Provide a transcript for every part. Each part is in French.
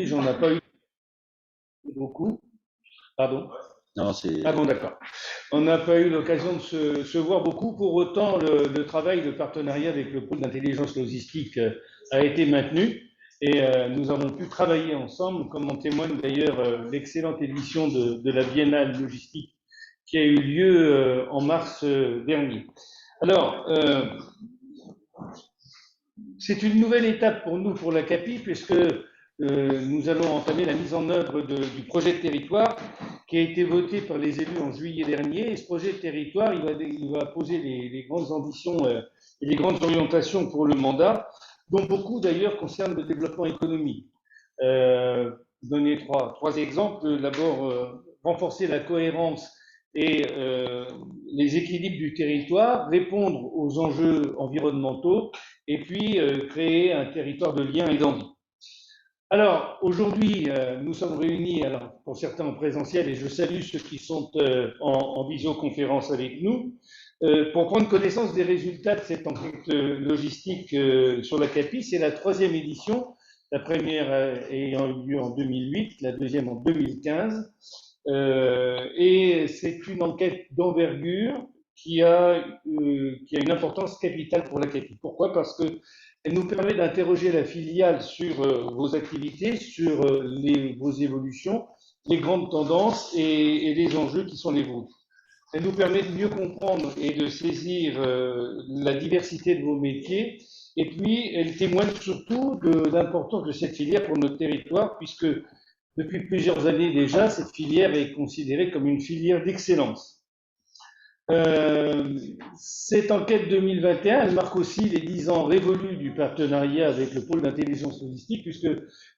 j'en ai pas eu beaucoup. Pardon. Non, c'est. Ah bon, d'accord. On n'a pas eu l'occasion de se voir beaucoup. Pour autant, le travail de partenariat avec le pôle d'intelligence logistique a été maintenu et nous avons pu travailler ensemble, comme en témoigne d'ailleurs l'excellente édition de la Biennale logistique qui a eu lieu en mars dernier. Alors, c'est une nouvelle étape pour nous, pour la CAPI, puisque nous allons entamer la mise en œuvre du projet de territoire qui a été voté par les élus en juillet dernier. Et ce projet de territoire, il va poser les grandes ambitions et les grandes orientations pour le mandat, dont beaucoup d'ailleurs concernent le développement économique. Donner trois exemples. D'abord, renforcer la cohérence et les équilibres du territoire, répondre aux enjeux environnementaux et puis créer un territoire de lien et d'envie. Alors, aujourd'hui, nous sommes réunis, alors, pour certains en présentiel, et je salue ceux qui sont en visioconférence avec nous, pour prendre connaissance des résultats de cette enquête logistique sur la CAPI. C'est la 3e édition, la première ayant eu lieu en 2008, la deuxième en 2015. Et c'est une enquête d'envergure qui a une importance capitale pour la CAPI. Pourquoi? Parce que elle nous permet d'interroger la filiale sur vos activités, sur vos évolutions, les grandes tendances et les enjeux qui sont les vôtres. Elle nous permet de mieux comprendre et de saisir la diversité de vos métiers. Et puis, elle témoigne surtout de l'importance de cette filière pour notre territoire, puisque depuis plusieurs années déjà, cette filière est considérée comme une filière d'excellence. Cette enquête 2021, elle marque aussi les 10 ans révolus du partenariat avec le pôle d'intelligence logistique, puisque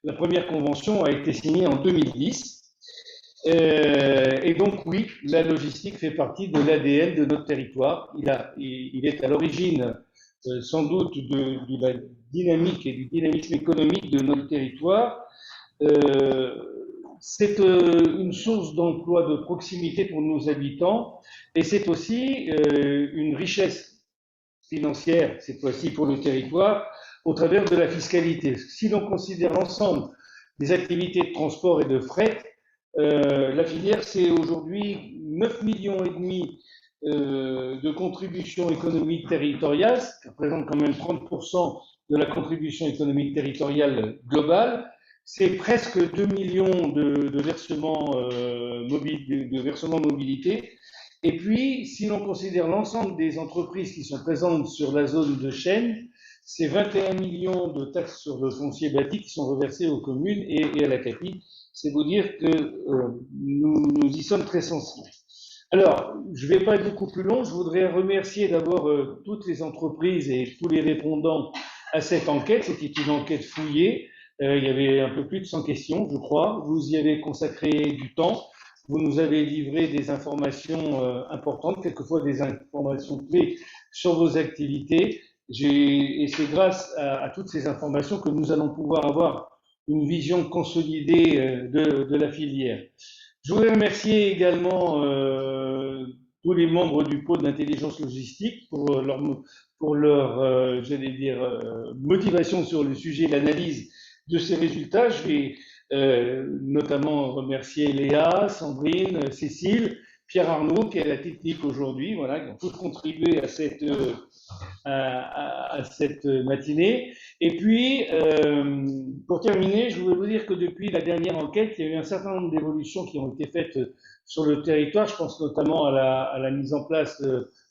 la première convention a été signée en 2010. Et donc, oui, la logistique fait partie de l'ADN de notre territoire. Il est à l'origine, sans doute, de la dynamique et du dynamisme économique de notre territoire. C'est une source d'emploi de proximité pour nos habitants et c'est aussi une richesse financière, cette fois-ci pour le territoire, au travers de la fiscalité. Si l'on considère l'ensemble des activités de transport et de fret, la filière, c'est aujourd'hui 9,5 millions de contributions économiques territoriales, ce qui représente quand même 30% de la contribution économique territoriale globale. C'est presque 2 millions de versements, de versements mobilité. Et puis, si l'on considère l'ensemble des entreprises qui sont présentes sur la zone de Chêne, c'est 21 millions de taxes sur le foncier bâti qui sont reversées aux communes et à la CAPI. C'est vous dire que nous y sommes très sensibles. Alors, je ne vais pas être beaucoup plus long. Je voudrais remercier d'abord toutes les entreprises et tous les répondants à cette enquête. C'était une enquête fouillée. Il y avait un peu plus de 100 questions, je crois. Vous y avez consacré du temps. Vous nous avez livré des informations importantes, quelquefois des informations clés sur vos activités. Et c'est grâce à toutes ces informations que nous allons pouvoir avoir une vision consolidée de la filière. Je voudrais remercier également tous les membres du pôle d'intelligence logistique pour leur j'allais dire, motivation sur le sujet, l'analyse de ces résultats. Je vais notamment remercier Léa, Sandrine, Cécile, Pierre Arnaud, qui est à la technique aujourd'hui, voilà, qui ont tous contribué à cette matinée. Et puis, pour terminer, je voudrais vous dire que depuis la dernière enquête, il y a eu un certain nombre d'évolutions qui ont été faites sur le territoire. Je pense notamment à la mise en place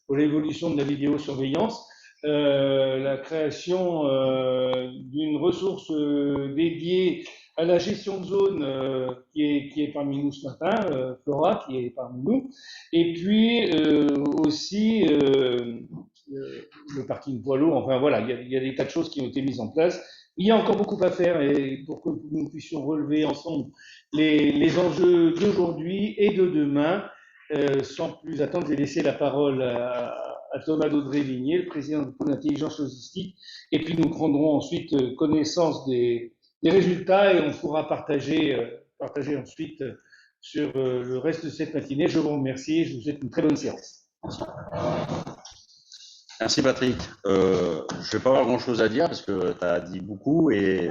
pour l'évolution de la vidéosurveillance, la création d'une ressource dédiée à la gestion de zone qui est parmi nous ce matin, Flora qui est parmi nous, et puis aussi le parking poids lourd, enfin voilà, il y a des tas de choses qui ont été mises en place. Il y a encore beaucoup à faire et pour que nous puissions relever ensemble les enjeux d'aujourd'hui et de demain, sans plus attendre, je vais laisser la parole à Thomas Daudré-Ligné, le président de l'intelligence logistique, et puis nous prendrons ensuite connaissance des résultats et on pourra partager ensuite sur le reste de cette matinée. Je vous remercie et je vous souhaite une très bonne séance. Merci Patrick. Je ne vais pas avoir grand-chose à dire parce que tu as dit beaucoup et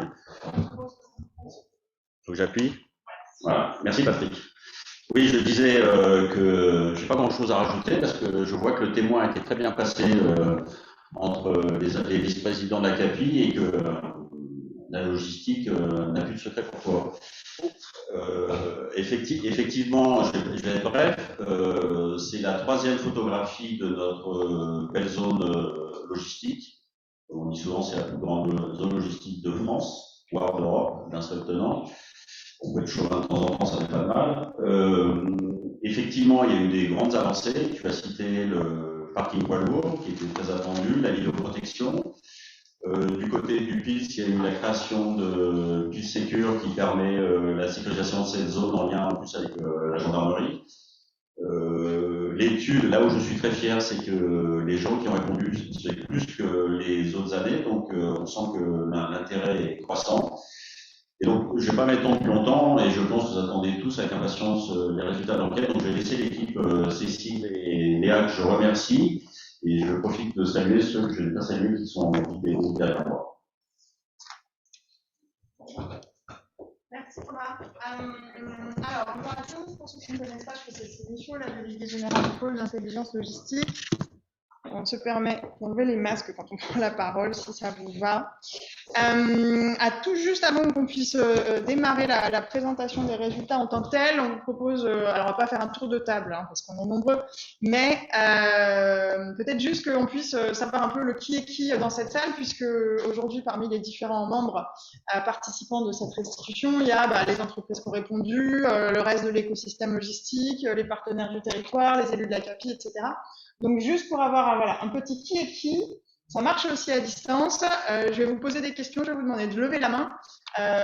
Faut que j'appuie. Voilà. Merci Patrick. Oui, je disais que je n'ai pas grand-chose à rajouter parce que je vois que le témoin a été très bien passé entre les vice-présidents de la CAPI et que la logistique n'a plus de secret pour toi. Effectivement, je vais être bref, c'est la 3e photographie de notre belle zone logistique. On dit souvent c'est la plus grande zone logistique de France, voire d'Europe, d'un seul tenant. On peut être chauvin de temps en temps, ça fait pas de mal. Effectivement, il y a eu des grandes avancées. Tu as cité le parking poids lourd, qui était très attendu, la vidéoprotection. Du côté du PILS, il y a eu la création de PILS Secure qui permet la sécurisation de cette zone en lien en plus avec la gendarmerie. L'étude, là où je suis très fier, c'est que les gens qui ont répondu, c'est plus que les autres années, donc on sent que l'intérêt est croissant. Et donc, je ne vais pas m'étendre plus longtemps, et je pense que vous attendez tous avec impatience les résultats de l'enquête. Donc, je vais laisser l'équipe Cécile et Léa, que je remercie, et je profite de saluer ceux que je n'ai pas salués qui sont derrière moi. Merci Thomas. Alors, pour ceux qui ne connaissent pas, je fais cette émission, la déléguée générale du pôle d'intelligence logistique. On se permet d'enlever les masques quand on prend la parole, si ça vous va. Tout juste avant qu'on puisse démarrer la présentation des résultats en tant que tels, on vous propose, alors on va pas faire un tour de table, hein, parce qu'on est nombreux, mais peut-être juste qu'on puisse savoir un peu le qui est qui dans cette salle, puisque aujourd'hui, parmi les différents membres participants de cette restitution, il y a les entreprises qui ont répondu, le reste de l'écosystème logistique, les partenaires du territoire, les élus de la CAPI, etc. Donc, juste pour avoir un petit qui est qui, ça marche aussi à distance. Je vais vous poser des questions, je vais vous demander de lever la main.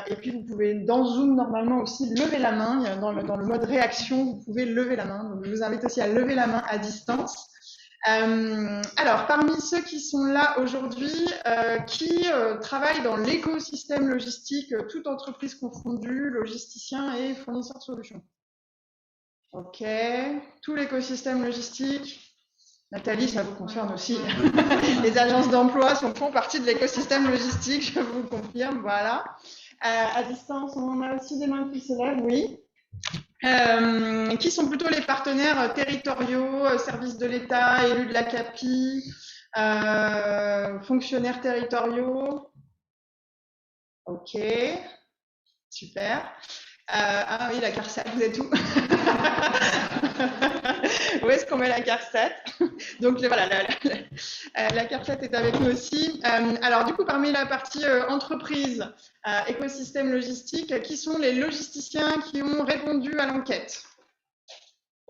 Et puis, vous pouvez, dans Zoom, normalement aussi, lever la main. Dans le mode réaction, vous pouvez lever la main. Donc, je vous invite aussi à lever la main à distance. Alors, parmi ceux qui sont là aujourd'hui, qui travaillent dans l'écosystème logistique, toute entreprise confondue, logisticiens et fournisseurs de solutions. OK. Tout l'écosystème logistique. Nathalie, ça vous concerne aussi. Les agences d'emploi font partie de l'écosystème logistique, je vous le confirme, voilà. À distance, on a aussi des mains qui se lèvent, oui. Qui sont plutôt les partenaires territoriaux, services de l'État, élus de la CAPI, fonctionnaires territoriaux. OK, super. Ah oui, la CARSAT, vous êtes où? Où est-ce qu'on met la CARSAT? Donc voilà, la CARSAT est avec nous aussi. Alors du coup, parmi la partie entreprise, écosystème logistique, qui sont les logisticiens qui ont répondu à l'enquête?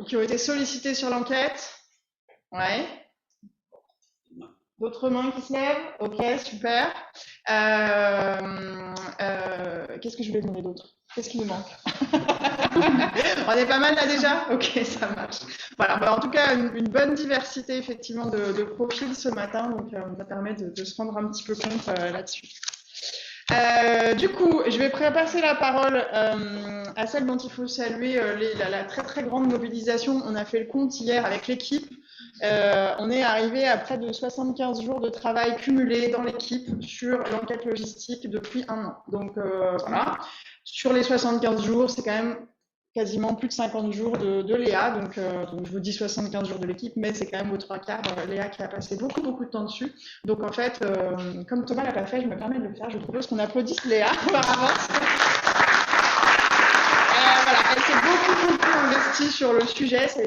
Qui ont été sollicités sur l'enquête? Ouais. D'autres mains qui se lèvent? Ok, super. Qu'est-ce que je voulais demander d'autre? Qu'est-ce qui nous manque? On est pas mal là déjà? Ok, ça marche. Voilà, en tout cas, une bonne diversité effectivement de profils ce matin, donc ça permet de se rendre un petit peu compte là-dessus. Du coup, je vais passer la parole à celle dont il faut saluer la très très grande mobilisation. On a fait le compte hier avec l'équipe. On est arrivé à près de 75 jours de travail cumulé dans l'équipe sur l'enquête logistique depuis 1 an. Donc voilà, sur les 75 jours, c'est quand même quasiment plus de 50 jours de Léa, donc je vous dis 75 jours de l'équipe, mais c'est quand même aux 3/4 Léa qui a passé beaucoup de temps dessus. Donc en fait, comme Thomas l'a pas fait, je me permets de le faire. Je propose qu'on applaudisse Léa par avance. Voilà, elle s'est beaucoup investie sur le sujet, ça a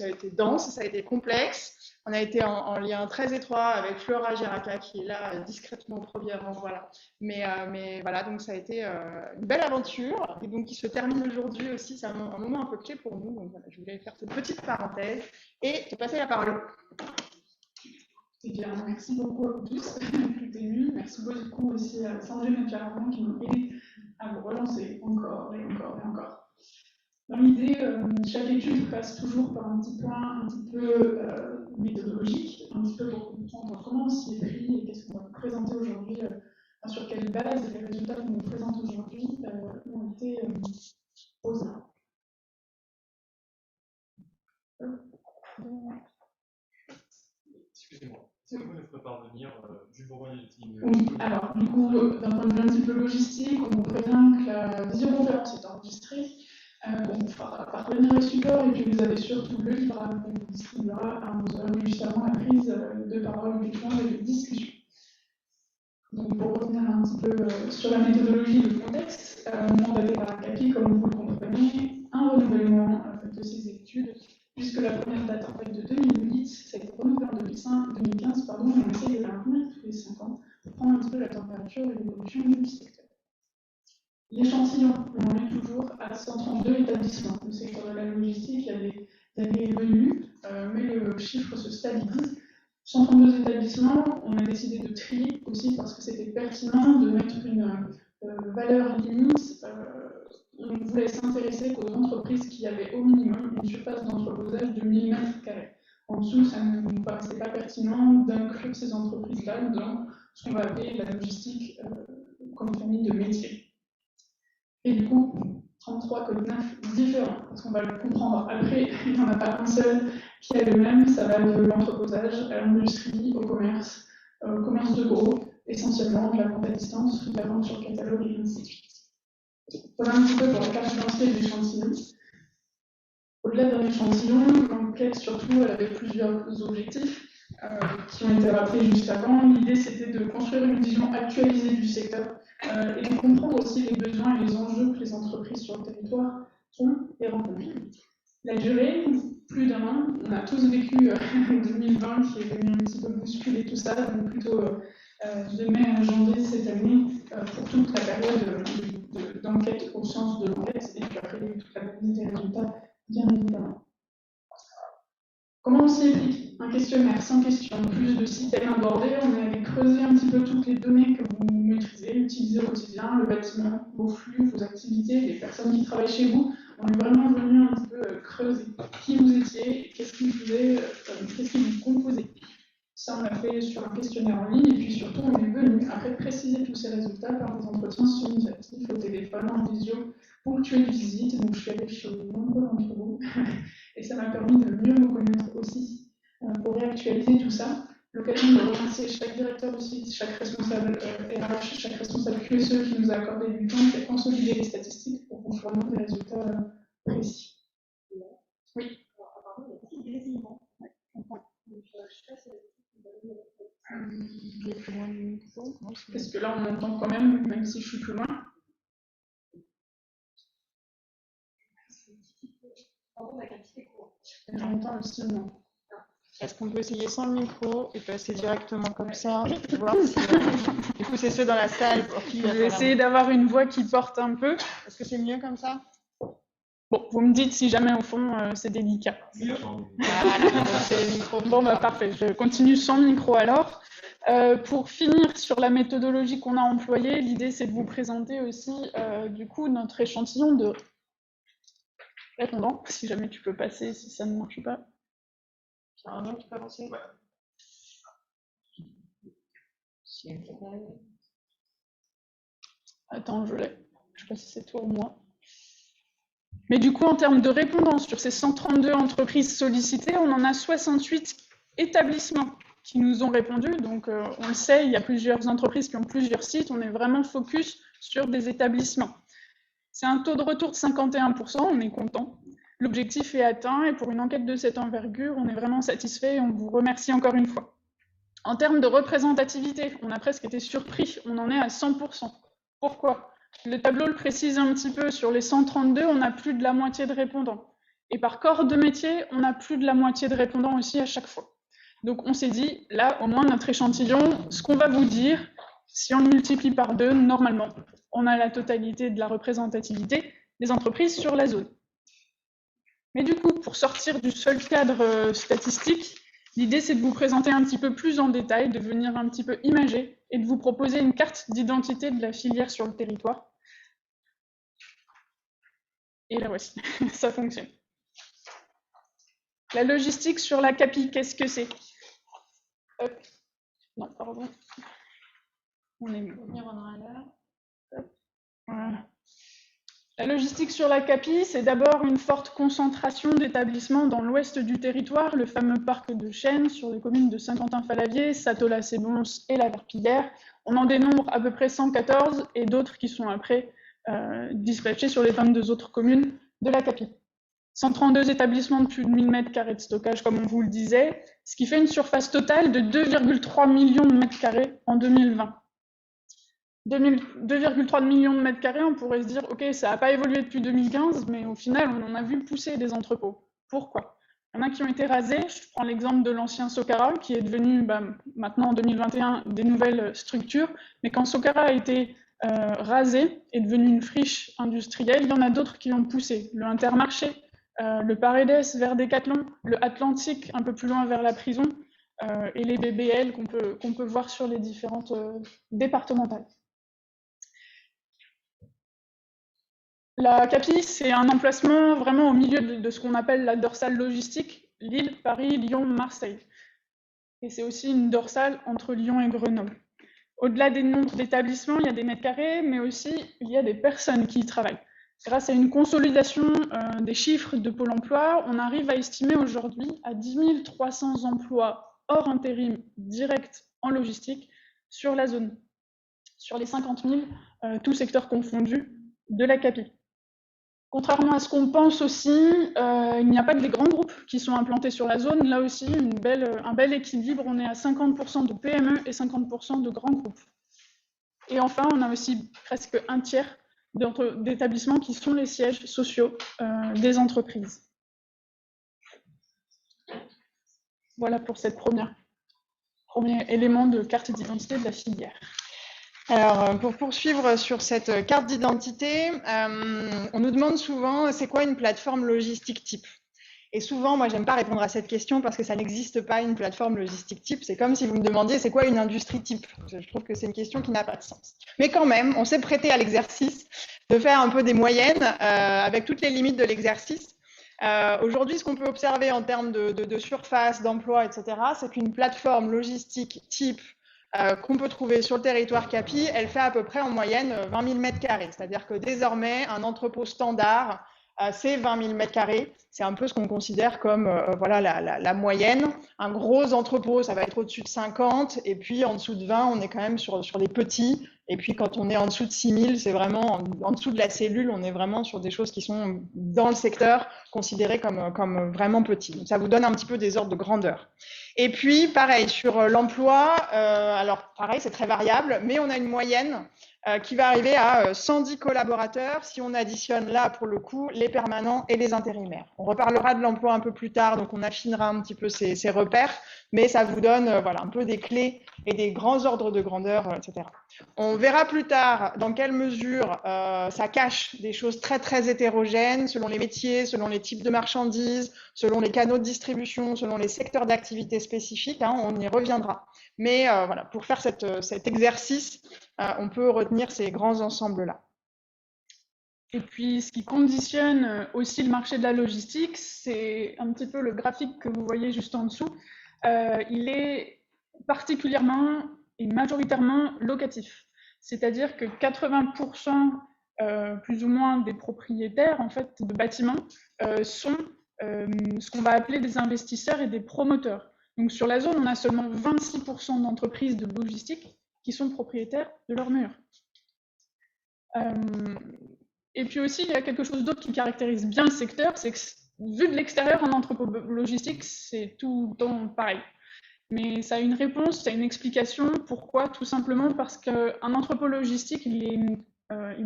été dense, ça a été complexe. On a été en lien très étroit avec Flora Giraca qui est là discrètement au premier rang, voilà. Mais voilà, donc ça a été une belle aventure et donc qui se termine aujourd'hui aussi. C'est un moment un peu clé pour nous. Donc voilà, je voulais faire cette petite parenthèse et te passer la parole. Eh bien, merci beaucoup à vous tous, tout ému. Merci beaucoup aussi à Sandrine et Pierre-Armand qui m'ont aidé à me relancer encore et encore et encore. Dans l'idée, chaque étude passe toujours par un petit point un petit peu méthodologique, un petit peu pour comprendre comment on s'y est pris et qu'est-ce qu'on va vous présenter aujourd'hui, sur quelle base les résultats qu'on vous présente aujourd'hui ont été posés. Excusez-moi. Est-ce que vous nous ferez parvenir du bruit Oui, alors du coup, d'un point de vue un petit peu logistique, on vous prévient que la visioconférence est enregistrée. On vous fera parvenir les supports et puis vous avez surtout le livrable qu'on vous distribuera à 11h, juste avant la prise de parole d'échange et de discussion. Donc pour revenir un petit peu sur la méthodologie, le contexte, mandaté par ACAPI, comme vous le comprenez, un renouvellement de ces études, puisque la première date en fait de 2008, ça a été renouvelé en 2015, pardon, on essaie de la remettre tous les 5 ans pour prendre un petit peu la température et l'évolution du secteur. L'échantillon, on en est toujours à 132 établissements. Le secteur de la logistique, il y a des années venues, mais le chiffre se stabilise. 132 établissements, on a décidé de trier aussi parce que c'était pertinent de mettre une valeur limite. On voulait s'intéresser qu'aux entreprises qui avaient au minimum une surface d'entreposage de 1000 m². En dessous, ça ne nous paraissait pas pertinent d'inclure ces entreprises-là dans ce qu'on va appeler la logistique comme famille de métiers. Et du coup, 33 codes 9 différents, parce qu'on va le comprendre après, il n'y en a pas un seul qui est le même, ça va de l'entreposage à l'industrie, au commerce de gros, essentiellement de la vente à distance, de la vente sur catalogue et ainsi de suite. Voilà un petit peu pour la carte d'identité de l'échantillon. Au-delà d'un échantillon, l'enquête surtout elle avait plusieurs objectifs qui ont été rappelés juste avant. L'idée c'était de construire une vision actualisée du secteur et de comprendre aussi les besoins et les enjeux que les entreprises sur le territoire ont et rencontrent. La durée, plus d'un an, on a tous vécu 2020 qui est venu un petit peu bousculer tout ça, donc plutôt de mai à janvier cette année pour toute la période d'enquête au sens de l'enquête et puis après toute la période des résultats, bien évidemment. Comment on s'y applique? Un questionnaire, 100 questions, plus de 6 thèmes abordés. On est allé creuser un petit peu toutes les données que vous maîtrisez, utilisez au quotidien, le bâtiment, vos flux, vos activités, les personnes qui travaillent chez vous. On est vraiment venu un petit peu creuser qui vous étiez, qu'est-ce qui vous composait. Ça, on l'a fait sur un questionnaire en ligne et puis surtout, on est venu après préciser tous ces résultats par des entretiens significatifs au téléphone, en visio, ponctués de visites. Donc, je suis allée chez nombreux d'entre vous. Et ça m'a permis de mieux me connaître aussi pour réactualiser tout ça. L'occasion de remercier chaque directeur de site, chaque responsable RH, chaque responsable QSE qui nous a accordé du temps et consolidé les statistiques pour vous fournir des résultats précis. Oui. Apparemment, il y a beaucoup de grésillements. Ouais, je comprends. Donc, je sais pas si il est plus loin du micro. Parce que là, on m'entend quand même si je suis plus loin. J'entends aussi, non. Est-ce qu'on peut essayer sans le micro et passer directement comme ça voir si, du coup, c'est ceux dans la salle pour qui je vais essayer d'avoir une voix qui porte un peu. Est-ce que c'est mieux comme ça? Bon, vous me dites si jamais au fond c'est délicat. Voilà, c'est le micro. Bon, bah parfait, je continue sans micro alors. Pour finir sur la méthodologie qu'on a employée, l'idée c'est de vous présenter aussi du coup notre échantillon de répondants, si jamais tu peux passer, si ça ne marche pas. Tu peux avancer? Ouais. Attends, je l'ai. Je sais pas si c'est toi ou moi. Mais du coup, en termes de répondants, sur ces 132 entreprises sollicitées, on en a 68 établissements qui nous ont répondu. Donc, on le sait, il y a plusieurs entreprises qui ont plusieurs sites. On est vraiment focus sur des établissements. C'est un taux de retour de 51%, on est content. L'objectif est atteint et pour une enquête de cette envergure, on est vraiment satisfait et on vous remercie encore une fois. En termes de représentativité, on a presque été surpris, on en est à 100%. Pourquoi? Le tableau le précise un petit peu, sur les 132, on a plus de la moitié de répondants. Et par corps de métier, on a plus de la moitié de répondants aussi à chaque fois. Donc on s'est dit, là, au moins notre échantillon, ce qu'on va vous dire, si on le multiplie par 2, normalement, on a la totalité de la représentativité des entreprises sur la zone. Mais du coup, pour sortir du seul cadre statistique, l'idée c'est de vous présenter un petit peu plus en détail, de venir un petit peu imager et de vous proposer une carte d'identité de la filière sur le territoire. Et la voici, ça fonctionne. La logistique sur la CAPI, qu'est-ce que c'est? Non, pardon. On est mieux. Revenir en arrière. Voilà. La logistique sur la CAPI, c'est d'abord une forte concentration d'établissements dans l'ouest du territoire, le fameux parc de Chênes sur les communes de Saint-Quentin-Fallavier, Satola-Sébons et La Verpillière. On en dénombre à peu près 114 et d'autres qui sont après dispatchés sur les 22 autres communes de la CAPI. 132 établissements de plus de 1000 m² de stockage, comme on vous le disait, ce qui fait une surface totale de 2,3 millions de mètres carrés en 2020. 2,3 millions de mètres carrés, on pourrait se dire, ok, ça n'a pas évolué depuis 2015, mais au final, on en a vu pousser des entrepôts. Pourquoi? Il y en a qui ont été rasés. Je prends l'exemple de l'ancien Socara, qui est devenu maintenant en 2021 des nouvelles structures. Mais quand Socara a été rasé et devenu une friche industrielle, il y en a d'autres qui ont poussé. Le Intermarché, le Paredes vers Decathlon, le Atlantique un peu plus loin vers la prison, et les BBL qu'on peut voir sur les différentes départementales. La CAPI, c'est un emplacement vraiment au milieu de ce qu'on appelle la dorsale logistique, Lille, Paris, Lyon, Marseille. Et c'est aussi une dorsale entre Lyon et Grenoble. Au-delà des nombres d'établissements, il y a des mètres carrés, mais aussi il y a des personnes qui y travaillent. Grâce à une consolidation des chiffres de Pôle emploi, on arrive à estimer aujourd'hui à 10 300 emplois hors intérim direct en logistique sur la zone, sur les 50 000, tous secteurs confondus, de la CAPI. Contrairement à ce qu'on pense aussi, il n'y a pas que des grands groupes qui sont implantés sur la zone. Là aussi, un bel équilibre. On est à 50% de PME et 50% de grands groupes. Et enfin, on a aussi presque un tiers d'établissements qui sont les sièges sociaux des entreprises. Voilà pour cette premier élément de carte d'identité de la filière. Alors, pour poursuivre sur cette carte d'identité, on nous demande souvent c'est quoi une plateforme logistique type? Et souvent, moi, j'aime pas répondre à cette question parce que ça n'existe pas une plateforme logistique type. C'est comme si vous me demandiez c'est quoi une industrie type? Je trouve que c'est une question qui n'a pas de sens. Mais quand même, on s'est prêté à l'exercice de faire un peu des moyennes avec toutes les limites de l'exercice. Aujourd'hui, ce qu'on peut observer en termes de surface, d'emploi, etc., c'est qu'une plateforme logistique type qu'on peut trouver sur le territoire CAPI, elle fait à peu près en moyenne 20 000 m². C'est-à-dire que désormais, un entrepôt standard, c'est 20 000 m². C'est un peu ce qu'on considère comme voilà, la moyenne. Un gros entrepôt, ça va être au-dessus de 50. Et puis, en dessous de 20, on est quand même sur des petits. Et puis, quand on est en dessous de 6 000, c'est vraiment en dessous de la cellule, on est vraiment sur des choses qui sont dans le secteur considérées comme vraiment petits. Donc, ça vous donne un petit peu des ordres de grandeur. Et puis, pareil, sur l'emploi, alors pareil, c'est très variable, mais on a une moyenne qui va arriver à 110 collaborateurs si on additionne là, pour le coup, les permanents et les intérimaires. On reparlera de l'emploi un peu plus tard, donc on affinera un petit peu ces repères, mais ça vous donne voilà, un peu des clés et des grands ordres de grandeur, etc. On verra plus tard dans quelle mesure ça cache des choses très, très hétérogènes selon les métiers, selon les types de marchandises, selon les canaux de distribution, selon les secteurs d'activité spécifiques, hein, on y reviendra. Mais voilà, pour faire cet exercice, on peut retenir ces grands ensembles-là. Et puis, ce qui conditionne aussi le marché de la logistique, c'est un petit peu le graphique que vous voyez juste en dessous. Il est particulièrement et majoritairement locatif. C'est-à-dire que 80% plus ou moins des propriétaires en fait, de bâtiments sont ce qu'on va appeler des investisseurs et des promoteurs. Donc sur la zone, on a seulement 26% d'entreprises de logistique qui sont propriétaires de leurs murs. Et puis aussi, il y a quelque chose d'autre qui caractérise bien le secteur, c'est que vu de l'extérieur, un entrepôt logistique, c'est tout le temps pareil. Mais ça a une réponse, ça a une explication. Pourquoi? Tout simplement parce qu'un entrepôt logistique, il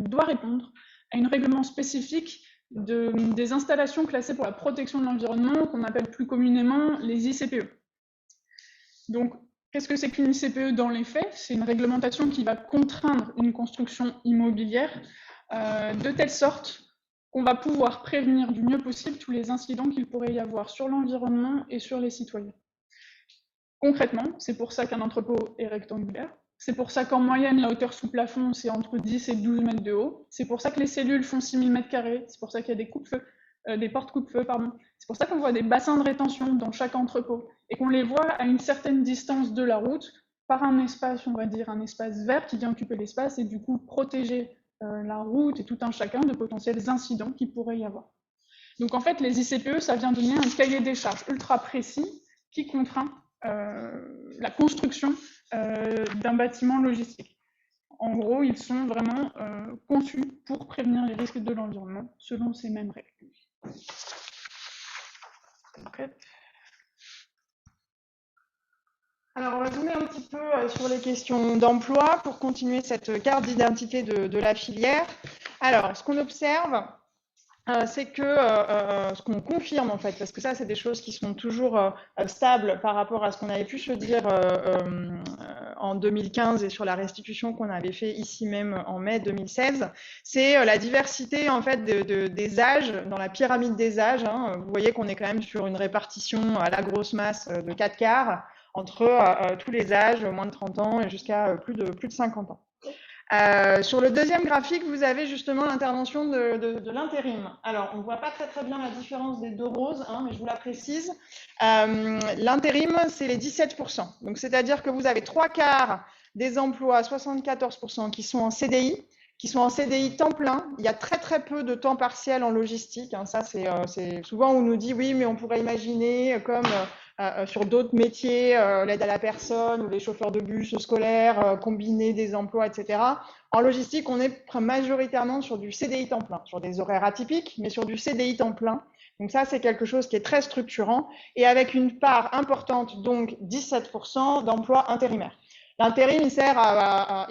doit répondre à un règlement spécifique des installations classées pour la protection de l'environnement, qu'on appelle plus communément les ICPE. Donc, qu'est-ce que c'est qu'une ICPE dans les faits? C'est une réglementation qui va contraindre une construction immobilière de telle sorte qu'on va pouvoir prévenir du mieux possible tous les incidents qu'il pourrait y avoir sur l'environnement et sur les citoyens. Concrètement, c'est pour ça qu'un entrepôt est rectangulaire. C'est pour ça qu'en moyenne, la hauteur sous plafond, c'est entre 10 et 12 mètres de haut. C'est pour ça que les cellules font 6 000 m². C'est pour ça qu'il y a des coupe-feu, des portes coupe-feu, pardon. C'est pour ça qu'on voit des bassins de rétention dans chaque entrepôt et qu'on les voit à une certaine distance de la route par un espace, on va dire un espace vert qui vient occuper l'espace et du coup protéger la route et tout un chacun de potentiels incidents qui pourraient y avoir. Donc en fait, les ICPE, ça vient donner un cahier des charges ultra précis qui contraint la construction d'un bâtiment logistique. En gros, ils sont vraiment conçus pour prévenir les risques de l'environnement selon ces mêmes règles. Alors, on va zoomer un petit peu sur les questions d'emploi pour continuer cette carte d'identité de la filière. Alors, ce qu'on observe, c'est que ce qu'on confirme en fait, parce que ça c'est des choses qui sont toujours stables par rapport à ce qu'on avait pu se dire en 2015 et sur la restitution qu'on avait fait ici même en mai 2016, c'est la diversité en fait des âges, dans la pyramide des âges. Hein, vous voyez qu'on est quand même sur une répartition à la grosse masse de 4 quarts entre tous les âges, moins de 30 ans et jusqu'à plus de 50 ans. Sur le deuxième graphique, vous avez justement l'intervention de l'intérim. Alors, on ne voit pas très bien la différence des deux roses, hein, mais je vous la précise. L'intérim, c'est les 17%. Donc, c'est-à-dire que vous avez 3 quarts des emplois, 74% qui sont en CDI, temps plein. Il y a très peu de temps partiel en logistique. Hein. Ça, c'est souvent on nous dit oui, mais on pourrait imaginer comme sur d'autres métiers, l'aide à la personne ou les chauffeurs de bus scolaires, combiner des emplois, etc. En logistique, on est majoritairement sur du CDI temps plein, sur des horaires atypiques, mais sur du CDI temps plein. Donc ça, c'est quelque chose qui est très structurant et avec une part importante, donc 17% d'emplois intérimaires. L'intérim,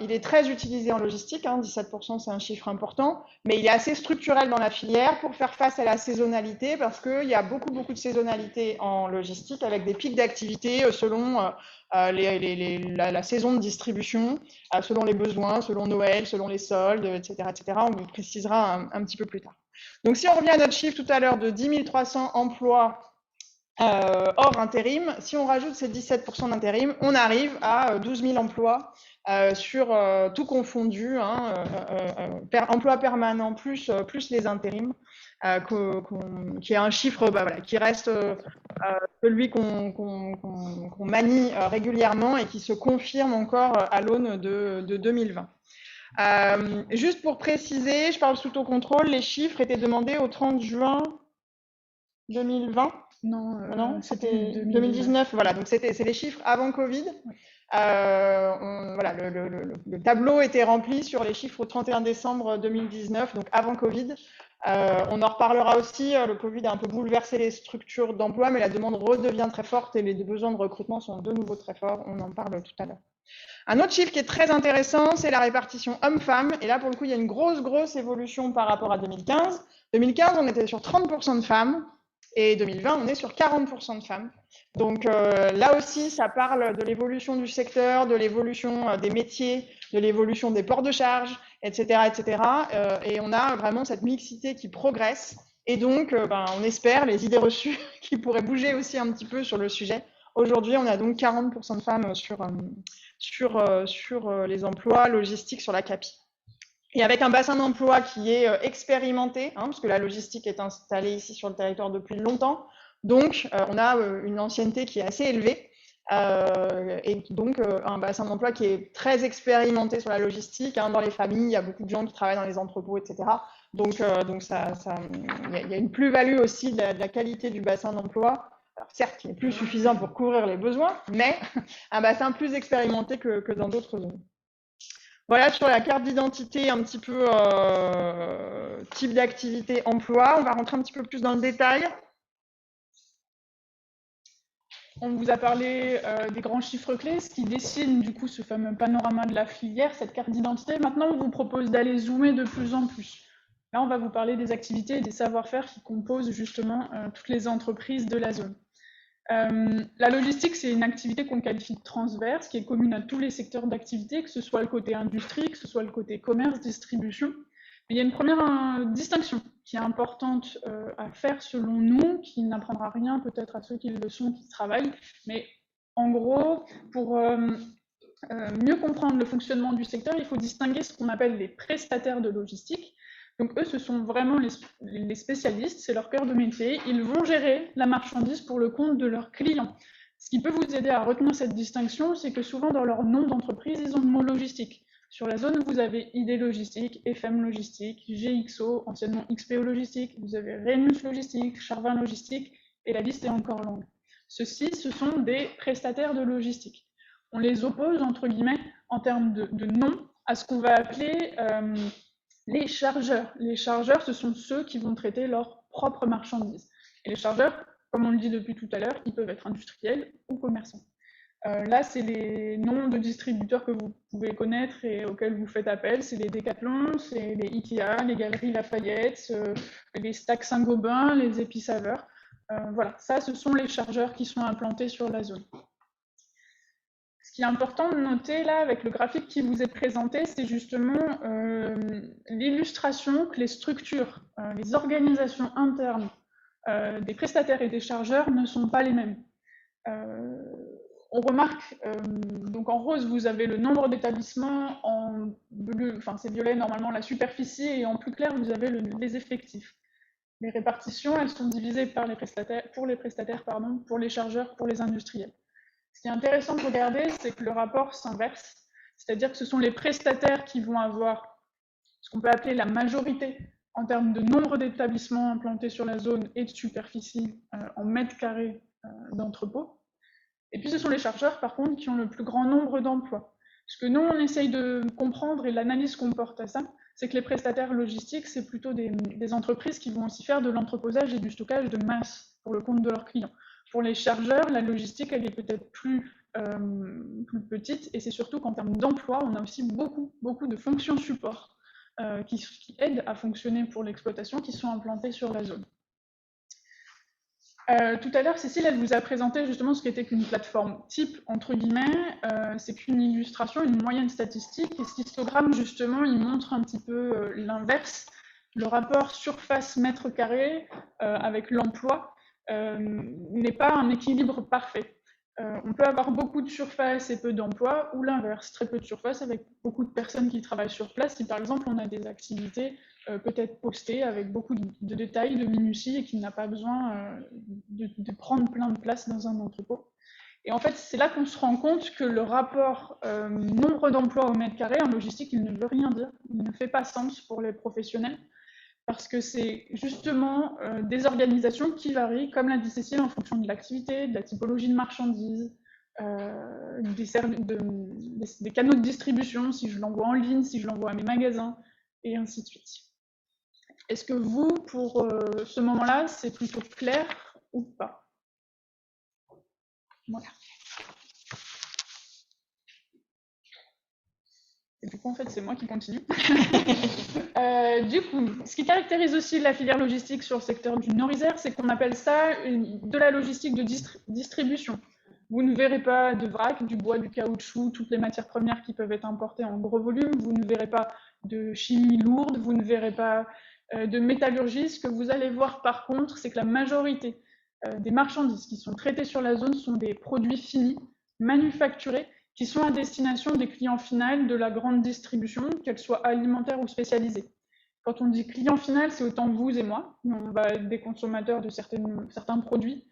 il est très utilisé en logistique, hein, 17% c'est un chiffre important, mais il est assez structurel dans la filière pour faire face à la saisonnalité, parce qu'il y a beaucoup de saisonnalité en logistique, avec des pics d'activité selon la saison de distribution, selon les besoins, selon Noël, selon les soldes, etc. On vous précisera un petit peu plus tard. Donc si on revient à notre chiffre tout à l'heure de 10 300 emplois hors intérim, si on rajoute ces 17% d'intérim, on arrive à 12 000 emplois sur tout confondu, hein, emploi permanent plus les intérims, qui est un chiffre voilà, qui reste celui qu'on manie régulièrement et qui se confirme encore à l'aune de 2020. Juste pour préciser, je parle sous taux contrôle, les chiffres étaient demandés au 30 juin 2020. Non, c'était 2019. Voilà, donc c'est les chiffres avant Covid. Voilà, le tableau était rempli sur les chiffres au 31 décembre 2019, donc avant Covid. On en reparlera aussi. Le Covid a un peu bouleversé les structures d'emploi, mais la demande redevient très forte et les besoins de recrutement sont de nouveau très forts. On en parle tout à l'heure. Un autre chiffre qui est très intéressant, c'est la répartition homme-femme. Et là, pour le coup, il y a une grosse évolution par rapport à 2015. 2015, on était sur 30% de femmes. Et 2020, on est sur 40% de femmes. Donc là aussi, ça parle de l'évolution du secteur, de l'évolution des métiers, de l'évolution des ports de charge, etc. Et on a vraiment cette mixité qui progresse. Et donc, on espère les idées reçues qui pourraient bouger aussi un petit peu sur le sujet. Aujourd'hui, on a donc 40% de femmes sur les emplois logistiques sur la CAPI. Et avec un bassin d'emploi qui est expérimenté, hein, parce que la logistique est installée ici sur le territoire depuis longtemps, donc on a une ancienneté qui est assez élevée, et donc un bassin d'emploi qui est très expérimenté sur la logistique, hein, dans les familles, il y a beaucoup de gens qui travaillent dans les entrepôts, etc. Donc il y a une plus-value aussi de la qualité du bassin d'emploi. Alors certes, qui n'est plus suffisant pour couvrir les besoins, mais un bassin plus expérimenté que dans d'autres zones. Voilà sur la carte d'identité un petit peu type d'activité emploi. On va rentrer un petit peu plus dans le détail. On vous a parlé des grands chiffres clés, ce qui dessine du coup ce fameux panorama de la filière, cette carte d'identité. Maintenant, on vous propose d'aller zoomer de plus en plus. Là, on va vous parler des activités et des savoir-faire qui composent justement toutes les entreprises de la zone. La logistique, c'est une activité qu'on qualifie de transverse, qui est commune à tous les secteurs d'activité, que ce soit le côté industrie, que ce soit le côté commerce, distribution. Mais il y a une première distinction qui est importante à faire selon nous, qui n'apprendra rien peut-être à ceux qui le sont, qui travaillent, mais en gros, pour mieux comprendre le fonctionnement du secteur, il faut distinguer ce qu'on appelle les prestataires de logistique. Donc eux, ce sont vraiment les spécialistes, c'est leur cœur de métier. Ils vont gérer la marchandise pour le compte de leurs clients. Ce qui peut vous aider à retenir cette distinction, c'est que souvent dans leur nom d'entreprise, ils ont le mot logistique. Sur la zone, vous avez ID Logistique, FM Logistique, GXO, anciennement XPO Logistique, vous avez Rhenus Logistique, Charvin Logistique, et la liste est encore longue. Ceux-ci, ce sont des prestataires de logistique. On les oppose, entre guillemets, en termes de nom, à ce qu'on va appeler les chargeurs. Les chargeurs, ce sont ceux qui vont traiter leurs propres marchandises. Et les chargeurs, comme on le dit depuis tout à l'heure, ils peuvent être industriels ou commerçants. Là, c'est les noms de distributeurs que vous pouvez connaître et auxquels vous faites appel. C'est les Decathlon, c'est les Ikea, les Galeries Lafayette, les Stacks Saint-Gobain, les Épis-Saveurs. Voilà, ça, ce sont les chargeurs qui sont implantés sur la zone. Ce qui est important de noter là, avec le graphique qui vous est présenté, c'est justement l'illustration que les structures, les organisations internes des prestataires et des chargeurs ne sont pas les mêmes. On remarque, donc en rose, vous avez le nombre d'établissements, en bleu, enfin c'est violet normalement la superficie, et en plus clair, vous avez les effectifs. Les répartitions, elles sont divisées par les prestataires, pour les chargeurs, pour les industriels. Ce qui est intéressant de regarder, c'est que le rapport s'inverse, c'est-à-dire que ce sont les prestataires qui vont avoir ce qu'on peut appeler la majorité en termes de nombre d'établissements implantés sur la zone et de superficie en mètres carrés d'entrepôts. Et puis ce sont les chargeurs, par contre, qui ont le plus grand nombre d'emplois. Ce que nous, on essaye de comprendre, et l'analyse qu'on porte à ça, c'est que les prestataires logistiques, c'est plutôt des entreprises qui vont aussi faire de l'entreposage et du stockage de masse pour le compte de leurs clients. Pour les chargeurs, la logistique, elle est peut-être plus petite, et c'est surtout qu'en termes d'emploi, on a aussi beaucoup de fonctions support qui aident à fonctionner pour l'exploitation, qui sont implantées sur la zone. Tout à l'heure, Cécile, elle vous a présenté justement ce qu'était qu'une plateforme type, entre guillemets. C'est qu'une illustration, une moyenne statistique. Et ce histogramme, justement, il montre un petit peu l'inverse. Le rapport surface-mètre carré avec l'emploi n'est pas un équilibre parfait. On peut avoir beaucoup de surface et peu d'emploi, ou l'inverse, très peu de surface avec beaucoup de personnes qui travaillent sur place. Si par exemple on a des activités peut-être postées avec beaucoup de détails, de minutie, et qui n'a pas besoin de prendre plein de place dans un entrepôt. Et en fait, c'est là qu'on se rend compte que le rapport nombre d'emplois au mètre carré en logistique, il ne veut rien dire, il ne fait pas sens pour les professionnels. Parce que c'est justement des organisations qui varient, comme l'a dit Cécile, en fonction de l'activité, de la typologie de marchandises, des canaux de distribution, si je l'envoie en ligne, si je l'envoie à mes magasins, et ainsi de suite. Est-ce que vous, pour ce moment-là, c'est plutôt clair ou pas? Voilà. Et du coup, en fait, c'est moi qui continue. Du coup, ce qui caractérise aussi la filière logistique sur le secteur du Nord-Isère, c'est qu'on appelle ça de la logistique de distribution. Vous ne verrez pas de vrac, du bois, du caoutchouc, toutes les matières premières qui peuvent être importées en gros volume. Vous ne verrez pas de chimie lourde, vous ne verrez pas de métallurgie. Ce que vous allez voir par contre, c'est que la majorité des marchandises qui sont traitées sur la zone sont des produits finis, manufacturés, qui sont à destination des clients finaux de la grande distribution, qu'elle soit alimentaire ou spécialisée. Quand on dit client final, c'est autant vous et moi. On va être des consommateurs de certains produits.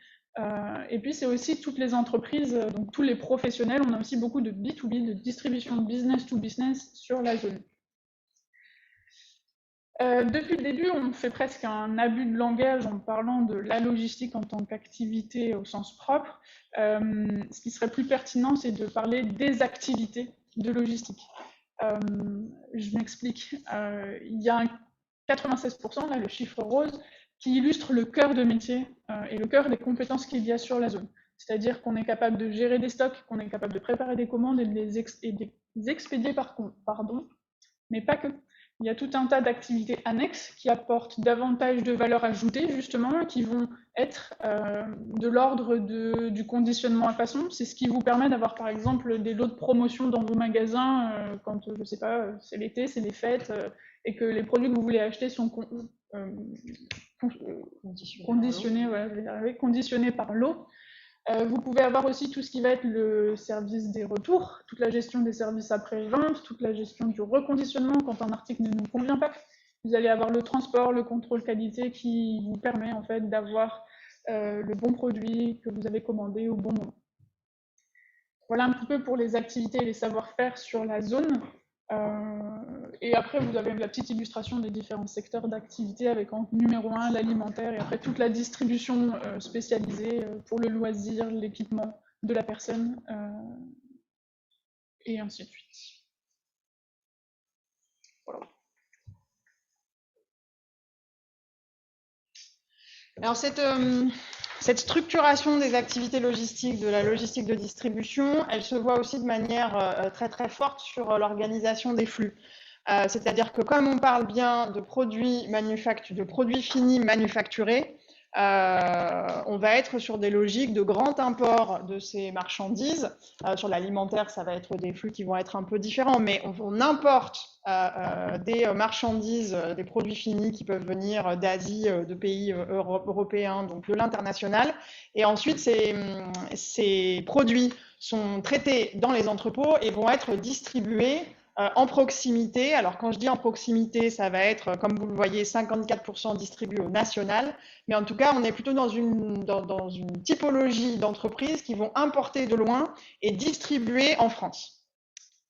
Et puis, c'est aussi toutes les entreprises, donc tous les professionnels. On a aussi beaucoup de B2B, de distribution de business to business sur la zone. Depuis le début, on fait presque un abus de langage en parlant de la logistique en tant qu'activité au sens propre. Ce qui serait plus pertinent, c'est de parler des activités de logistique. Je m'explique. Il y a 96%, là, le chiffre rose, qui illustre le cœur de métier et le cœur des compétences qu'il y a sur la zone. C'est-à-dire qu'on est capable de gérer des stocks, qu'on est capable de préparer des commandes et de les expédier mais pas que. Il y a tout un tas d'activités annexes qui apportent davantage de valeur ajoutée, justement, qui vont être de l'ordre du conditionnement à façon. C'est ce qui vous permet d'avoir, par exemple, des lots de promotion dans vos magasins quand, je ne sais pas, c'est l'été, c'est les fêtes, et que les produits que vous voulez acheter sont conditionnés par lot. Vous pouvez avoir aussi tout ce qui va être le service des retours, toute la gestion des services après-vente, toute la gestion du reconditionnement quand un article ne nous convient pas. Vous allez avoir le transport, le contrôle qualité qui vous permet en fait d'avoir le bon produit que vous avez commandé au bon moment. Voilà un petit peu pour les activités et les savoir-faire sur la zone. Et après, vous avez la petite illustration des différents secteurs d'activité avec en numéro 1 l'alimentaire et après toute la distribution spécialisée pour le loisir, l'équipement de la personne et ainsi de suite. Voilà. Alors cette structuration des activités logistiques, de la logistique de distribution, elle se voit aussi de manière très très forte sur l'organisation des flux. C'est-à-dire que comme on parle bien de produits finis manufacturés, on va être sur des logiques de grand import de ces marchandises. Sur l'alimentaire, ça va être des flux qui vont être un peu différents, mais on importe des marchandises, des produits finis qui peuvent venir d'Asie, de pays européens, donc de l'international. Et ensuite, ces produits sont traités dans les entrepôts et vont être distribués en proximité. Alors quand je dis en proximité, ça va être, comme vous le voyez, 54% distribué au national, mais en tout cas, on est plutôt dans une typologie d'entreprises qui vont importer de loin et distribuer en France.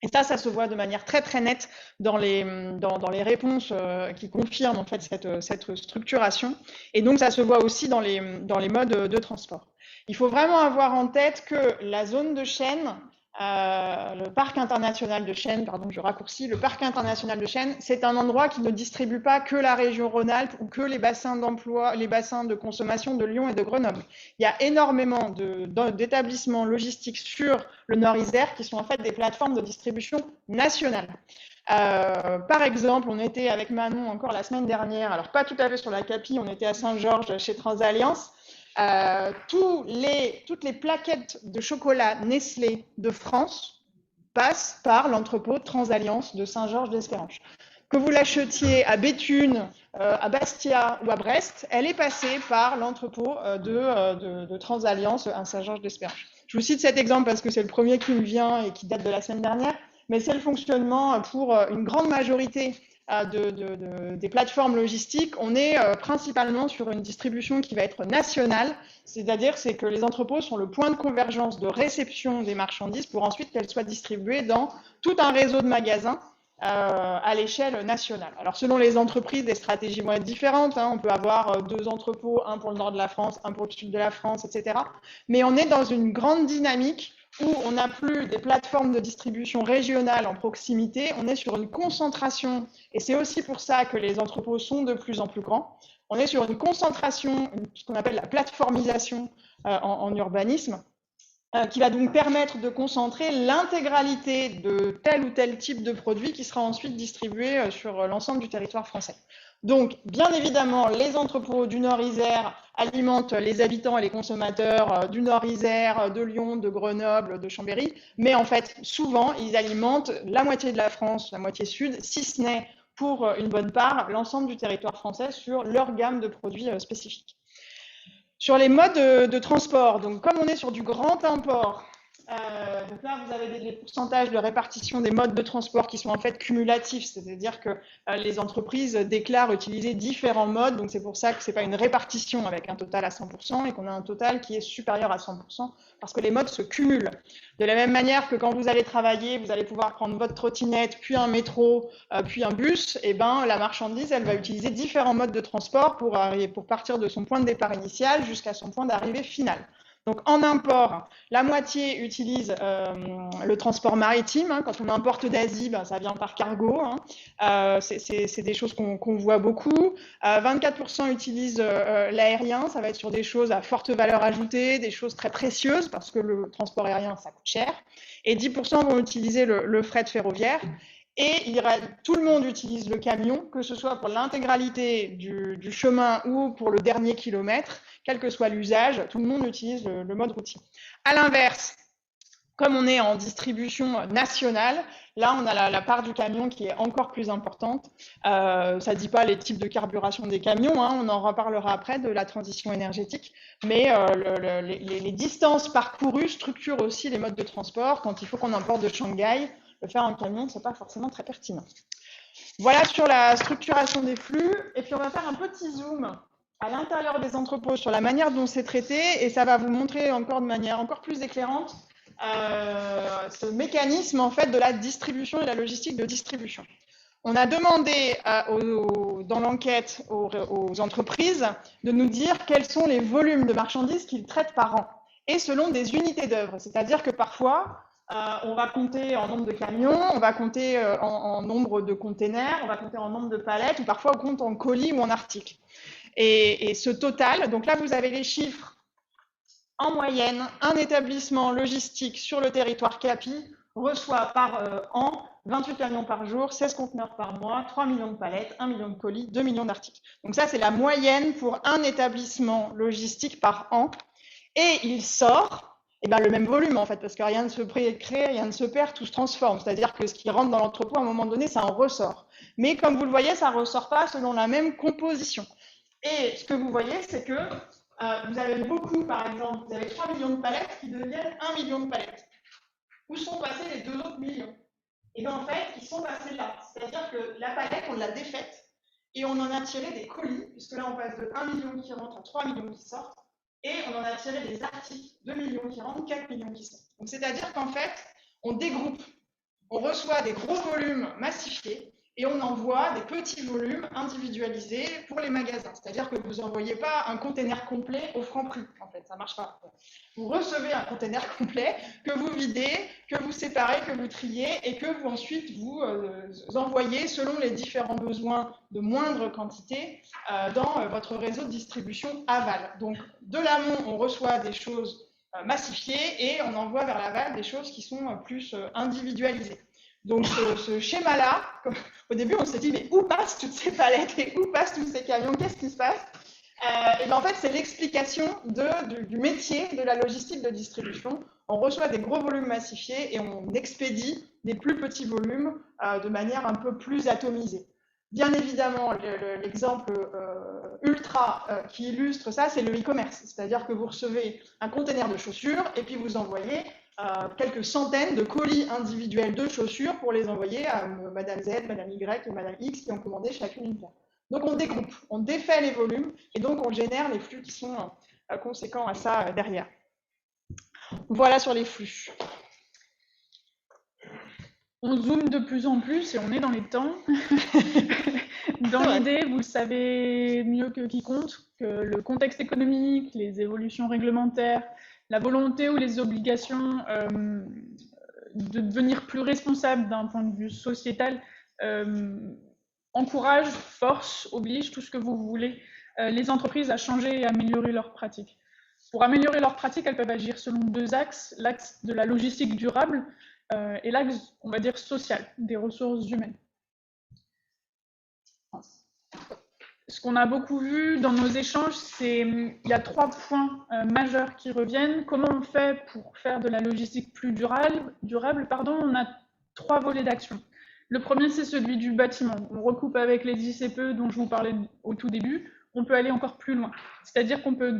Et ça se voit de manière très très nette dans les réponses qui confirment en fait cette structuration. Et donc ça se voit aussi dans les modes de transport. Il faut vraiment avoir en tête que la zone de Chêne, le parc international de Chêne, pardon, je raccourcis, le parc international de Chêne, c'est un endroit qui ne distribue pas que la région Rhône-Alpes ou que les bassins d'emploi, les bassins de consommation de Lyon et de Grenoble. Il y a énormément d'établissements logistiques sur le Nord-Isère qui sont en fait des plateformes de distribution nationales. Par exemple, on était avec Manon encore la semaine dernière, alors pas tout à fait sur la Capille, on était à Saint-Georges chez Transalliance. Toutes les plaquettes de chocolat Nestlé de France passent par l'entrepôt Transalliance de Saint-Georges-d'Espérange. Que vous l'achetiez à Béthune, à Bastia ou à Brest, elle est passée par l'entrepôt de Transalliance à Saint-Georges-d'Espérange. Je vous cite cet exemple parce que c'est le premier qui me vient et qui date de la semaine dernière, mais c'est le fonctionnement pour une grande majorité des plateformes logistiques. On est principalement sur une distribution qui va être nationale, c'est-à-dire c'est que les entrepôts sont le point de convergence de réception des marchandises pour ensuite qu'elles soient distribuées dans tout un réseau de magasins à l'échelle nationale. Alors selon les entreprises, les stratégies vont être différentes, hein. On peut avoir 2 entrepôts, un pour le nord de la France, un pour le sud de la France, etc. Mais on est dans une grande dynamique où on n'a plus des plateformes de distribution régionales en proximité, on est sur une concentration, et c'est aussi pour ça que les entrepôts sont de plus en plus grands, on est sur une concentration, ce qu'on appelle la plateformisation en urbanisme, qui va donc permettre de concentrer l'intégralité de tel ou tel type de produit qui sera ensuite distribué sur l'ensemble du territoire français. Donc, bien évidemment, les entrepôts du Nord-Isère alimentent les habitants et les consommateurs du Nord-Isère, de Lyon, de Grenoble, de Chambéry, mais en fait, souvent, ils alimentent la moitié de la France, la moitié sud, si ce n'est pour une bonne part l'ensemble du territoire français sur leur gamme de produits spécifiques. Sur les modes de transport, donc comme on est sur du grand import, donc là vous avez des pourcentages de répartition des modes de transport qui sont en fait cumulatifs, c'est-à-dire que les entreprises déclarent utiliser différents modes, donc c'est pour ça que ce n'est pas une répartition avec un total à 100% et qu'on a un total qui est supérieur à 100% parce que les modes se cumulent. De la même manière que quand vous allez travailler, vous allez pouvoir prendre votre trottinette, puis un métro, puis un bus, et ben la marchandise, elle va utiliser différents modes de transport pour partir de son point de départ initial jusqu'à son point d'arrivée final. Donc en import, la moitié utilise le transport maritime. Hein. Quand on importe d'Asie, ben, ça vient par cargo. Hein. C'est des choses qu'on voit beaucoup. 24% utilisent l'aérien. Ça va être sur des choses à forte valeur ajoutée, des choses très précieuses parce que le transport aérien, ça coûte cher. Et 10% vont utiliser le fret ferroviaire. Et tout le monde utilise le camion, que ce soit pour l'intégralité du chemin ou pour le dernier kilomètre, quel que soit l'usage, tout le monde utilise le mode routier. À l'inverse, comme on est en distribution nationale, là on a la part du camion qui est encore plus importante. Ça ne dit pas les types de carburation des camions, hein, on en reparlera après de la transition énergétique, mais les distances parcourues structurent aussi les modes de transport. Quand il faut qu'on importe de Shanghai, le faire en camion, ce n'est pas forcément très pertinent. Voilà sur la structuration des flux. Et puis, on va faire un petit zoom à l'intérieur des entrepôts sur la manière dont c'est traité. Et ça va vous montrer encore de manière encore plus éclairante ce mécanisme en fait de la distribution et de la logistique de distribution. On a demandé dans l'enquête aux entreprises de nous dire quels sont les volumes de marchandises qu'ils traitent par an, et selon des unités d'œuvre. C'est-à-dire que parfois, on va compter en nombre de camions, on va compter en nombre de containers, on va compter en nombre de palettes, ou parfois on compte en colis ou en articles. Et ce total, donc là vous avez les chiffres. En moyenne, un établissement logistique sur le territoire CAPI reçoit par an 28 camions par jour, 16 conteneurs par mois, 3 millions de palettes, 1 million de colis, 2 millions d'articles. Donc ça, c'est la moyenne pour un établissement logistique par an. Et il sort le même volume, en fait, parce que rien ne se crée, rien ne se perd, tout se transforme. C'est-à-dire que ce qui rentre dans l'entrepôt, à un moment donné, ça en ressort. Mais comme vous le voyez, ça ne ressort pas selon la même composition. Et ce que vous voyez, c'est que vous avez beaucoup, par exemple, vous avez 3 millions de palettes qui deviennent 1 million de palettes. Où sont passés les 2 autres millions? Et bien en fait, ils sont passés là. C'est-à-dire que la palette, on l'a défaite et on en a tiré des colis, puisque là, on passe de 1 million qui rentre à 3 millions qui sortent, et on en a tiré des articles, 2 millions qui rentrent, 4 millions qui sortent. Donc c'est-à-dire qu'en fait, on dégroupe, on reçoit des gros volumes massifiés, et on envoie des petits volumes individualisés pour les magasins. C'est-à-dire que vous n'envoyez pas un container complet au Franprix, en fait, ça ne marche pas. Vous recevez un container complet que vous videz, que vous séparez, que vous triez, et que vous ensuite vous envoyez selon les différents besoins de moindre quantité dans votre réseau de distribution aval. Donc de l'amont, on reçoit des choses massifiées et on envoie vers l'aval des choses qui sont plus individualisées. Donc ce schéma-là, au début on s'est dit mais où passent toutes ces palettes et où passent tous ces camions, qu'est-ce qui se passe? Et bien en fait c'est l'explication du métier de la logistique de distribution. On reçoit des gros volumes massifiés et on expédie des plus petits volumes de manière un peu plus atomisée. Bien évidemment, l'exemple ultra qui illustre ça, c'est le e-commerce. C'est-à-dire que vous recevez un container de chaussures et puis vous envoyez quelques centaines de colis individuels de chaussures pour les envoyer à Madame Z, Madame Y et Madame X qui ont commandé chacune une paire. Donc on dégroupe, on défait les volumes et donc on génère les flux qui sont conséquents à ça derrière. Voilà sur les flux. On zoome de plus en plus et on est dans les temps. Dans l'idée, vous le savez mieux que quiconque, que le contexte économique, les évolutions réglementaires, la volonté ou les obligations de devenir plus responsable d'un point de vue sociétal encourage, force, oblige, tout ce que vous voulez, les entreprises à changer et à améliorer leurs pratiques. Pour améliorer leurs pratiques, elles peuvent agir selon deux axes, l'axe de la logistique durable et l'axe, on va dire, social, des ressources humaines. Ce qu'on a beaucoup vu dans nos échanges, c'est qu'il y a 3 points majeurs qui reviennent. Comment on fait pour faire de la logistique plus durable, on a 3 volets d'action. Le premier, c'est celui du bâtiment. On recoupe avec les ICPE dont je vous parlais au tout début. On peut aller encore plus loin. C'est-à-dire qu'on peut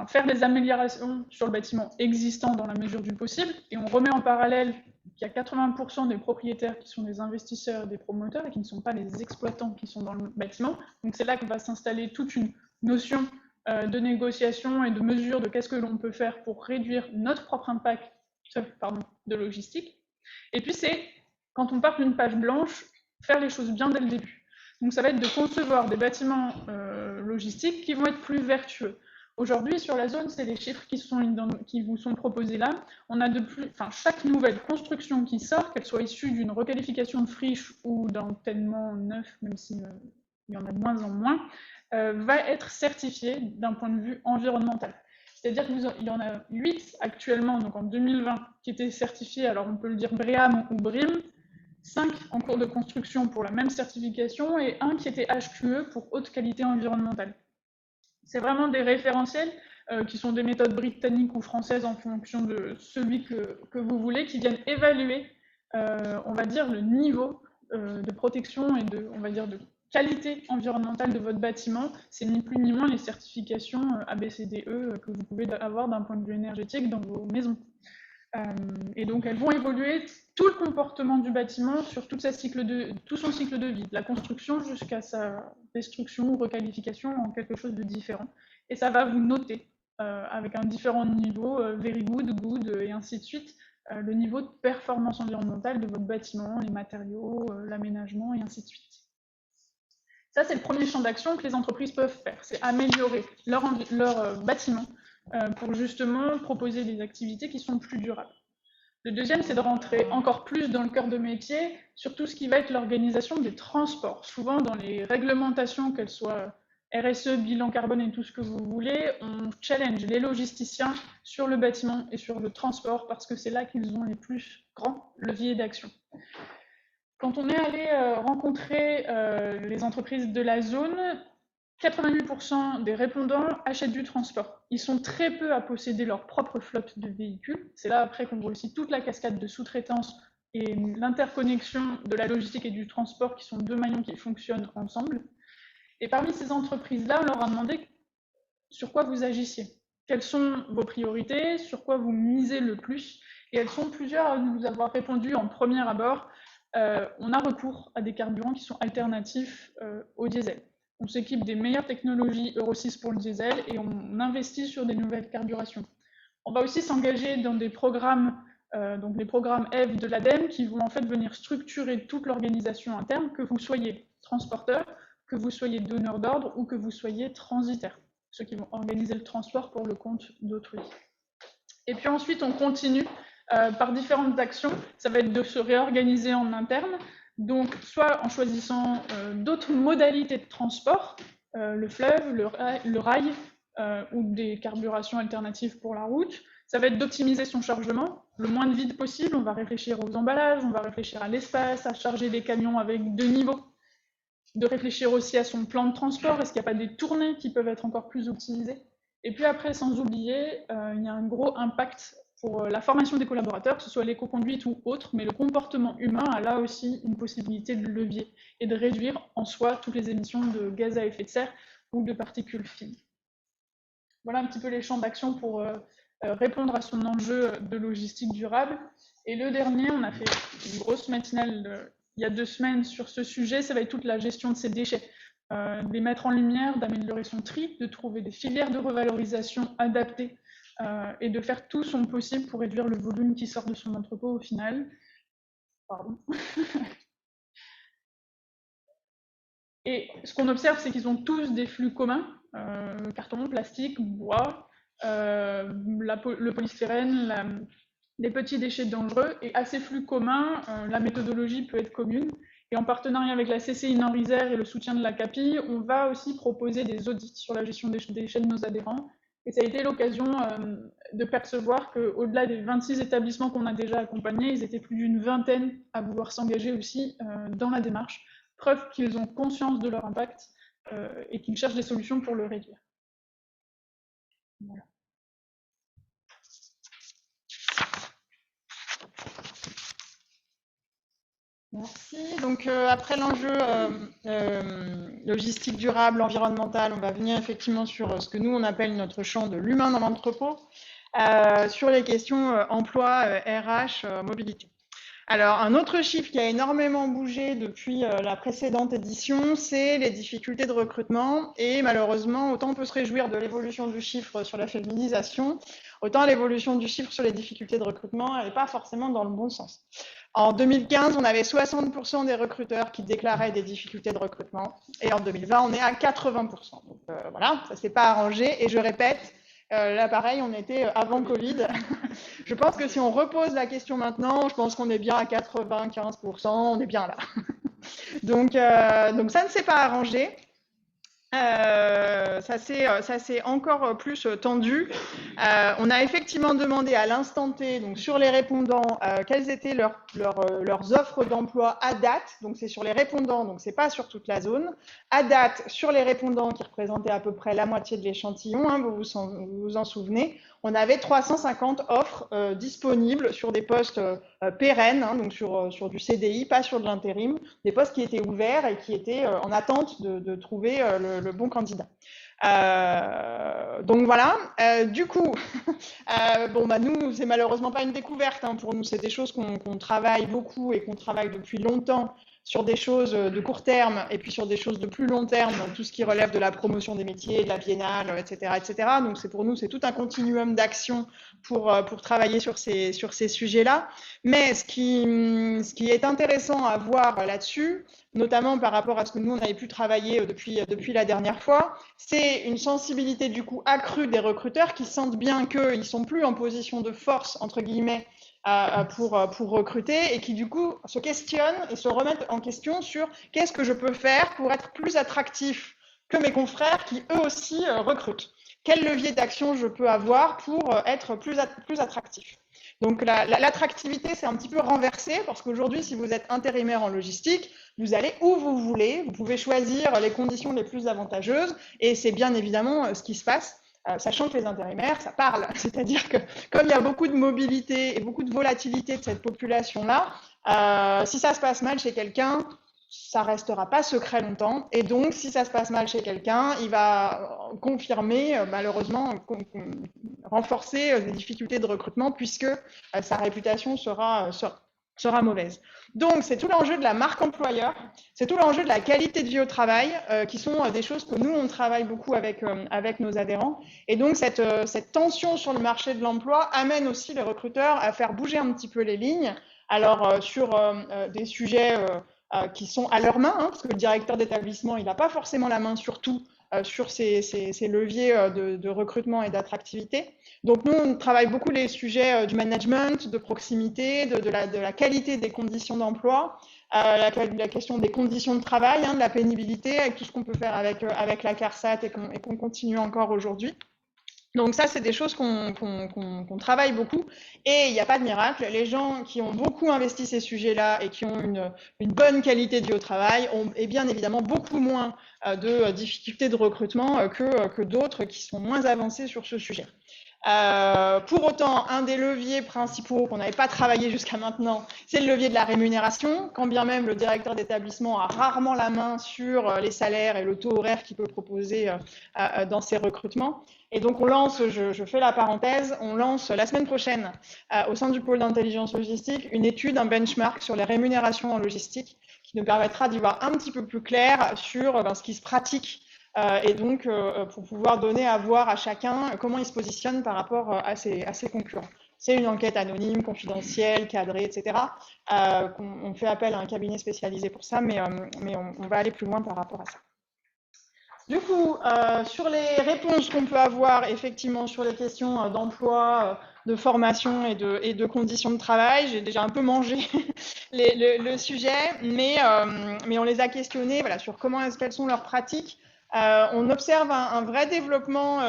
faire des améliorations sur le bâtiment existant dans la mesure du possible, et on remet en parallèle qu'il y a 80% des propriétaires qui sont des investisseurs et des promoteurs et qui ne sont pas les exploitants qui sont dans le bâtiment. Donc c'est là que va s'installer toute une notion de négociation et de mesure de qu'est-ce que l'on peut faire pour réduire notre propre impact de logistique. Et puis c'est, quand on part d'une page blanche, faire les choses bien dès le début. Donc ça va être de concevoir des bâtiments logistiques qui vont être plus vertueux. Aujourd'hui, sur la zone, c'est les chiffres qui vous sont proposés là. On a chaque nouvelle construction qui sort, qu'elle soit issue d'une requalification de friche ou d'un tellement neuf, même s'il y en a de moins en moins, va être certifiée d'un point de vue environnemental. C'est-à-dire qu'il y en a 8 actuellement, donc en 2020, qui étaient certifiés, alors on peut le dire BREEAM ou BREEAM, 5 en cours de construction pour la même certification et 1 qui était HQE pour haute qualité environnementale. C'est vraiment des référentiels qui sont des méthodes britanniques ou françaises en fonction de celui que vous voulez, qui viennent évaluer, on va dire, le niveau de protection et de qualité environnementale de votre bâtiment. C'est ni plus ni moins les certifications ABCDE que vous pouvez avoir d'un point de vue énergétique dans vos maisons. Et donc elles vont évoluer tout le comportement du bâtiment sur tout son cycle de vie, de la construction jusqu'à sa destruction ou requalification en quelque chose de différent. Et ça va vous noter avec un différent niveau, very good, good, et ainsi de suite, le niveau de performance environnementale de votre bâtiment, les matériaux, l'aménagement, et ainsi de suite. Ça, c'est le premier champ d'action que les entreprises peuvent faire, c'est améliorer leur bâtiment pour justement proposer des activités qui sont plus durables. Le deuxième, c'est de rentrer encore plus dans le cœur de métier sur tout ce qui va être l'organisation des transports. Souvent, dans les réglementations, qu'elles soient RSE, bilan carbone et tout ce que vous voulez, on challenge les logisticiens sur le bâtiment et sur le transport parce que c'est là qu'ils ont les plus grands leviers d'action. Quand on est allé rencontrer les entreprises de la zone, 88% des répondants achètent du transport. Ils sont très peu à posséder leur propre flotte de véhicules. C'est là après qu'on voit aussi toute la cascade de sous-traitance et l'interconnexion de la logistique et du transport qui sont deux maillons qui fonctionnent ensemble. Et parmi ces entreprises-là, on leur a demandé sur quoi vous agissiez. Quelles sont vos priorités, sur quoi vous misez le plus. Et elles sont plusieurs à nous avoir répondu en premier abord. On a recours à des carburants qui sont alternatifs au diesel. On s'équipe des meilleures technologies Euro 6 pour le diesel et on investit sur des nouvelles carburations. On va aussi s'engager dans des programmes, donc les programmes EV de l'ADEME, qui vont en fait venir structurer toute l'organisation interne, que vous soyez transporteur, que vous soyez donneur d'ordre ou que vous soyez transitaire, ceux qui vont organiser le transport pour le compte d'autrui. Et puis ensuite, on continue par différentes actions. Ça va être de se réorganiser en interne, donc soit en choisissant d'autres modalités de transport, le fleuve, le rail, ou des carburations alternatives pour la route. Ça va être d'optimiser son chargement, le moins de vide possible. On va réfléchir aux emballages, on va réfléchir à l'espace, à charger des camions avec 2 niveaux. De réfléchir aussi à son plan de transport, est-ce qu'il n'y a pas des tournées qui peuvent être encore plus optimisées? Et puis après, sans oublier, il y a un gros impact pour la formation des collaborateurs, que ce soit l'éco-conduite ou autre, mais le comportement humain a là aussi une possibilité de levier et de réduire en soi toutes les émissions de gaz à effet de serre ou de particules fines. Voilà un petit peu les champs d'action pour répondre à son enjeu de logistique durable. Et le dernier, on a fait une grosse matinale il y a 2 semaines sur ce sujet, ça va être toute la gestion de ces déchets. De les mettre en lumière, d'améliorer son tri, de trouver des filières de revalorisation adaptées et de faire tout son possible pour réduire le volume qui sort de son entrepôt au final. Pardon. Et ce qu'on observe, c'est qu'ils ont tous des flux communs, carton, plastique, bois, le polystyrène, les petits déchets dangereux, et à ces flux communs, la méthodologie peut être commune. Et en partenariat avec la CCI Nord-Isère et le soutien de la CAPI, on va aussi proposer des audits sur la gestion des déchets de nos adhérents. Et ça a été l'occasion de percevoir qu'au-delà des 26 établissements qu'on a déjà accompagnés, ils étaient plus d'une vingtaine à vouloir s'engager aussi dans la démarche. Preuve qu'ils ont conscience de leur impact et qu'ils cherchent des solutions pour le réduire. Voilà. Merci. Donc après l'enjeu logistique durable, environnemental, on va venir effectivement sur ce que nous on appelle notre champ de l'humain dans l'entrepôt, sur les questions emploi, RH, mobilité. Alors un autre chiffre qui a énormément bougé depuis la précédente édition, c'est les difficultés de recrutement, et malheureusement, autant on peut se réjouir de l'évolution du chiffre sur la féminisation, autant l'évolution du chiffre sur les difficultés de recrutement, elle n'est pas forcément dans le bon sens. En 2015, on avait 60% des recruteurs qui déclaraient des difficultés de recrutement, et en 2020, on est à 80%. Donc voilà, ça ne s'est pas arrangé, et je répète, là pareil, on était avant Covid. Je pense que si on repose la question maintenant, je pense qu'on est bien à 95%, on est bien là. Donc ça ne s'est pas arrangé. Ça s'est encore plus tendu. On a effectivement demandé à l'instant T, donc sur les répondants, quelles étaient leurs offres d'emploi à date. Donc c'est sur les répondants, donc c'est pas sur toute la zone. À date, sur les répondants qui représentaient à peu près la moitié de l'échantillon, hein, vous vous en souvenez, on avait 350 offres disponibles sur des postes pérennes, hein, donc sur du CDI, pas sur de l'intérim, des postes qui étaient ouverts et qui étaient en attente de trouver le bon candidat. Donc voilà, du coup, nous, c'est malheureusement pas une découverte, hein, pour nous, c'est des choses qu'on travaille beaucoup et qu'on travaille depuis longtemps sur des choses de court terme et puis sur des choses de plus long terme, donc tout ce qui relève de la promotion des métiers, de la biennale, etc., etc. Donc pour nous, c'est tout un continuum d'action pour travailler sur ces sujets-là. Mais ce qui est intéressant à voir là-dessus, notamment par rapport à ce que nous, on avait pu travailler depuis la dernière fois, c'est une sensibilité du coup accrue des recruteurs qui sentent bien qu'ils ne sont plus en position de force, entre guillemets, pour recruter, et qui du coup se questionnent et se remettent en question sur qu'est-ce que je peux faire pour être plus attractif que mes confrères qui eux aussi recrutent. Quel levier d'action je peux avoir pour être plus attractif. Donc l'attractivité, c'est un petit peu renversé, parce qu'aujourd'hui, si vous êtes intérimaire en logistique, vous allez où vous voulez, vous pouvez choisir les conditions les plus avantageuses, et c'est bien évidemment ce qui se passe, sachant que les intérimaires, ça parle. C'est-à-dire que comme il y a beaucoup de mobilité et beaucoup de volatilité de cette population-là, si ça se passe mal chez quelqu'un, ça restera pas secret longtemps, et donc si ça se passe mal chez quelqu'un, il va confirmer, malheureusement, renforcer les difficultés de recrutement, puisque sa réputation sera mauvaise. Donc c'est tout l'enjeu de la marque employeur, c'est tout l'enjeu de la qualité de vie au travail, qui sont des choses que nous on travaille beaucoup avec nos adhérents, et donc cette tension sur le marché de l'emploi amène aussi les recruteurs à faire bouger un petit peu les lignes, alors sur des sujets qui sont à leur main, parce que le directeur d'établissement, il n'a pas forcément la main sur tout, sur ces leviers de recrutement et d'attractivité. Donc nous, on travaille beaucoup les sujets du management, de proximité, de la qualité des conditions d'emploi, la question des conditions de travail, de la pénibilité, avec tout ce qu'on peut faire avec la CARSAT et qu'on continue encore aujourd'hui. Donc ça, c'est des choses qu'on travaille beaucoup, et il n'y a pas de miracle. Les gens qui ont beaucoup investi ces sujets-là et qui ont une bonne qualité de vie au travail ont bien évidemment beaucoup moins de difficultés de recrutement que d'autres qui sont moins avancés sur ce sujet. Pour autant, un des leviers principaux qu'on n'avait pas travaillé jusqu'à maintenant, c'est le levier de la rémunération, quand bien même le directeur d'établissement a rarement la main sur les salaires et le taux horaire qu'il peut proposer dans ses recrutements. Et donc on lance, je fais la parenthèse, on lance la semaine prochaine au sein du pôle d'intelligence logistique une étude, un benchmark sur les rémunérations en logistique, qui nous permettra d'y voir un petit peu plus clair sur ce qui se pratique, et donc pour pouvoir donner à voir à chacun comment il se positionne par rapport à ses concurrents. C'est une enquête anonyme, confidentielle, cadrée, etc. On fait appel à un cabinet spécialisé pour ça, mais on va aller plus loin par rapport à ça. Du coup, sur les réponses qu'on peut avoir effectivement sur les questions d'emploi, de formation et de conditions de travail, j'ai déjà un peu mangé le sujet, mais on les a questionnés, voilà, sur quelles sont leurs pratiques. On observe un vrai développement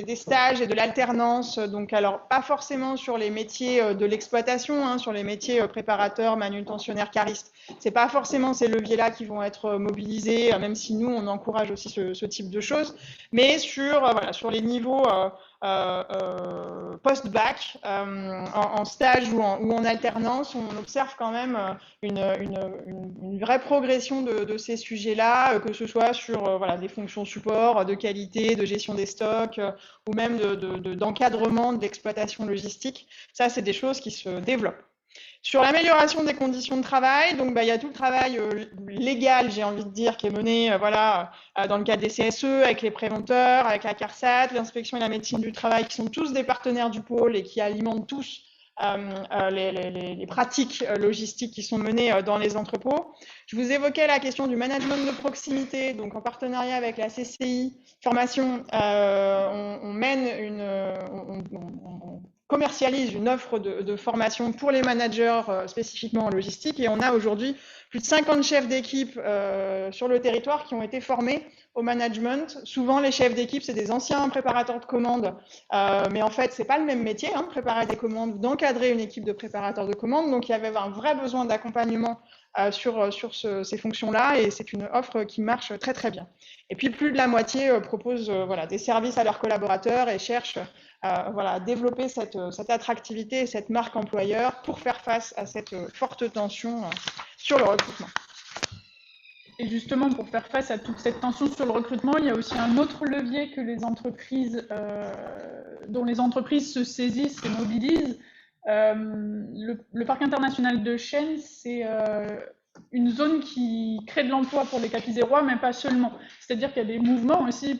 des stages et de l'alternance, donc alors pas forcément sur les métiers de l'exploitation, sur les métiers préparateurs, manutentionnaires, caristes. C'est pas forcément ces leviers-là qui vont être mobilisés, même si nous on encourage aussi ce type de choses, mais sur les niveaux post-bac, en stage ou en alternance, on observe quand même une vraie progression de ces sujets-là, que ce soit sur des fonctions support, de qualité, de gestion des stocks, ou même d'encadrement de l'exploitation logistique. Ça, c'est des choses qui se développent. Sur l'amélioration des conditions de travail, donc il y a tout le travail légal, j'ai envie de dire, qui est mené dans le cadre des CSE, avec les préventeurs, avec la CARSAT, l'inspection et la médecine du travail, qui sont tous des partenaires du pôle et qui alimentent tous les pratiques logistiques qui sont menées dans les entrepôts. Je vous évoquais la question du management de proximité, donc en partenariat avec la CCI Formation, on commercialise une offre de formation pour les managers spécifiquement en logistique, et on a aujourd'hui plus de 50 chefs d'équipe sur le territoire qui ont été formés au management. Souvent, les chefs d'équipe, c'est des anciens préparateurs de commandes, mais en fait, c'est pas le même métier, préparer des commandes, d'encadrer une équipe de préparateurs de commandes. Donc, il y avait un vrai besoin d'accompagnement sur ces fonctions-là, et c'est une offre qui marche très très bien. Et puis, plus de la moitié propose des services à leurs collaborateurs et cherche à développer cette attractivité et cette marque employeur pour faire face à cette forte tension sur le recrutement. Et justement, pour faire face à toute cette tension sur le recrutement, il y a aussi un autre levier que dont les entreprises se saisissent et mobilisent. Le parc international de Chênes, c'est une zone qui crée de l'emploi pour les capizérois, mais pas seulement. C'est-à-dire qu'il y a des mouvements aussi,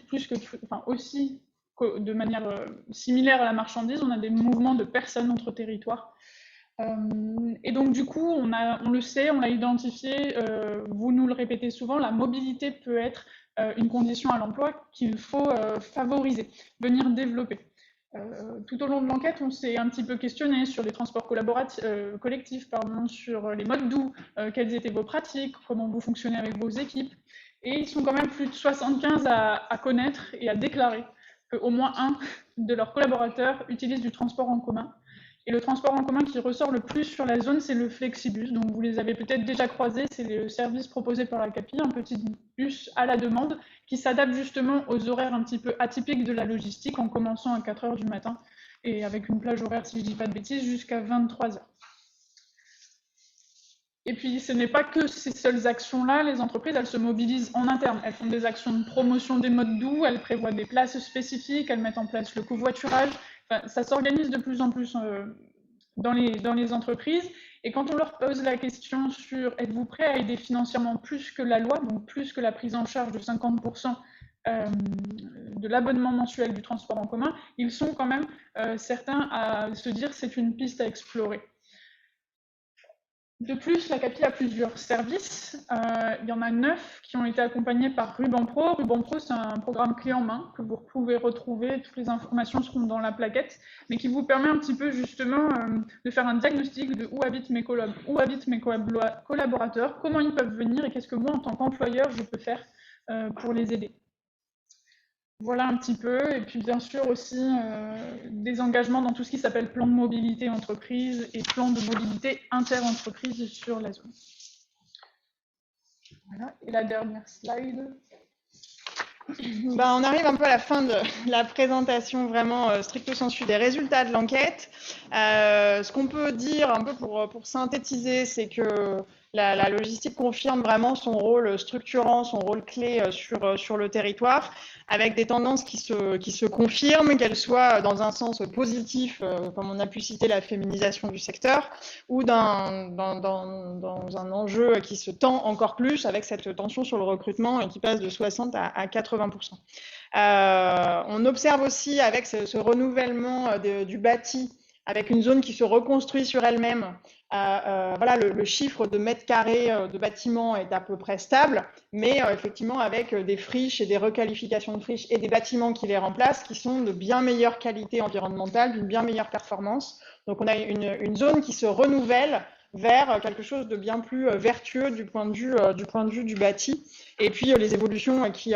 aussi de manière similaire à la marchandise, on a des mouvements de personnes entre territoires. Et donc du coup, on le sait, on l'a identifié, vous nous le répétez souvent, la mobilité peut être une condition à l'emploi qu'il faut favoriser, venir développer. Tout au long de l'enquête, on s'est un petit peu questionné sur les transports collectifs, sur les modes doux, quelles étaient vos pratiques, comment vous fonctionnez avec vos équipes. Et ils sont quand même plus de 75 à connaître et à déclarer qu'au moins un de leurs collaborateurs utilise du transport en commun. Et le transport en commun qui ressort le plus sur la zone, c'est le Flexibus. Donc vous les avez peut-être déjà croisés, c'est le service proposé par la CAPI, un petit bus à la demande qui s'adapte justement aux horaires un petit peu atypiques de la logistique en commençant à 4 h du matin et avec une plage horaire, si je ne dis pas de bêtises, jusqu'à 23 h. Et puis, ce n'est pas que ces seules actions-là, les entreprises, elles se mobilisent en interne. Elles font des actions de promotion des modes doux, elles prévoient des places spécifiques, elles mettent en place le covoiturage. Enfin, ça s'organise de plus en plus dans les entreprises. Et quand on leur pose la question sur « êtes-vous prêt à aider financièrement plus que la loi », donc plus que la prise en charge de 50% de l'abonnement mensuel du transport en commun, ils sont quand même certains à se dire « c'est une piste à explorer ». De plus, la CAPI a plusieurs services. Il y en a 9 qui ont été accompagnés par Ruban Pro. Ruban Pro, c'est un programme clé en main que vous pouvez retrouver. Toutes les informations seront dans la plaquette, mais qui vous permet un petit peu justement de faire un diagnostic de où habitent mes collaborateurs, comment ils peuvent venir et qu'est-ce que moi, en tant qu'employeur, je peux faire pour les aider. Voilà un petit peu, et puis bien sûr aussi des engagements dans tout ce qui s'appelle plan de mobilité entreprise et plan de mobilité inter-entreprise sur la zone. Voilà, et la dernière slide. On arrive un peu à la fin de la présentation vraiment stricto sensu des résultats de l'enquête. Ce qu'on peut dire un peu pour synthétiser, c'est que la logistique confirme vraiment son rôle structurant, son rôle clé sur le territoire, avec des tendances qui se confirment, qu'elles soient dans un sens positif, comme on a pu citer la féminisation du secteur, ou dans un enjeu qui se tend encore plus avec cette tension sur le recrutement et qui passe de 60 à 80%. On observe aussi avec ce renouvellement du bâti, avec une zone qui se reconstruit sur elle-même. Voilà, le chiffre de mètres carrés de bâtiments est à peu près stable, mais effectivement avec des friches et des requalifications de friches et des bâtiments qui les remplacent, qui sont de bien meilleure qualité environnementale, d'une bien meilleure performance. Donc on a une zone qui se renouvelle vers quelque chose de bien plus vertueux du point de vue du bâti, et puis les évolutions qui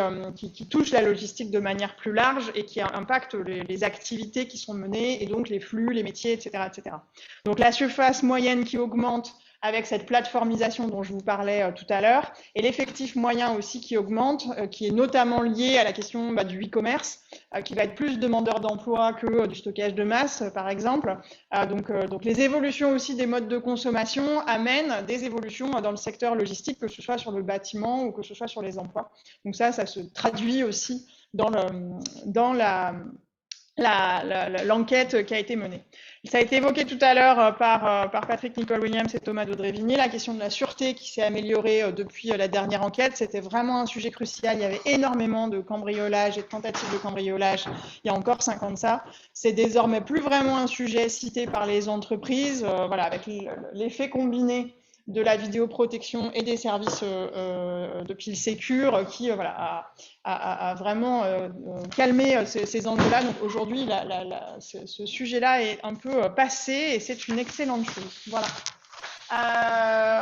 touchent la logistique de manière plus large et qui impactent les activités qui sont menées, et donc les flux, les métiers, etc., etc. Donc la surface moyenne qui augmente avec cette plateformisation dont je vous parlais tout à l'heure, et l'effectif moyen aussi qui augmente, qui est notamment lié à la question du e-commerce, qui va être plus demandeur d'emploi que du stockage de masse, par exemple. Donc les évolutions aussi des modes de consommation amènent des évolutions dans le secteur logistique, que ce soit sur le bâtiment ou que ce soit sur les emplois. Donc ça se traduit aussi dans l'enquête qui a été menée. Ça a été évoqué tout à l'heure par Patrick Nicole-Williams et Thomas Daudré-Vigny, la question de la sûreté qui s'est améliorée depuis la dernière enquête. C'était vraiment un sujet crucial. Il y avait énormément de cambriolages et de tentatives de cambriolage il y a encore 5 ans de ça. C'est désormais plus vraiment un sujet cité par les entreprises, voilà, avec l'effet combiné de la vidéoprotection et des services de piles sécures qui voilà, a vraiment calmé ces enjeux-là. Donc aujourd'hui, ce sujet-là est un peu passé et c'est une excellente chose. Voilà.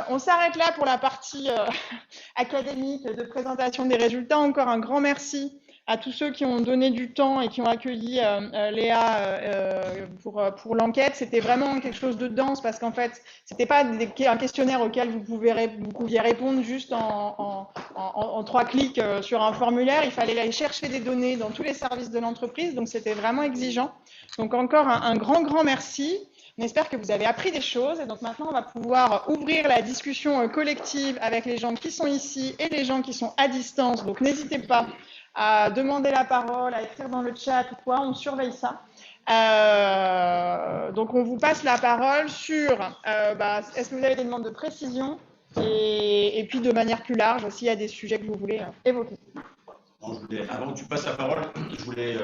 On s'arrête là pour la partie académique de présentation des résultats. Encore un grand merci à tous ceux qui ont donné du temps et qui ont accueilli Léa pour l'enquête. C'était vraiment quelque chose de dense parce qu'en fait, c'était pas un questionnaire auquel vous pouviez répondre juste en 3 clics sur un formulaire. Il fallait aller chercher des données dans tous les services de l'entreprise, donc c'était vraiment exigeant. Donc encore un grand merci. On espère que vous avez appris des choses et donc maintenant on va pouvoir ouvrir la discussion collective avec les gens qui sont ici et les gens qui sont à distance. Donc n'hésitez pas à demander la parole, à écrire dans le chat ou quoi, on surveille ça. Donc on vous passe la parole sur, est-ce que vous avez des demandes de précision Et puis de manière plus large, s'il y a des sujets que vous voulez évoquer. Non, avant que tu passes la parole, je voulais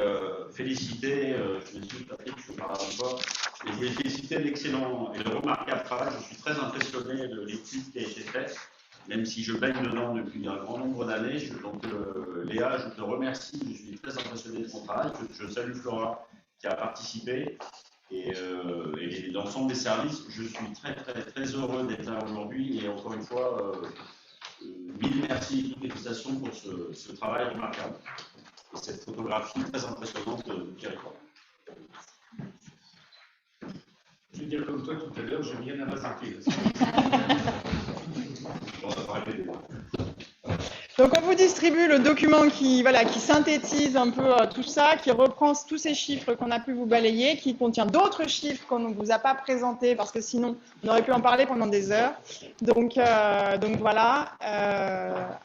féliciter, je me suis Patrick, je parle à toi, je voulais féliciter l'excellent et le remarquable travail. Je suis très impressionné de l'étude qui a été faite, même si je baigne dedans depuis un grand nombre d'années. Donc Léa, je te remercie, je suis très impressionné de ton travail. Je salue Flora qui a participé et l'ensemble des services. Je suis très heureux d'être là aujourd'hui et encore une fois, mille merci et toutes les félicitations pour ce travail remarquable et cette photographie très impressionnante du territoire. Je vais dire comme toi tout à l'heure, je viens à rajouter. Donc on vous distribue le document qui synthétise un peu tout ça, qui reprend tous ces chiffres qu'on a pu vous balayer, qui contient d'autres chiffres qu'on ne vous a pas présentés parce que sinon on aurait pu en parler pendant des heures. Donc voilà,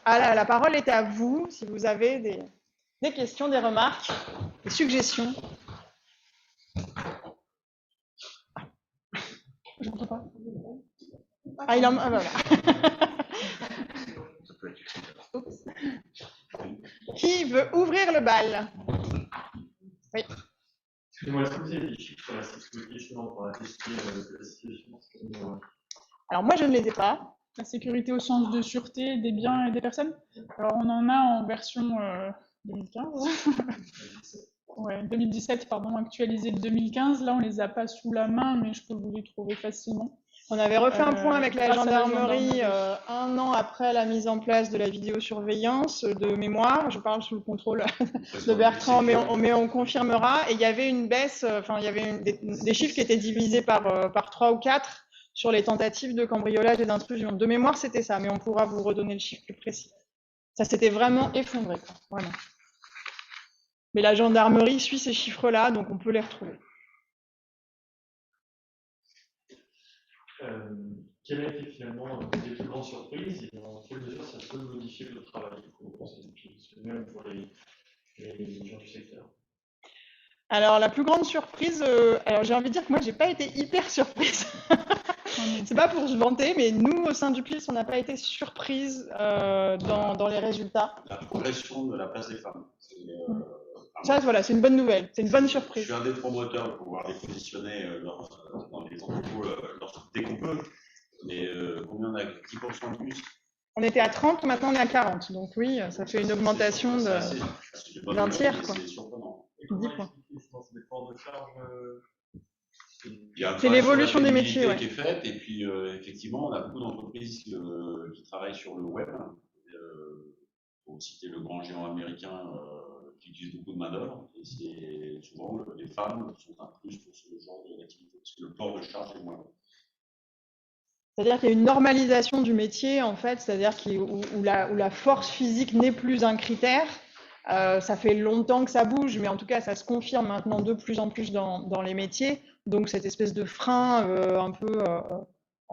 la parole est à vous si vous avez des questions, des remarques, des suggestions. Je ne comprends pas. Ah, il en... Ah, voilà. Qui veut ouvrir le bal? Oui. Excusez-moi, est-ce que vous avez des chiffres sur la sécurité justement pour attester de la situation? Alors moi, je ne les ai pas. La sécurité au sens de sûreté des biens et des personnes. Alors on en a en version 2015. Ouais, 2017, pardon, actualisé de 2015. Là, on les a pas sous la main, mais je peux vous les trouver facilement. On avait refait un point avec la gendarmerie 1 an après la mise en place de la vidéosurveillance de mémoire. Je parle sous le contrôle de Bertrand, mais on confirmera. Et il y avait une baisse, il y avait des chiffres qui étaient divisés par 3 ou 4 sur les tentatives de cambriolage et d'intrusion. De mémoire, c'était ça, mais on pourra vous redonner le chiffre plus précis. Ça s'était vraiment effondré, vraiment. Mais la gendarmerie suit ces chiffres-là, donc on peut les retrouver. Quelle a été finalement les plus grandes surprises et dans quelle mesure ça peut modifier le travail même pour les gens du secteur? Alors la plus grande surprise, alors j'ai envie de dire que moi j'ai pas été hyper surprise. C'est pas pour se vanter, mais nous au sein du PLIS on n'a pas été surprise dans les résultats. La progression de la place des femmes. Ça voilà, c'est une bonne nouvelle, c'est une bonne surprise. Je suis un des promoteurs de pouvoir les positionner dans les entrepôts dès qu'on peut. Mais combien on a 10% de plus? On était à 30, maintenant on est à 40. Donc oui, ça fait une augmentation d'un tiers. C'est surprenant. 10 points. C'est l'évolution des métiers qui est faite. Et puis effectivement, on a beaucoup d'entreprises qui travaillent sur le web. Pour citer le grand géant américain qui utilise beaucoup de main-d'œuvre. Et c'est souvent les femmes sont un plus pour ce genre d'activité, parce que le port de charge est moins long. C'est-à-dire qu'il y a une normalisation du métier, en fait, c'est-à-dire où la force physique n'est plus un critère. Ça fait longtemps que ça bouge, mais en tout cas, ça se confirme maintenant de plus en plus dans les métiers. Donc, cette espèce de frein, un peu,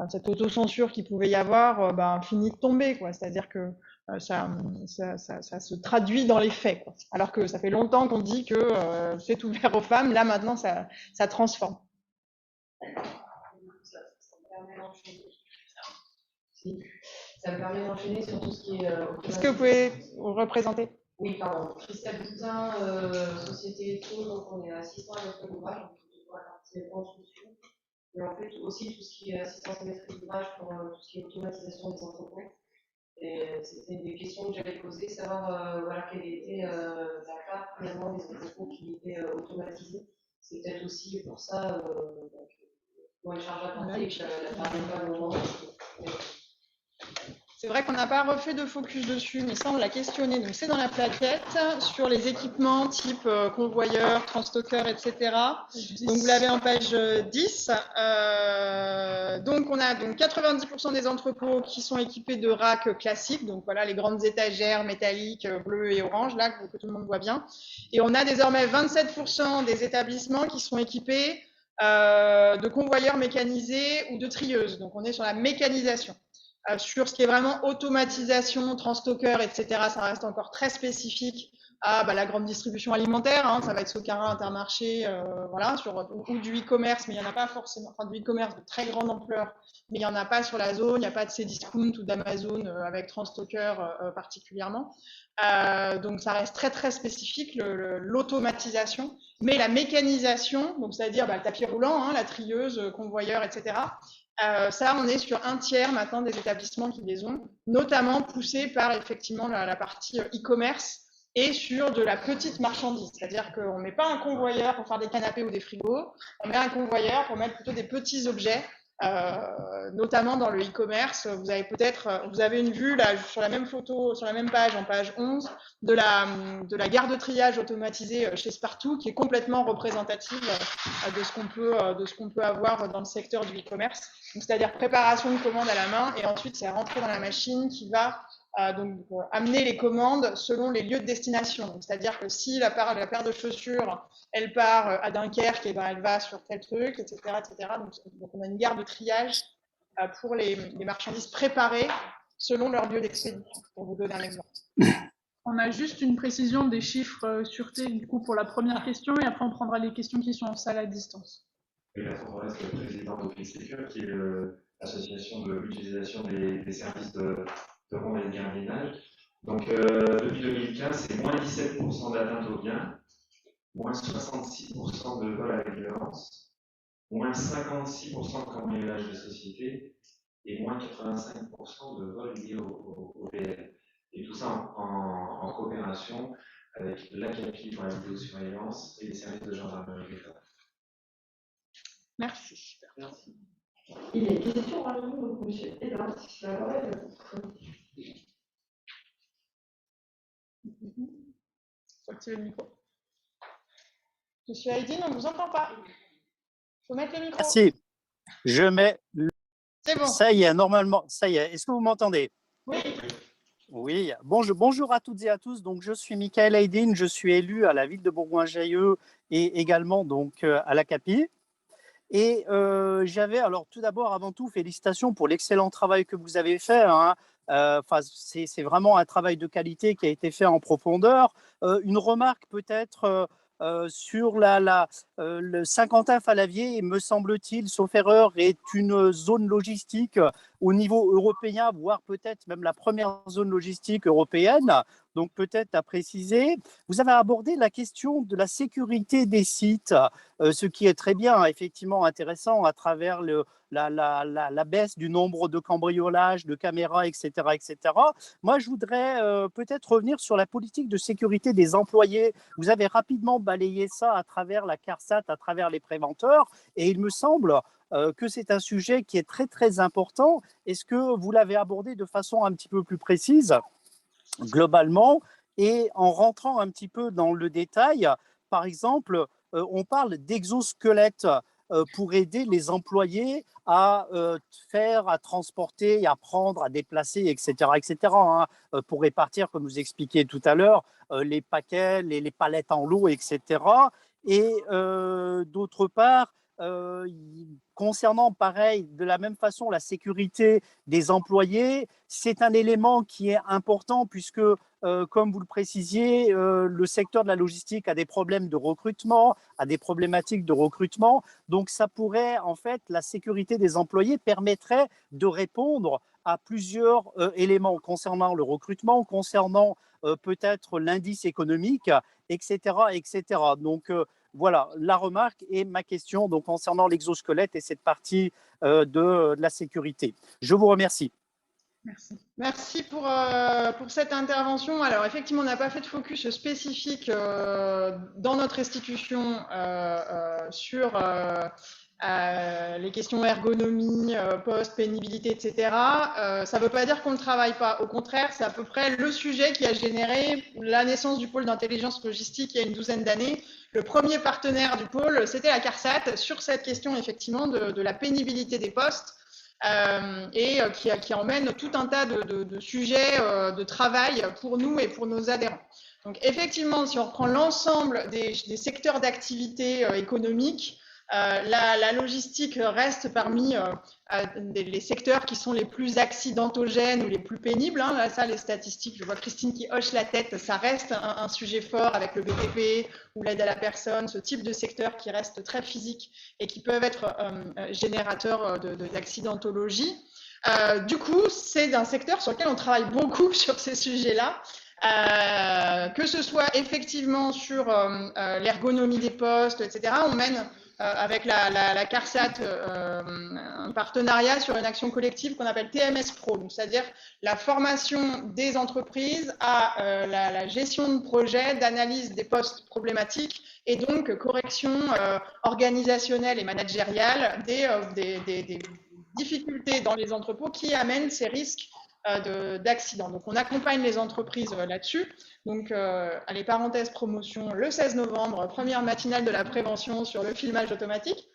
cette autocensure qu'il pouvait y avoir, finit de tomber, quoi. C'est-à-dire que ça se traduit dans les faits, quoi. Alors que ça fait longtemps qu'on dit que c'est ouvert aux femmes. Là, maintenant, ça transforme. Ça me permet d'enchaîner sur tout ce qui est... Est-ce que vous pouvez vous représenter? Oui, pardon. Christelle Boutin, Société Eto, donc on est assistant à maîtrise d'ouvrage, donc pour la partie construction. Et en fait, aussi tout ce qui est assistance à maîtrise d'ouvrage pour tout ce qui est automatisation des entrepôts. Et c'était des questions que j'avais posées, savoir quelle était la part finalement des entrepôts qui étaient automatisés. C'est peut-être aussi pour ça, pour les charges à porter, que la part n'est pas au moment. C'est vrai qu'on n'a pas refait de focus dessus, mais ça on l'a questionné. Donc c'est dans la plaquette sur les équipements type convoyeur, transstockeur, etc. Donc vous l'avez en page 10. Donc on a 90% des entrepôts qui sont équipés de racks classiques. Donc voilà les grandes étagères métalliques bleues et oranges là que tout le monde voit bien. Et on a désormais 27% des établissements qui sont équipés de convoyeurs mécanisés ou de trieuses. Donc on est sur la mécanisation. Sur ce qui est vraiment automatisation, transstockeur, etc., ça reste encore très spécifique à la grande distribution alimentaire, hein, ça va être Socara, Intermarché, voilà, ou du e-commerce, mais il n'y en a pas forcément, enfin du e-commerce de très grande ampleur, mais il n'y en a pas sur la zone, il n'y a pas de Cdiscount ou d'Amazon avec Transstocker particulièrement. Donc ça reste très très spécifique, l'automatisation, mais la mécanisation, donc c'est-à-dire le tapis roulant, hein, la trieuse, convoyeur, etc. Ça, on est sur un tiers maintenant des établissements qui les ont, notamment poussés par effectivement la partie e-commerce et sur de la petite marchandise. C'est-à-dire qu'on ne met pas un convoyeur pour faire des canapés ou des frigos, on met un convoyeur pour mettre plutôt des petits objets, notamment dans le e-commerce. Vous avez une vue là, sur la même photo, sur la même page, en page 11, de la gare de triage automatisée chez Spartoo, qui est complètement représentative de ce qu'on peut avoir dans le secteur du e-commerce. C'est-à-dire préparation de commandes à la main, et ensuite c'est rentré dans la machine qui va amener les commandes selon les lieux de destination. C'est-à-dire que si la paire de chaussures, elle part à Dunkerque, et elle va sur tel truc, etc. etc. Donc on a une gare de triage pour les marchandises préparées selon leur lieu d'expédition, pour vous donner un exemple. On a juste une précision des chiffres sûreté du coup pour la première question, et après on prendra les questions qui sont en salle à distance. Oui, Bertrand Torres, le président d'OpenSecure, qui est l'association de l'utilisation des services de ronde et de gardiennage. Donc, depuis 2015, c'est moins 17% d'atteinte aux biens, moins 66% de vols avec violence, moins 56% de cambriolage de société et moins 85% de vols liés au PL. Et tout ça en coopération avec l'ACAPI pour la vidéosurveillance et les services de gendarmerie d'État. Merci. Merci. Il y a une question à vous, monsieur Edouard, si la parole Faut activer le micro. Monsieur Aydin, on ne vous entend pas. Il faut mettre le micro. Merci. Je mets. C'est bon. Ça y est, normalement. Ça y est. Est-ce que vous m'entendez? Oui. Oui. Bonjour à toutes et à tous. Donc, je suis Michael Aydin. Je suis élu à la ville de Bourgoin-Jallieu et également donc à l'ACAPI. Et j'avais, alors tout d'abord, avant tout, félicitations pour l'excellent travail que vous avez fait. Hein. C'est vraiment un travail de qualité qui a été fait en profondeur. Une remarque peut-être sur le Saint-Quentin-Fallavier, me semble-t-il, sauf erreur, est une zone logistique au niveau européen, voire peut-être même la première zone logistique européenne. Donc peut-être à préciser. Vous avez abordé la question de la sécurité des sites, ce qui est très bien, effectivement intéressant à travers la baisse du nombre de cambriolages, de caméras, etc. etc. Moi, je voudrais peut-être revenir sur la politique de sécurité des employés. Vous avez rapidement balayé ça à travers la CARSAT, à travers les préventeurs, et il me semble que c'est un sujet qui est très, très important. Est-ce que vous l'avez abordé de façon un petit peu plus précise, globalement, et en rentrant un petit peu dans le détail? Par exemple, on parle d'exosquelettes pour aider les employés à à transporter, à prendre, à déplacer, etc., etc., hein, pour répartir, comme vous expliquiez tout à l'heure, les paquets, les palettes en lot, etc. Et d'autre part, concernant, pareil, de la même façon, la sécurité des employés, c'est un élément qui est important puisque, comme vous le précisiez, le secteur de la logistique a des problèmes de recrutement, a des problématiques de recrutement. Donc, ça pourrait, en fait, la sécurité des employés permettrait de répondre à plusieurs éléments concernant le recrutement, concernant peut-être l'indice économique, etc., etc. Donc, voilà la remarque et ma question donc, concernant l'exosquelette et cette partie de la sécurité. Je vous remercie. Merci pour cette intervention. Alors, effectivement, on n'a pas fait de focus spécifique dans notre institution sur les questions ergonomie, poste, pénibilité, etc. Ça ne veut pas dire qu'on ne travaille pas. Au contraire, c'est à peu près le sujet qui a généré la naissance du pôle d'intelligence logistique il y a une douzaine d'années. Le premier partenaire du pôle, c'était la CARSAT, sur cette question, effectivement, de la pénibilité des postes. Et qui emmène tout un tas de sujets de travail pour nous et pour nos adhérents. Donc effectivement, si on reprend l'ensemble des secteurs d'activité économique, La logistique reste parmi les secteurs qui sont les plus accidentogènes ou les plus pénibles. Hein. Là, ça, les statistiques, je vois Christine qui hoche la tête, ça reste un sujet fort avec le BTP ou l'aide à la personne, ce type de secteurs qui restent très physiques et qui peuvent être générateurs d'accidentologie. Du coup, c'est un secteur sur lequel on travaille beaucoup sur ces sujets-là. Que ce soit effectivement sur l'ergonomie des postes, etc. On mène avec la CARSAT un partenariat sur une action collective qu'on appelle TMS Pro, c'est-à-dire la formation des entreprises à la gestion de projets, d'analyse des postes problématiques et donc correction organisationnelle et managériale des difficultés dans les entrepôts qui amènent ces risques d'accidents. Donc, on accompagne les entreprises là-dessus. Donc, allez, parenthèse promotion, le 16 novembre, première matinale de la prévention sur le filmage automatique.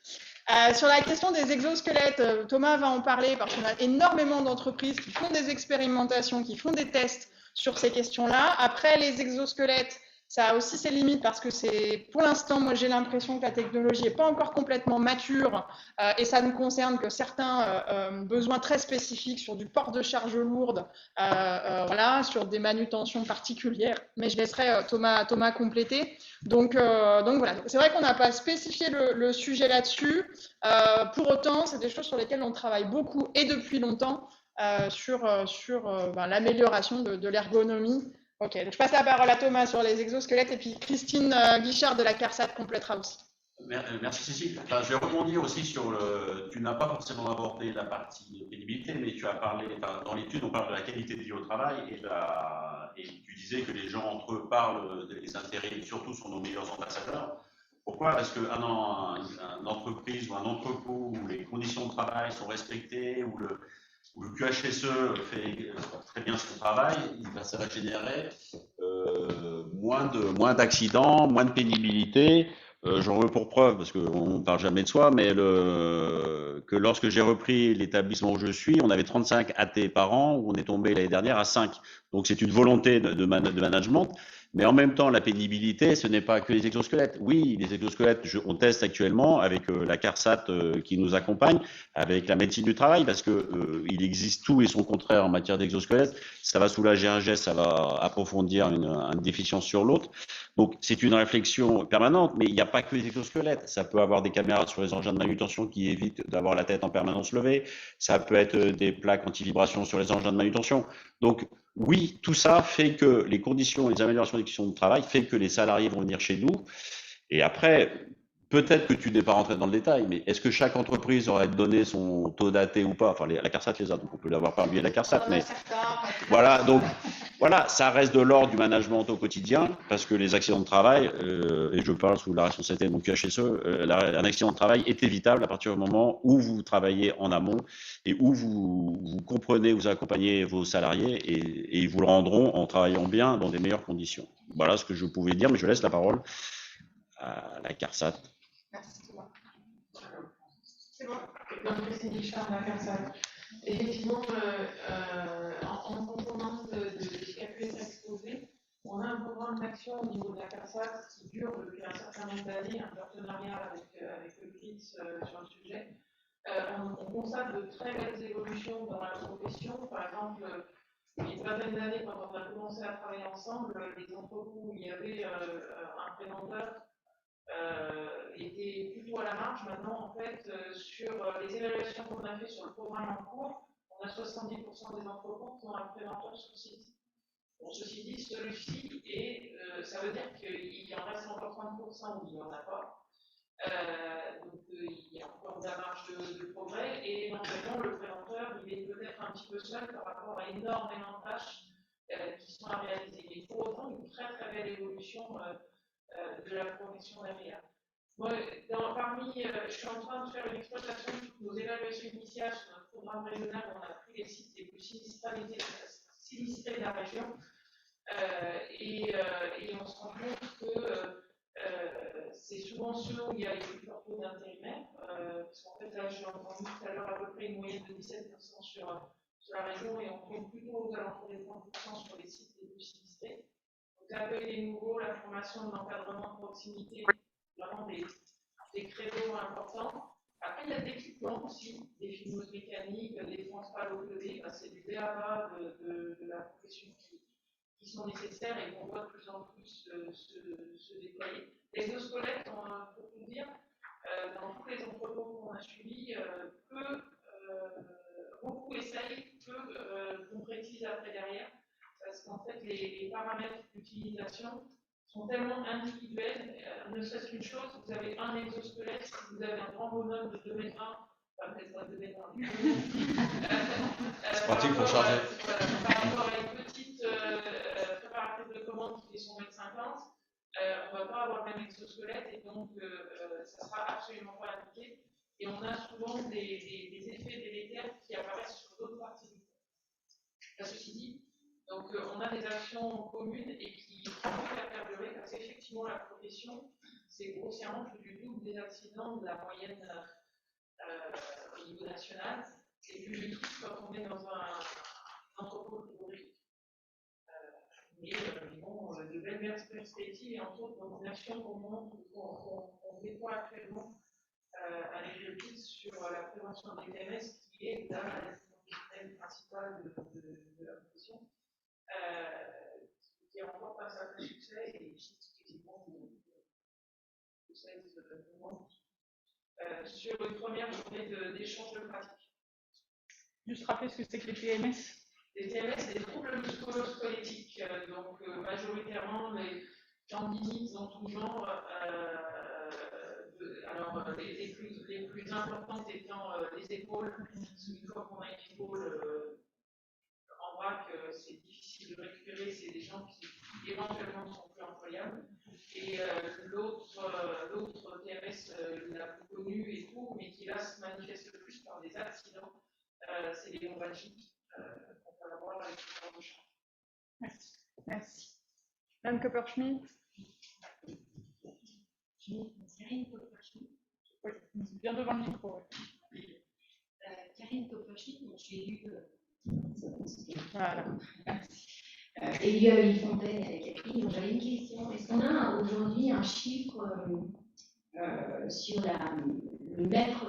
Sur la question des exosquelettes, Thomas va en parler parce qu'on a énormément d'entreprises qui font des expérimentations, qui font des tests sur ces questions-là. Après, les exosquelettes, ça a aussi ses limites parce que pour l'instant, moi j'ai l'impression que la technologie n'est pas encore complètement mature et ça ne concerne que certains besoins très spécifiques sur du port de charges lourdes, voilà, sur des manutentions particulières. Mais je laisserai Thomas compléter. Donc voilà, c'est vrai qu'on n'a pas spécifié le sujet là-dessus. Pour autant, c'est des choses sur lesquelles on travaille beaucoup et depuis longtemps sur l'amélioration de l'ergonomie. Ok, donc je passe la parole à Thomas sur les exosquelettes et puis Christine Guichard de la CARSAT complétera aussi. Merci Cécile. Enfin, je vais rebondir aussi sur tu n'as pas forcément abordé la partie pénibilité, mais tu as parlé, dans l'étude on parle de la qualité de vie au travail et tu disais que les gens entre eux parlent des intérêts, surtout sont nos meilleurs ambassadeurs. Pourquoi? Parce qu'une entreprise ou un entrepôt où les conditions de travail sont respectées, où le QHSE fait très bien son travail, ça va générer moins d'accidents, moins de pénibilité. J'en veux pour preuve, parce qu'on ne parle jamais de soi, mais que lorsque j'ai repris l'établissement où je suis, on avait 35 AT par an, où on est tombé l'année dernière à 5. Donc c'est une volonté de management. Mais en même temps, la pénibilité, ce n'est pas que les exosquelettes. Oui, les exosquelettes, on teste actuellement avec la CARSAT qui nous accompagne, avec la médecine du travail, parce que il existe tout et son contraire en matière d'exosquelettes. Ça va soulager un geste, ça va approfondir une déficience sur l'autre. Donc c'est une réflexion permanente, mais il n'y a pas que les exosquelettes. Ça peut avoir des caméras sur les engins de manutention qui évitent d'avoir la tête en permanence levée. Ça peut être des plaques anti-vibration sur les engins de manutention. Donc oui, tout ça fait que les conditions, les améliorations des conditions de travail fait que les salariés vont venir chez nous. Et après, peut-être que tu n'es pas rentré dans le détail, mais est-ce que chaque entreprise aurait donné son taux d'AT ou pas? Enfin, la CARSAT les a, donc on peut l'avoir par le biais de la CARSAT, mais voilà, donc voilà, ça reste de l'ordre du management au quotidien, parce que les accidents de travail, et je parle sous la responsabilité de mon QHSE, un accident de travail est évitable à partir du moment où vous travaillez en amont et où vous comprenez, vous accompagnez vos salariés et ils vous le rendront en travaillant bien dans des meilleures conditions. Voilà ce que je pouvais dire, mais je laisse la parole à la CARSAT. Merci Thomas. C'est bon. Donc, c'est Guichard de la CARSAT. Effectivement, en complément de ce qui a pu être exposé, on a un programme d'action au niveau de la CARSAT qui dure depuis un certain nombre d'années, un partenariat avec le CRIS sur le sujet. On constate de très belles évolutions dans la profession. Par exemple, il y a une vingtaine d'années, quand on a commencé à travailler ensemble, les entrepôts où il y avait un préventeur étaient plutôt à la marge. Maintenant, en fait, sur les évaluations qu'on a fait sur le programme en cours, on a 70% des entrepôts qui ont un préventeur sur site. Bon, ceci dit, celui-ci, et ça veut dire qu'il en reste encore 30% où il n'y en a pas. Donc il y a encore de la marge de progrès et éventuellement le préventeur il est peut-être un petit peu seul par rapport à énormément de tâches qui sont à réaliser. Mais pour autant, une très très belle évolution de la profession d'AVA. Moi, je suis en train de faire une exploitation de toutes nos évaluations initiales sur notre programme régional où on a pris les sites les plus sinistrés de la région et on se rend compte que c'est souvent ceux où il y a les plus forts taux d'intérimaire, parce qu'en fait, là, j'ai entendu tout à l'heure à peu près une moyenne de 17% sur la région, et on tombe plutôt aux alentours des 30% sur les sites les plus sinistrés. Donc, l'accueil des nouveaux, la formation de l'encadrement de proximité, vraiment des des créneaux importants. Après, il y a de l'équipement aussi, des filmeuses mécaniques, des transpales au PV, c'est du BABA de la profession qui sont nécessaires et qu'on voit de plus en plus se déployer. Les exosquelettes, pour tout dire, dans tous les entrepôts qu'on a suivis, beaucoup essayent, peu concrétisent après derrière, parce qu'en fait, les paramètres d'utilisation sont tellement individuels, ne serait-ce qu'une chose, vous avez un exosquelette, si vous avez un grand bonhomme de 2 mètres 1, enfin peut-être pas 2 mètres 1, c'est pratique pour charger. Par rapport à une petite préparatrice de commande qui fait son mètre 50, on ne va pas avoir le même exosquelette et donc ça ne sera absolument pas appliqué. Et on a souvent des effets délétères qui apparaissent sur d'autres parties du corps. Ceci dit, donc on a des actions communes et qui vont faire perdurer parce qu'effectivement la profession, c'est grossièrement plus du double des accidents de la moyenne au niveau national et plus du tout quand on est dans un entrepôt frigorifique. Mais bon, de belles perspectives et entre autres dans une action qu'on déploie actuellement avec le titre sur la prévention des TMS qui est la destination principale de la profession. Qui remporte un certain succès et typiquement de 16 mois sur une première journée d'échange de pratiques. Juste rappeler ce que c'est que les TMS. Les TMS, c'est des troubles musculo-squelettiques, donc majoritairement les tendinites dans tout genre. Alors, les plus importantes étant les épaules. Une fois qu'on a une épaule en vrac, c'est difficile de récupérer, c'est des gens qui éventuellement ne sont plus employables. Et l'autre TMS, la plus connue et tout, mais qui là se manifeste le plus par des accidents, c'est les lombalgies qu'on peut avoir avec ce genre de champ. Merci. Merci. Madame Kopperschmidt. Karine Kopperschmidt. Oui, bien devant le micro. Karine Kopperschmidt, je suis élue. Voilà. Élue à Villefontaine avec Capri. Donc j'avais une question. Est-ce qu'on a aujourd'hui un chiffre sur le mètre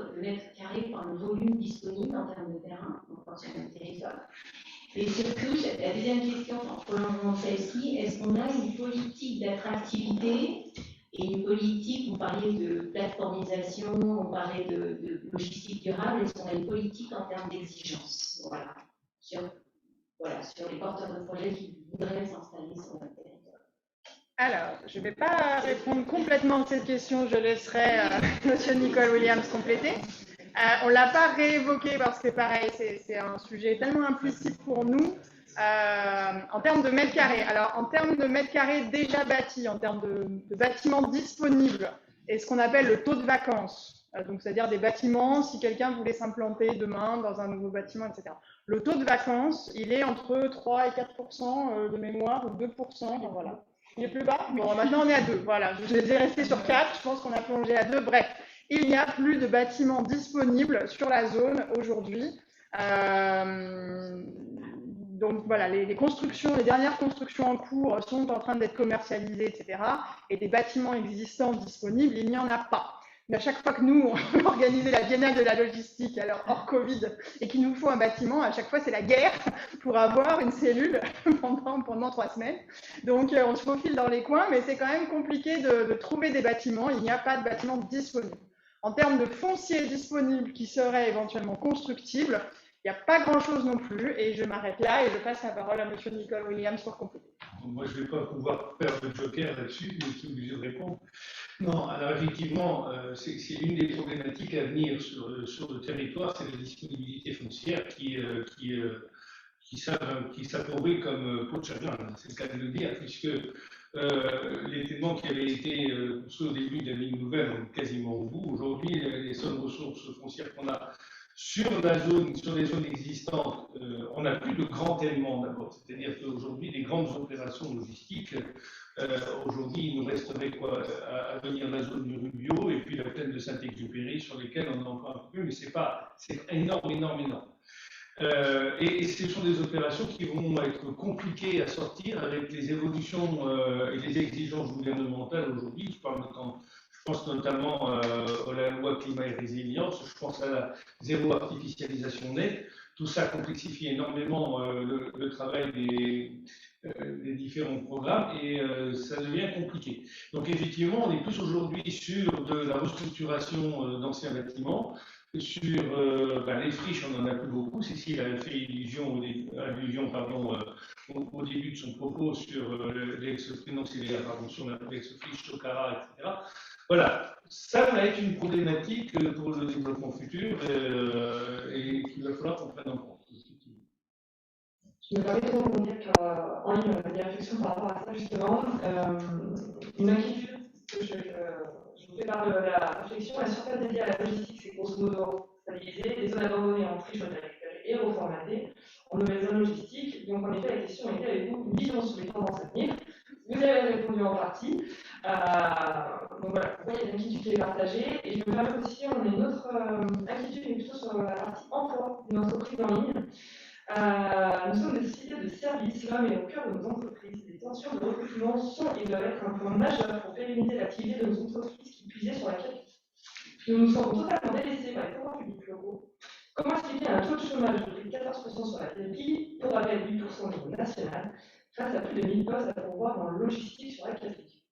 carré, enfin, le volume disponible en termes de terrain, sur notre territoire? Et surtout, la deuxième question, en prolongeant celle-ci, est-ce qu'on a une politique d'attractivité et une politique, vous parliez de plateformisation, on parlait de logistique durable, est-ce qu'on a une politique en termes d'exigence, voilà, sur les porteurs de projets qui voudraient s'installer sur notre territoire? Alors, je ne vais pas répondre complètement à cette question, je laisserai M. Nicole Williams compléter. On ne l'a pas réévoqué parce que pareil, c'est un sujet tellement implicite pour nous. En termes de mètres carrés, alors en termes de mètres carrés déjà bâtis, en termes de bâtiments disponibles, et ce qu'on appelle le taux de vacances, donc c'est-à-dire des bâtiments, si quelqu'un voulait s'implanter demain dans un nouveau bâtiment, etc. Le taux de vacances, il est entre 3 et 4% de mémoire, ou 2%, voilà. Il est plus bas? Bon, maintenant on est à 2, voilà. Je les ai restés sur 4, je pense qu'on a plongé à 2, bref. Il n'y a plus de bâtiments disponibles sur la zone aujourd'hui. Donc voilà, les constructions, les dernières constructions en cours sont en train d'être commercialisées, etc. Et des bâtiments existants disponibles, il n'y en a pas. Mais à chaque fois que nous, on organisait la Biennale de la logistique, alors hors Covid, et qu'il nous faut un bâtiment, à chaque fois c'est la guerre pour avoir une cellule pendant 3 semaines. Donc on se faufile dans les coins, mais c'est quand même compliqué de trouver des bâtiments. Il n'y a pas de bâtiments disponibles. En termes de foncier disponible qui serait éventuellement constructible, il n'y a pas grand-chose non plus, et je m'arrête là et je passe la parole à M. Nicole Williams pour compléter. Moi, je ne vais pas pouvoir faire le joker là-dessus, mais je suis obligé de répondre. Non, alors effectivement, c'est une des problématiques à venir sur le territoire, c'est la disponibilité foncière qui s'appauvrit comme peau de chagrin, c'est le cas de le dire, puisque l'événement qui avait été construit au début de la ligne nouvelle, donc quasiment au bout, aujourd'hui, les seules ressources foncières qu'on a sur les zones existantes, on n'a plus de grands éléments d'abord, c'est-à-dire qu'aujourd'hui, les grandes opérations logistiques, aujourd'hui, il nous resterait quoi à venir la zone du Rubio et puis la plaine de Saint-Exupéry sur lesquelles on a encore un peu, mais c'est énorme. Et ce sont des opérations qui vont être compliquées à sortir avec les évolutions et les exigences gouvernementales aujourd'hui. Je parle pense notamment à la loi climat et résilience, je pense à la zéro artificialisation nette. Tout ça complexifie énormément le travail des différents programmes et ça devient compliqué. Donc effectivement, on est plus aujourd'hui sur de la restructuration d'anciens bâtiments, sur les friches, on n'en a plus beaucoup. Cécile a fait allusion au début de son propos sur l'ex-friche Tokara, etc. Voilà, ça va être une problématique pour le développement futur et qu'il va falloir qu'on prenne en compte. Je me permets de rebondir en ligne des réflexions par rapport à ça, justement. Une inquiétude que je vous fais part de la réflexion, la surface dédiée à la logistique, c'est grosso modo stabilisée, les zones abandonnées en friche doivent être récupérées et reformatées en nouvelles zones logistiques. Donc, en effet, la question était avec-vous une vision sur les tendances à venir. Vous avez répondu en partie. Donc voilà, il y a une inquiétude qui est partagée. Et je me permets aussi, on a une autre inquiétude, mais plutôt sur la partie emploi d'une entreprise en ligne. Nous sommes des sociétés de services, l'homme est au cœur de nos entreprises. Les tensions de recrutement sont et doivent être un point majeur pour pérenniser l'activité de nos entreprises qui puisaient sur la qualité. Nous nous sentons totalement délaissés par les pouvoirs publics locaux. Comment expliquer un taux de chômage de plus de 14% sur la CAPI, pour rappel 8% au niveau national, face à plus de 1000 postes à pourvoir dans le logistique sur la CAPI?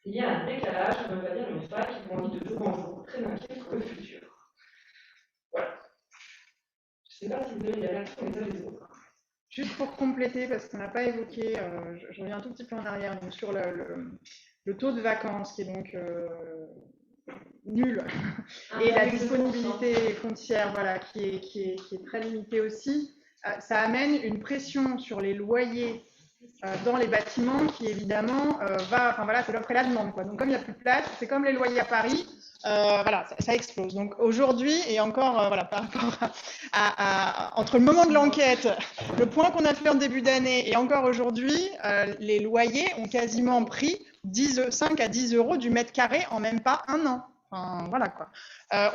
Il y a un décalage, on ne va pas dire une faille qui grandit de jour en jour, très inquiet pour le futur. Voilà. Je ne sais pas si vous avez des réactions les uns les autres. Juste pour compléter, parce qu'on n'a pas évoqué, je reviens un tout petit peu en arrière, donc sur le taux de vacances qui est donc nul, et la disponibilité foncière voilà, qui est très limitée aussi, ça amène une pression sur les loyers dans les bâtiments qui évidemment c'est l'offre et la demande, quoi. Donc comme il n'y a plus de place, c'est comme les loyers à Paris, ça explose. Donc aujourd'hui, et encore par rapport entre le moment de l'enquête, le point qu'on a fait en début d'année et encore aujourd'hui, les loyers ont quasiment pris 5 à 10 euros du mètre carré en même pas un an. Enfin, voilà quoi.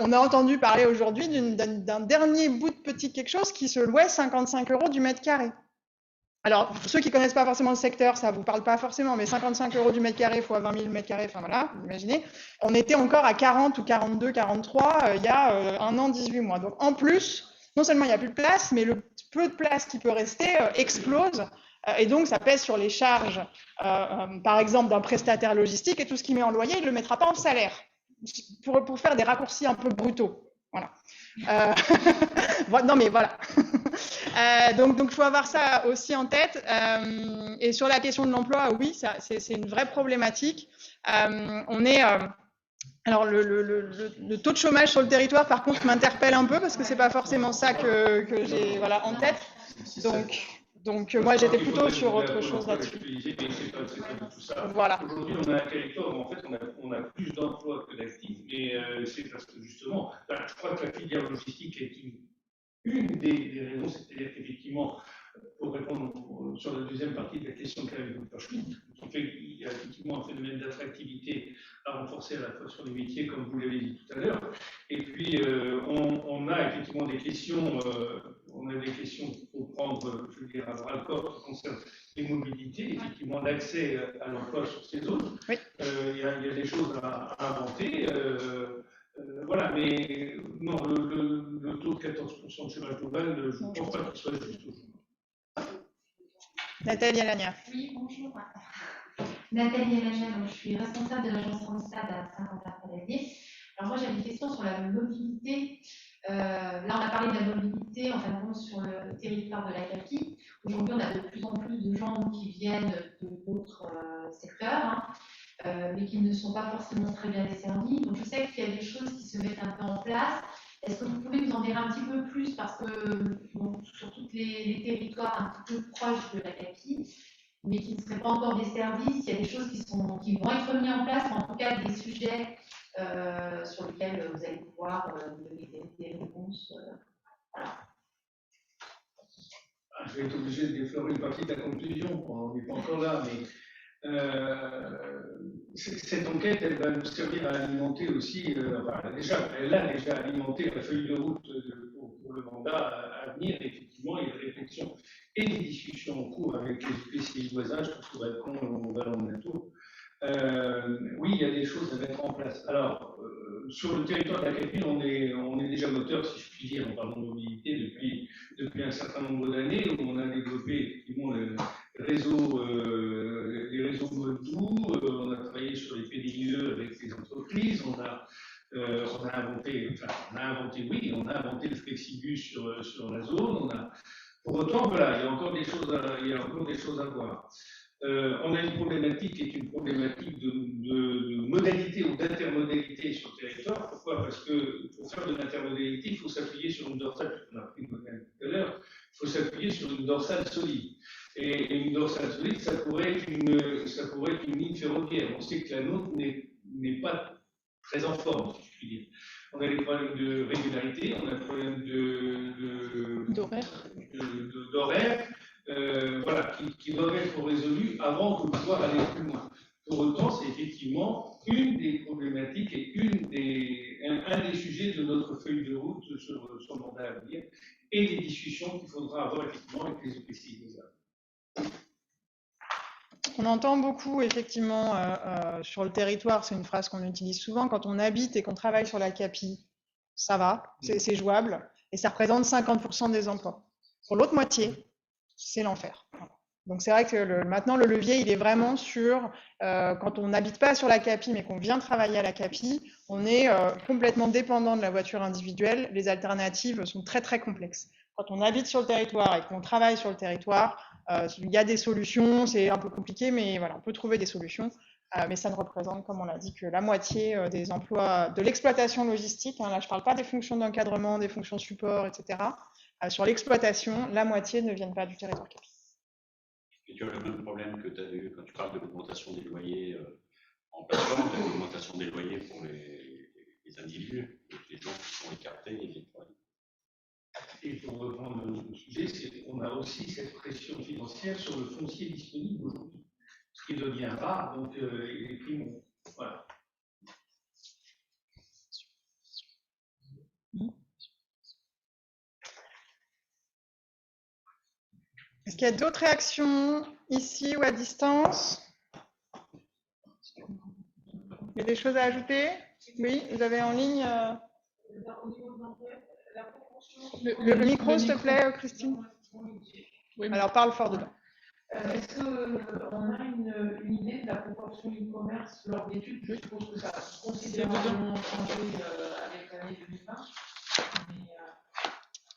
On a entendu parler aujourd'hui d'un dernier bout de petit quelque chose qui se louait 55 euros du mètre carré. Alors, pour ceux qui ne connaissent pas forcément le secteur, ça ne vous parle pas forcément, mais 55 euros du mètre carré fois 20 000 mètres carrés, enfin voilà, vous imaginez. On était encore à 40 ou 42, 43 il y a un an, 18 mois. Donc en plus, non seulement il n'y a plus de place, mais le peu de place qui peut rester explose. Et donc, ça pèse sur les charges, par exemple, d'un prestataire logistique, et tout ce qu'il met en loyer, il ne le mettra pas en salaire, pour faire des raccourcis un peu brutaux. Voilà. Non, mais voilà. Donc, il faut avoir ça aussi en tête. Et sur la question de l'emploi, oui, c'est une vraie problématique. Alors, le taux de chômage sur le territoire, par contre, m'interpelle un peu, parce que ce n'est pas forcément ça que j'ai en tête. Donc moi, j'étais plutôt sur autre chose là-dessus. Voilà. Aujourd'hui, on a un territoire où en fait, on a plus d'emplois que d'actifs, mais c'est parce que justement, je crois que la filière logistique est une des raisons, c'est-à-dire qu'effectivement, pour répondre sur la deuxième partie de la question qu'avait Dr Schmitt, qui fait qu'il y a effectivement un phénomène d'attractivité à renforcer à la fois sur les métiers, comme vous l'avez dit tout à l'heure, et puis on a effectivement des questions, qu'il faut prendre, je veux dire, à bras le corps qui concernent les mobilités, effectivement l'accès à l'emploi sur ces zones. Oui. Il y a des choses à inventer. Voilà, mais non, le taux de 14% de chômage global, je ne pense pas qu'il soit juste aujourd'hui. Nathalie Alagna. Oui, bonjour. Nathalie Alagna, je suis responsable de l'agence Randstad à Saint-Quentin-Près-d'Allier. Alors moi, j'avais une question sur la mobilité. Là, on a parlé de la mobilité, en fin de compte, sur le territoire de la CAPI. Aujourd'hui, on a de plus en plus de gens qui viennent d'autres secteurs, mais qui ne sont pas forcément très bien desservis. Donc, je sais qu'il y a des choses qui se mettent un peu en place. Est-ce que vous pouvez nous en dire un petit peu plus, parce que sur tous les territoires un petit peu proches de la CAPI, mais qui ne seraient pas encore desservis, il y a des choses qui vont être mises en place, en tout cas des sujets sur lesquels vous allez pouvoir donner des réponses. Voilà. Je vais être obligé de déflorer une partie de la conclusion, on n'est pas encore là, mais cette enquête, elle va nous servir à alimenter aussi, elle a déjà alimenté la feuille de route pour le mandat à venir. Effectivement, il y a des réflexions et des discussions en cours avec les EPCI voisins, je pense qu'on va répondre au Vallon de Nato. Oui, il y a des choses à mettre en place. place. Alors, sur le territoire de la Capine, on est déjà moteur, si je puis dire, en parlant de mobilité depuis un certain nombre d'années, où on a développé effectivement les réseaux Modou, on a travaillé sur les PDIE avec les entreprises, on a inventé le Flexibus sur la zone. Pour autant, voilà, il y a encore des choses à voir. On a une problématique qui est une problématique de modalité ou d'intermodalité sur le territoire. Pourquoi? Parce que pour faire de l'intermodalité, il faut s'appuyer sur une dorsale, on a pris le modèle tout à l'heure, il faut s'appuyer sur une dorsale solide. Et une dorsale solide, ça pourrait être une ligne ferroviaire. On sait que la nôtre n'est pas très en forme, si je puis dire. On a des problèmes de régularité, on a des problèmes d'horaire. Voilà, qui doivent être résolus avant de pouvoir aller plus loin. Pour autant, c'est effectivement une des problématiques et un des sujets de notre feuille de route sur le mandat à venir et des discussions qu'il faudra avoir effectivement avec les EPCI. On entend beaucoup effectivement sur le territoire, c'est une phrase qu'on utilise souvent, quand on habite et qu'on travaille sur la CAPI, ça va, c'est jouable, et ça représente 50% des emplois. Pour l'autre moitié, c'est l'enfer. Donc c'est vrai que maintenant le levier il est vraiment sur quand on n'habite pas sur la CAPI mais qu'on vient travailler à la CAPI, on est complètement dépendant de la voiture individuelle, les alternatives sont très très complexes. Quand on habite sur le territoire et qu'on travaille sur le territoire, il y a des solutions, c'est un peu compliqué mais voilà, on peut trouver des solutions, mais ça ne représente, comme on l'a dit, que la moitié des emplois de l'exploitation logistique, hein, là je ne parle pas des fonctions d'encadrement, des fonctions support, etc. Sur l'exploitation, la moitié ne viennent pas du territoire CAPI. Et tu as le même problème que tu as eu quand tu parles de l'augmentation des loyers en plateforme, de l'augmentation des loyers pour les individus, les gens qui sont écartés et les foyers. Et pour reprendre le sujet, c'est qu'on a aussi cette pression financière sur le foncier disponible aujourd'hui, ce qui devient rare, donc les prix montent. Voilà. Est-ce qu'il y a d'autres réactions ici ou à distance? Il y a des choses à ajouter? Oui, vous avez en ligne le micro, s'il te plaît, Christine. Oui, alors parle fort dedans. Est-ce qu'on a une idée de la proportion e-commerce lors d'études? Je suppose que ça a considérablement changé avec l'année 2020.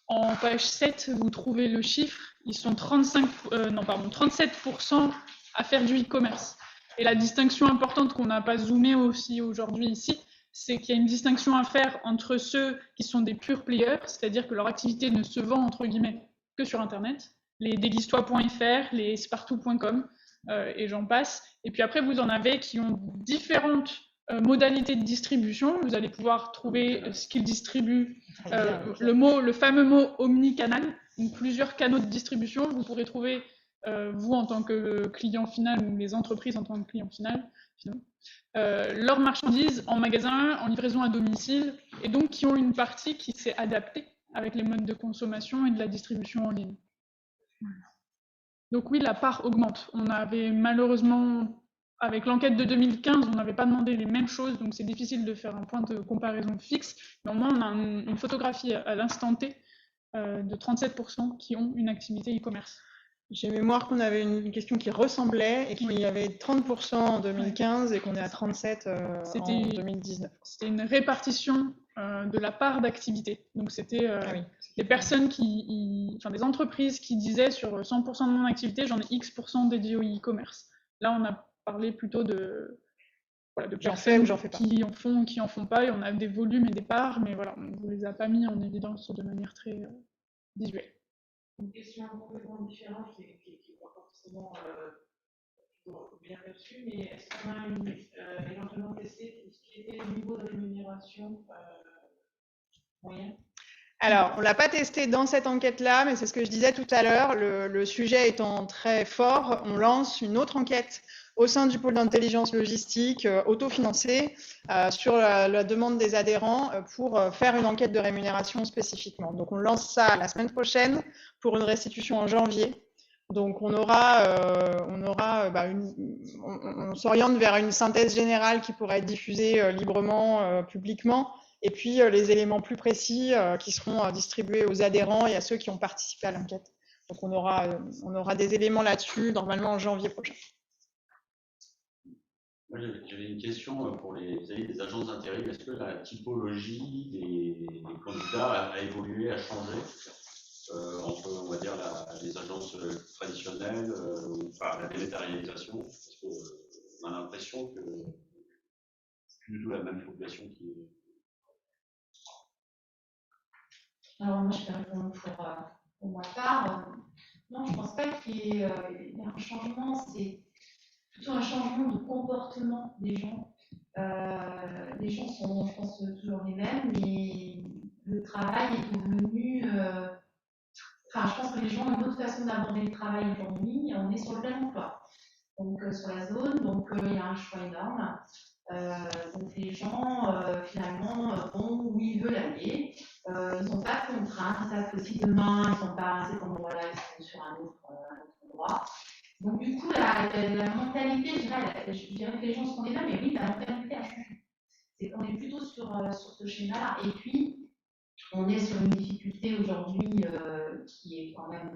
En page 7, vous trouvez le chiffre, ils sont 37% à faire du e-commerce. Et la distinction importante qu'on n'a pas zoomé aussi aujourd'hui ici, c'est qu'il y a une distinction à faire entre ceux qui sont des pure players, c'est-à-dire que leur activité ne se vend entre guillemets que sur Internet, les déguise-toi.fr, les spartou.com et j'en passe. Et puis après, vous en avez qui ont différentes modalités de distribution. Vous allez pouvoir trouver ce qu'ils distribuent, le fameux mot omnicanal, donc plusieurs canaux de distribution. Vous pourrez trouver, vous en tant que client final ou les entreprises en tant que client final, leurs marchandises en magasin, en livraison à domicile, et donc qui ont une partie qui s'est adaptée avec les modes de consommation et de la distribution en ligne. Donc oui, la part augmente. On avait malheureusement, avec l'enquête de 2015, on n'avait pas demandé les mêmes choses, donc c'est difficile de faire un point de comparaison fixe. Mais au moins, on a une photographie à l'instant T de 37% qui ont une activité e-commerce. J'ai mémoire qu'on avait une question qui ressemblait et qu'il y avait 30% en 2015 et qu'on est à 37% en 2019. C'était une répartition de la part d'activité. Donc c'était les personnes des entreprises qui disaient sur 100% de mon activité, j'en ai X% dédié au e-commerce. Là, on a parlé plutôt de personnes qui en font ou qui en font pas, et on a des volumes et des parts, mais voilà, on ne vous les a pas mis en évidence de manière très visuelle. Une question complètement différente qui n'est pas forcément bien reçue, mais est-ce qu'on a éventuellement testé tout ce qui était le niveau de rémunération moyen? Alors, on ne l'a pas testé dans cette enquête-là, mais c'est ce que je disais tout à l'heure. Le sujet étant très fort, on lance une autre enquête au sein du pôle d'intelligence logistique autofinancée sur la demande des adhérents pour faire une enquête de rémunération spécifiquement. Donc, on lance ça la semaine prochaine pour une restitution en janvier. Donc on s'oriente vers une synthèse générale qui pourrait être diffusée librement, publiquement, et puis les éléments plus précis qui seront distribués aux adhérents et à ceux qui ont participé à l'enquête. Donc on aura des éléments là-dessus normalement en janvier prochain. Moi, j'avais une question pour les agences d'intérim. Est-ce que la typologie des candidats a évolué, a changé entre, on va dire, les agences traditionnelles, enfin, la dématérialisation? Parce qu'on a l'impression que c'est plus du tout la même population qui est. Alors moi, je peux répondre pour ma part. Non, je ne pense pas qu'il y ait un changement. C'est plutôt un changement de comportement des gens. Les gens sont, je pense, toujours les mêmes, mais le travail est devenu. Enfin, je pense que les gens ont d'autres façons d'aborder le travail aujourd'hui. On est sur le plein emploi, donc sur la zone, donc il y a un choix énorme. Donc les gens, finalement, vont où ils veulent aller. Ils n'ont pas de contraintes. Ils savent que si demain, ils ne sont pas à cet endroit-là, ils sont sur un autre endroit. Donc du coup, la mentalité, je dirais que les gens sont les mêmes, mais oui, la mentalité a changé. C'est qu'on est plutôt sur ce schéma-là. Et puis, on est sur une difficulté aujourd'hui qui est quand même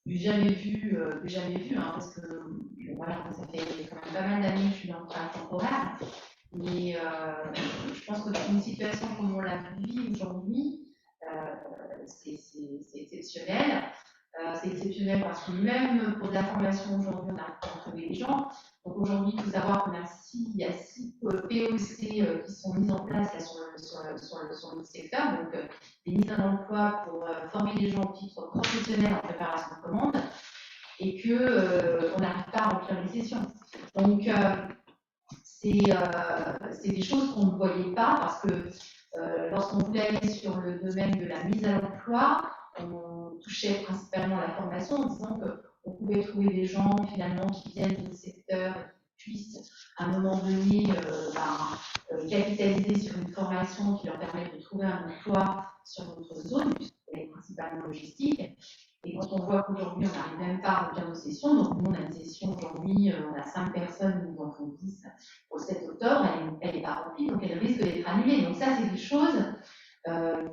du jamais vu, hein, parce que voilà, ça fait quand même pas mal d'années que je suis dans le travail temporaire. Mais je pense que dans une situation comme on la vit aujourd'hui, c'est exceptionnel. C'est exceptionnel parce que même pour de la formation aujourd'hui, on n'arrive pas à trouver les gens. Donc aujourd'hui, il faut savoir qu'il y a 6 POC qui sont mis en place là, sur le secteur. Donc des mises en emploi pour former les gens au titre professionnel en préparation de commande et qu'on n'arrive pas à remplir les sessions. Donc c'est des choses qu'on ne voyait pas parce que lorsqu'on voulait aller sur le domaine de la mise à l'emploi, on touchait principalement à la formation en disant qu'on pouvait trouver des gens finalement qui viennent du secteur qui puissent à un moment donné capitaliser sur une formation qui leur permet de trouver un emploi sur notre zone, puisqu'elle est principalement logistique. Et quand on voit qu'aujourd'hui on n'arrive même pas à remplir nos sessions, donc nous on a une session aujourd'hui, on a 5 personnes, nous en font 10 au 7 octobre, elle n'est pas remplie, donc elle risque d'être annulée. Donc ça c'est des choses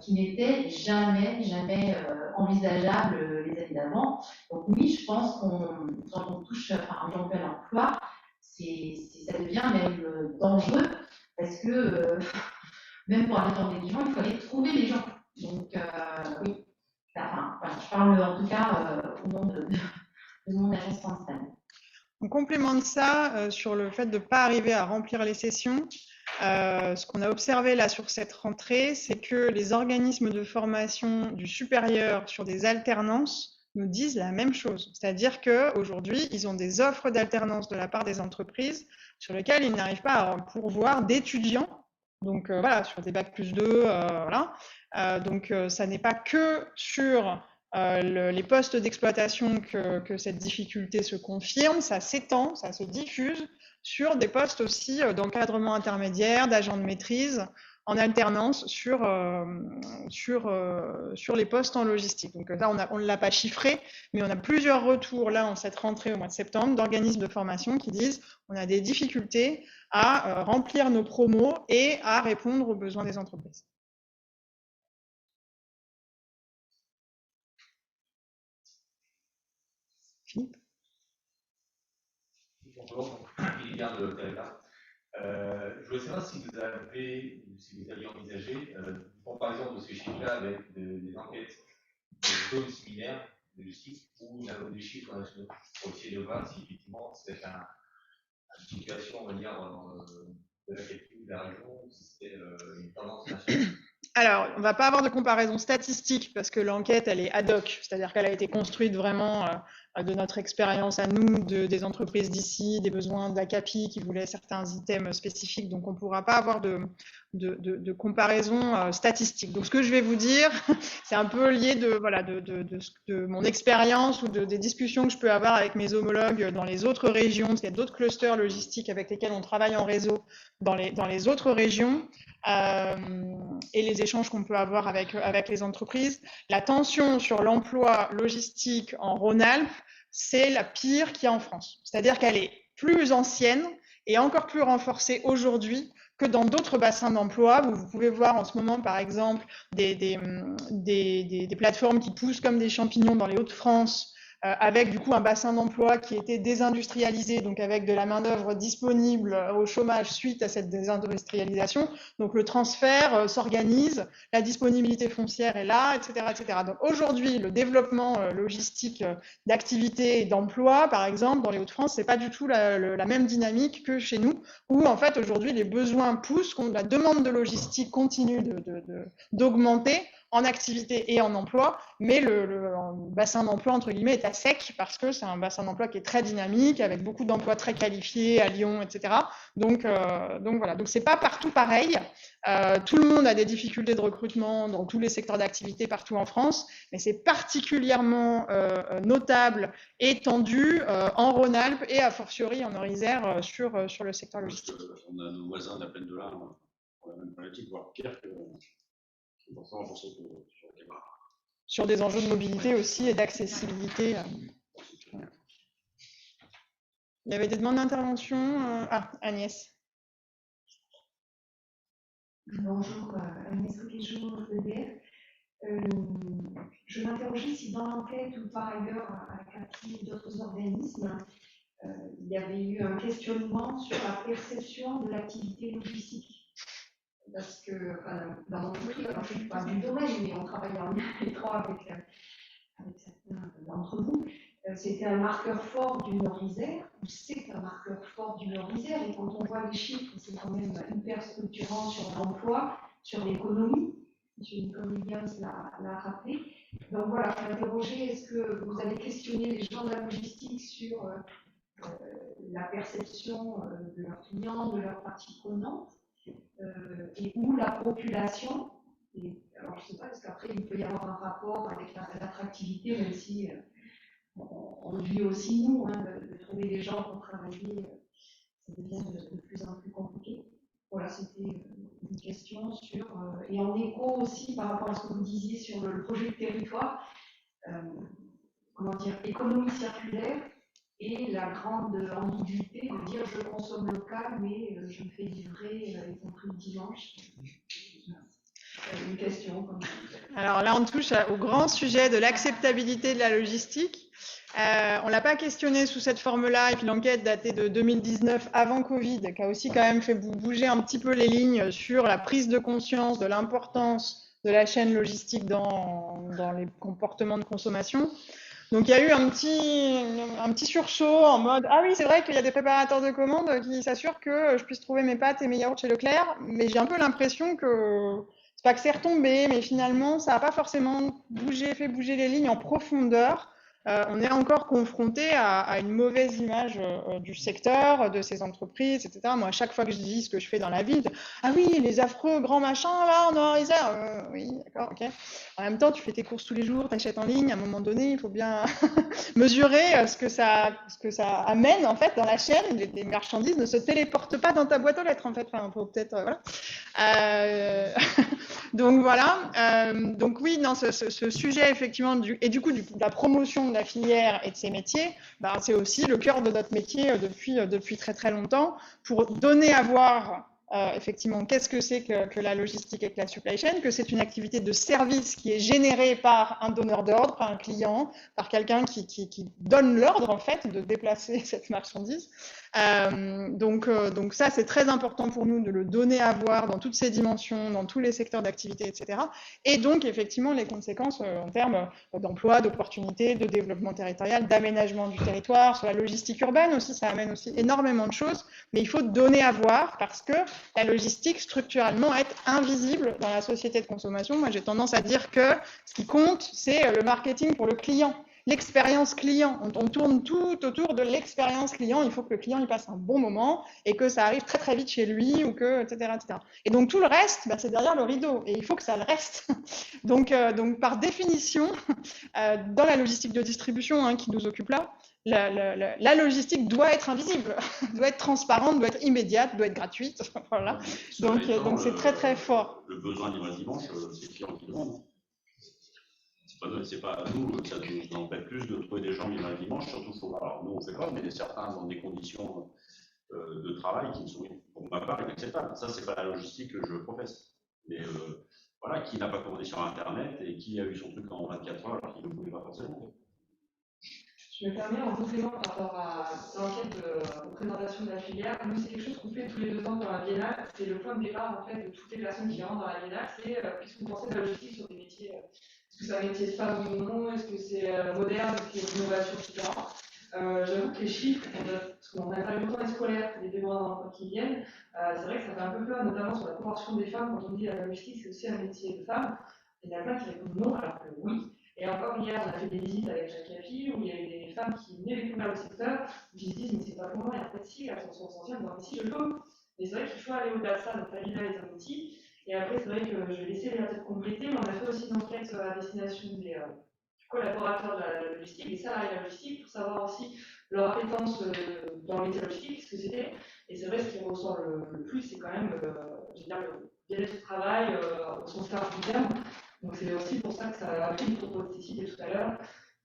qui n'étaient jamais envisageables les années d'avant. Donc oui, je pense quand on touche aujourd'hui à l'emploi, ça devient même dangereux parce que même pour aller former les gens, il faut aller trouver les gens. Donc oui, je parle en tout cas au nom de mon agence principale. En complément de ça, sur le fait de ne pas arriver à remplir les sessions, ce qu'on a observé là sur cette rentrée, c'est que les organismes de formation du supérieur sur des alternances nous disent la même chose. C'est-à-dire qu'aujourd'hui, ils ont des offres d'alternance de la part des entreprises sur lesquelles ils n'arrivent pas à pourvoir d'étudiants. Donc voilà, sur des bacs plus 2, voilà. Donc ça n'est pas que sur les postes d'exploitation que cette difficulté se confirme, ça s'étend, ça se diffuse sur des postes aussi d'encadrement intermédiaire, d'agents de maîtrise, en alternance sur les postes en logistique. Donc là, on ne l'a pas chiffré, mais on a plusieurs retours là en cette rentrée au mois de septembre d'organismes de formation qui disent on a des difficultés à remplir nos promos et à répondre aux besoins des entreprises. Philippe ? Bonjour, Philippe Gard de Terra. Je voulais savoir si vous aviez envisagé une comparaison de ces chiffres-là avec des enquêtes de zones similaires de justice ou des chiffres nationaux pour essayer de voir si effectivement c'est une situation, on va dire, de la capitale de la région, ou si c'était une tendance nationale. Alors, on ne va pas avoir de comparaison statistique parce que l'enquête, elle est ad hoc, c'est-à-dire qu'elle a été construite vraiment de notre expérience à nous, des entreprises d'ici, des besoins d'Acapi qui voulaient certains items spécifiques, donc on ne pourra pas avoir de comparaison statistique. Donc ce que je vais vous dire, c'est un peu lié de mon expérience ou des discussions que je peux avoir avec mes homologues dans les autres régions, parce qu'il y a d'autres clusters logistiques avec lesquels on travaille en réseau dans les autres régions, et les échanges qu'on peut avoir avec les entreprises. La tension sur l'emploi logistique en Rhône-Alpes, c'est la pire qu'il y a en France. C'est-à-dire qu'elle est plus ancienne et encore plus renforcée aujourd'hui que dans d'autres bassins d'emploi. Vous pouvez voir en ce moment, par exemple, des plateformes qui poussent comme des champignons dans les Hauts-de-France, avec du coup un bassin d'emploi qui était désindustrialisé, donc avec de la main-d'œuvre disponible au chômage suite à cette désindustrialisation. Donc le transfert s'organise, la disponibilité foncière est là, etc., etc. Donc aujourd'hui, le développement logistique d'activité et d'emploi, par exemple, dans les Hauts-de-France, c'est pas du tout la même dynamique que chez nous, où en fait aujourd'hui les besoins poussent, la demande de logistique continue d'augmenter en activité et en emploi, mais le bassin d'emploi, entre guillemets, est à sec parce que c'est un bassin d'emploi qui est très dynamique, avec beaucoup d'emplois très qualifiés à Lyon, etc. Donc voilà, donc c'est pas partout pareil. Tout le monde a des difficultés de recrutement dans tous les secteurs d'activité partout en France, mais c'est particulièrement notable et tendu en Rhône-Alpes et a fortiori en Nord-Isère sur le secteur logistique. On a nos voisins de la Plaine de l'Arve pour la même politique, voire pire que... Sur des enjeux de mobilité aussi et d'accessibilité. Il y avait des demandes d'intervention. Agnès. Bonjour, Agnès Coquet-Jour, EDF. Je m'interrogeais si dans l'enquête ou par ailleurs à Cathy ou d'autres organismes, il y avait eu un questionnement sur la perception de l'activité logistique. Parce que dans mon entreprise, alors je ne suis pas du domaine, mais on travaille en lien étroit avec certains d'entre vous, c'était un marqueur fort du Nord-Isère, ou c'est un marqueur fort du Nord-Isère, et quand on voit les chiffres, c'est quand même hyper structurant sur l'emploi, sur l'économie. M. Nicolas l'a rappelé. Donc voilà, je m'interrogeais, est-ce que vous avez questionné les gens de la logistique sur la perception de leurs clients, de leurs parties prenantes, et où la population, et alors je ne sais pas, parce qu'après il peut y avoir un rapport avec l'attractivité, même si on le vit aussi nous, de trouver des gens pour travailler, ça devient de plus en plus compliqué. Voilà, c'était une question sur, et en écho aussi par rapport à ce que vous disiez sur le projet de territoire, comment dire, économie circulaire, et la grande ambiguïté de dire je consomme local, mais je me fais livrer, y compris le dimanche. Une question comme ça. Alors là, on touche au grand sujet de l'acceptabilité de la logistique. On ne l'a pas questionné sous cette forme-là, et puis l'enquête datée de 2019, avant Covid, qui a aussi quand même fait bouger un petit peu les lignes sur la prise de conscience de l'importance de la chaîne logistique dans les comportements de consommation. Donc il y a eu un petit sursaut en mode « Ah oui, c'est vrai qu'il y a des préparateurs de commandes qui s'assurent que je puisse trouver mes pâtes et mes yaourts chez Leclerc », mais j'ai un peu l'impression que c'est pas que c'est retombé, mais finalement ça n'a pas forcément fait bouger les lignes en profondeur. On est encore confronté à une mauvaise image du secteur, de ces entreprises, etc. Moi, à chaque fois que je dis ce que je fais dans la ville, ah oui, les affreux grands machins là en Nord-Isère, oui, d'accord, ok. En même temps, tu fais tes courses tous les jours, tu achètes en ligne. À un moment donné, il faut bien mesurer ce que ça amène en fait dans la chaîne. Les marchandises ne se téléportent pas dans ta boîte aux lettres en fait. Enfin, faut peut-être voilà. Donc voilà. Donc oui, non, ce sujet effectivement de la promotion de la filière et de ses métiers, c'est aussi le cœur de notre métier depuis très très longtemps, pour donner à voir effectivement qu'est-ce que c'est que la logistique et que la supply chain, que c'est une activité de service qui est générée par un donneur d'ordre, par un client, par quelqu'un qui donne l'ordre en fait de déplacer cette marchandise. Donc ça c'est très important pour nous de le donner à voir dans toutes ses dimensions, dans tous les secteurs d'activité, etc. Et donc effectivement les conséquences en termes d'emploi, d'opportunités, de développement territorial, d'aménagement du territoire, sur la logistique urbaine aussi, ça amène aussi énormément de choses, mais il faut donner à voir parce que la logistique structurellement est invisible dans la société de consommation. Moi j'ai tendance à dire que ce qui compte c'est le marketing pour le client. l'expérience client. On tourne tout autour de l'expérience client. Il faut que le client il passe un bon moment et que ça arrive très très vite chez lui ou que etc. etc. Et donc tout le reste, bah, c'est derrière le rideau et il faut que ça le reste. Donc par définition, dans la logistique de distribution qui nous occupe là, la logistique doit être invisible, doit être transparente, doit être immédiate, doit être gratuite. Voilà. Donc c'est très très fort. Le besoin livrer dimanche, c'est le client qui le demande. C'est pas à nous, ça nous empêche plus de trouver des gens livrés le dimanche, surtout alors nous on fait pas, mais certains dans des conditions de travail qui sont pour ma part inacceptables. Ça c'est pas la logistique que je professe. Mais voilà, qui n'a pas commandé sur internet et qui a eu son truc en 24 heures alors qu'il ne le voulait pas forcément. Je me permets en complément par rapport à l'enquête de présentation de la filière. Nous, c'est quelque chose qu'on fait tous les 2 ans dans la Biennale. C'est le point de départ en fait de toutes les personnes qui rentrent dans la Biennale. C'est qu'est-ce que vous pensez de la logistique sur des métiers est-ce que c'est un métier de femme ou non? Est-ce que c'est moderne? Est-ce qu'il y a une innovation, etc. J'avoue que les chiffres, parce qu'on a parlé autant des scolaires que des témoins dans l'emploi qui viennent, c'est vrai que ça fait un peu peur, notamment sur la proportion des femmes. Quand on dit la logistique, c'est aussi un métier de femme. Il y en a plein qui répondent non, alors que oui. Et encore hier, on a fait des visites avec Jacques Capi où il y a eu des femmes qui venaient découvrir le secteur, qui se disent mais c'est pas pour moi, et en fait si, elles sont sensibles, mais si je peux. Mais c'est vrai qu'il faut aller au-delà de ça, donc la vida est un outil. Et après, c'est vrai que je vais laisser les peut-être compléter, mais on a fait aussi une enquête à destination des collaborateurs de la logistique, des salariés de la logistique, pour savoir aussi leur appétence dans le métier logistique, ce que c'était. Et c'est vrai, ce qui ressort le plus, c'est quand même je veux dire, le bien-être au travail au sens large du terme. Donc c'est aussi pour ça que ça a pris le propos de Cécile tout à l'heure,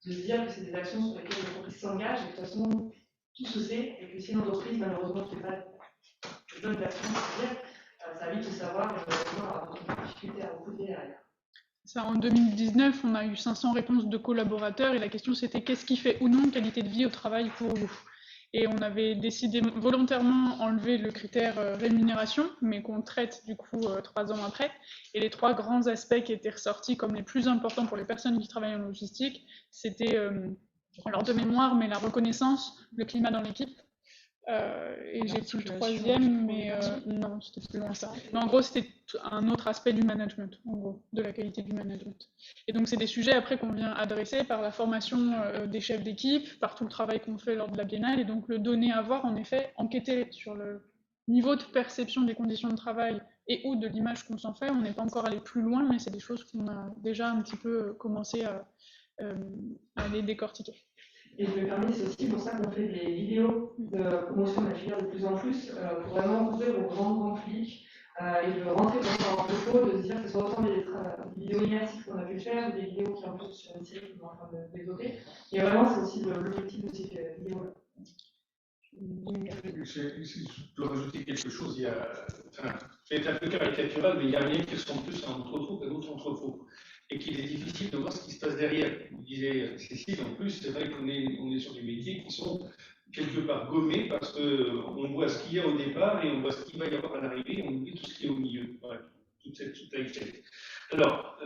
de se dire que c'est des actions sur lesquelles l'entreprise s'engage, et de toute façon, tout se sait, et que si une entreprise, malheureusement, ne fait pas de bonnes actions, ça va vite se savoir, et malheureusement, on aura beaucoup de difficultés à recruter derrière. Ça, en 2019, on a eu 500 réponses de collaborateurs, et la question c'était qu'est-ce qui fait ou non qualité de vie au travail pour vous? Et on avait décidé volontairement enlever le critère rémunération, mais qu'on traite du coup 3 ans après. Et les 3 grands aspects qui étaient ressortis comme les plus importants pour les personnes qui travaillent en logistique, c'était, alors de mémoire, mais la reconnaissance, le climat dans l'équipe. Et j'ai plus le 3e, mais non, c'était plus loin ça. Mais en gros, c'était un autre aspect du management, en gros, de la qualité du management. Et donc, c'est des sujets après qu'on vient adresser par la formation des chefs d'équipe, par tout le travail qu'on fait lors de la biennale, et donc le donner à voir, en effet, enquêter sur le niveau de perception des conditions de travail et ou de l'image qu'on s'en fait. On n'est pas encore allé plus loin, mais c'est des choses qu'on a déjà un petit peu commencé à les décortiquer. Et je me permets, c'est aussi pour ça qu'on fait des vidéos de promotion de la filière de plus en plus, pour vraiment ouvrir au grand public et de rentrer dans un propos, de se dire que ce soit autant des vidéos immersives qu'on a pu faire, ou des vidéos qui en plus sur une série qu'on est en train de développer. Et vraiment, c'est aussi l'objectif de ces vidéos-là. Je peux rajouter quelque chose. C'est un peu caricatural, mais il y a rien qui ressemble plus à un entrepôt qu'à d'autres entrepôts. Et qu'il est difficile de voir ce qui se passe derrière. Vous disiez Cécile, en plus, c'est vrai qu'on est sur des métiers qui sont quelque part gommés parce qu'on voit ce qu'il y a au départ et on voit ce qu'il va y avoir à l'arrivée et on oublie tout ce qui est au milieu. Voilà, toute la échelle. Alors,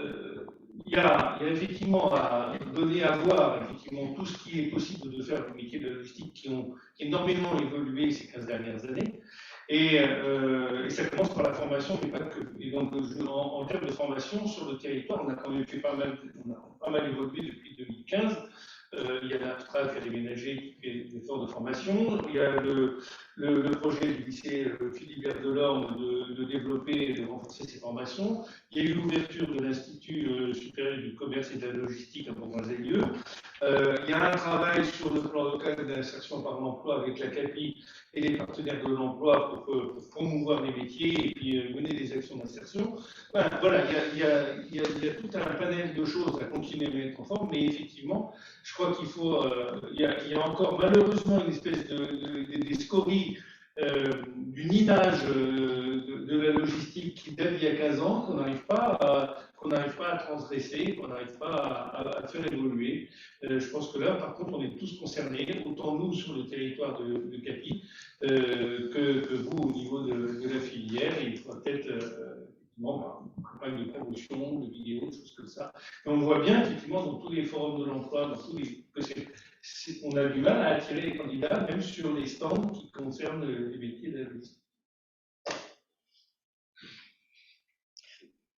il y a effectivement à donner à voir effectivement tout ce qui est possible de faire dans les métiers de la logistique qui ont énormément évolué ces 15 dernières années. Et ça commence par la formation, mais pas que. Et donc, en termes de formation sur le territoire, on a quand même fait pas mal évolué depuis 2015. Il y a l'APTRA qui a déménagé, qui fait des efforts de formation. Il y a le projet du lycée Philibert Delorme de développer et de renforcer ses formations. Il y a eu l'ouverture de l'Institut supérieur du commerce et de la logistique à Bourgoin-Jallieu. Il y a un travail sur le plan local d'insertion par l'emploi avec la CAPI et les partenaires de l'emploi pour promouvoir les métiers et puis mener des actions d'insertion. Voilà, il y a tout un panel de choses à continuer à mettre en forme, mais effectivement, je crois qu'il faut, il y a encore malheureusement une espèce des scories d'une image de la logistique qui date d'il y a 15 ans, qu'on n'arrive pas à transgresser, qu'on n'arrive pas à faire évoluer. Je pense que là, par contre, on est tous concernés, autant nous sur le territoire de Capi que vous au niveau de la filière. Et il faut peut-être une campagne de promotion, de vidéos, des choses comme ça. Et on voit bien, effectivement, dans tous les forums de l'emploi, dans tous les on a du mal à attirer les candidats, même sur les stands qui concernent les métiers de la logistique.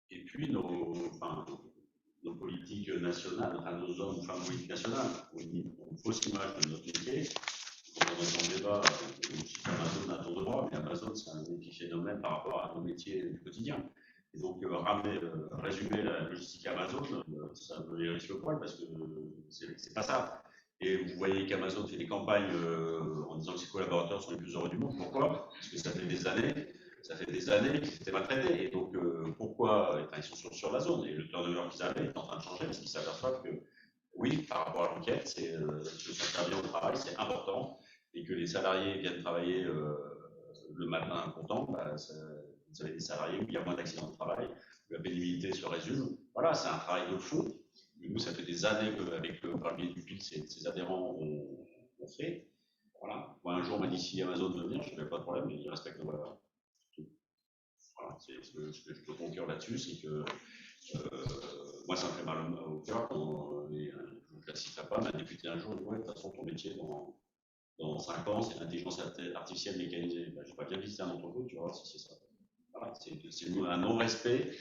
Et puis, nos politiques nationales, enfin nos hommes, femmes politiques nationales, ont une fausse image de notre métier. On est dans le débat, je Amazon à tour de bras, mais Amazon c'est un épiphénomène par rapport à nos métiers du quotidien. Et donc résumer la logistique Amazon, ça me hérisse le poil parce que c'est pas ça. Et vous voyez qu'Amazon fait des campagnes en disant que ses collaborateurs sont les plus heureux du monde. Pourquoi? Parce que ça fait des années qu'ils étaient maltraités. Et donc, pourquoi ils sont sur la zone. Et le turnover qu'ils avaient est en train de changer parce qu'ils s'aperçoivent que, oui, par rapport à l'enquête, se sentir bien au travail, c'est important. Et que les salariés viennent travailler le matin contents, vous avez des salariés où il y a moins d'accidents de travail, où la pénibilité se résume. Voilà, c'est un travail de fond. Nous, ça fait des années qu'avec par le biais du PIL, ces adhérents ont fait. Voilà. Moi, un jour, on m'a dit si Amazon veut venir, je n'avais pas de problème, mais ils respectent nos valeurs. Voilà, ce que je peux conclure là-dessus, c'est que moi, ça me fait mal au cœur quand je ne la citerai pas, m'a député un jour, il dit ouais, de toute façon, ton métier dans 5 ans, c'est l'intelligence artificielle mécanisée. Ben, je n'ai pas bien visité un entrepôt, tu vois, si c'est ça. Voilà, c'est un non-respect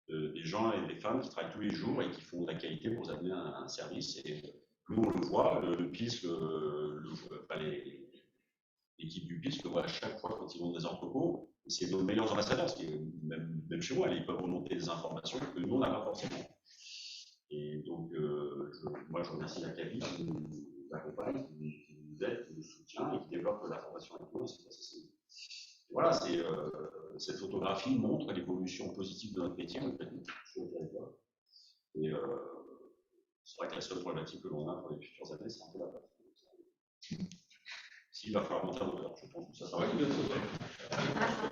des gens et des femmes qui travaillent tous les jours et qui font de la qualité pour vous amener un service. Et nous, on le voit, le PISC, l'équipe du PISC le voit à chaque fois quand ils vont dans des entrepôts. C'est nos meilleurs ambassadeurs, parce que même chez moi, ils peuvent remonter des informations que nous, on n'a pas forcément. Et donc, moi, je remercie la CAPI qui nous accompagne, qui nous aide, qui nous soutient et qui développe la formation avec nous. Voilà, cette photographie montre l'évolution positive de notre métier sur le territoire. Et c'est vrai que la seule problématique que l'on a pour les futures années, c'est un peu la place. S'il va falloir monter en hauteur, je pense que ça sera bien.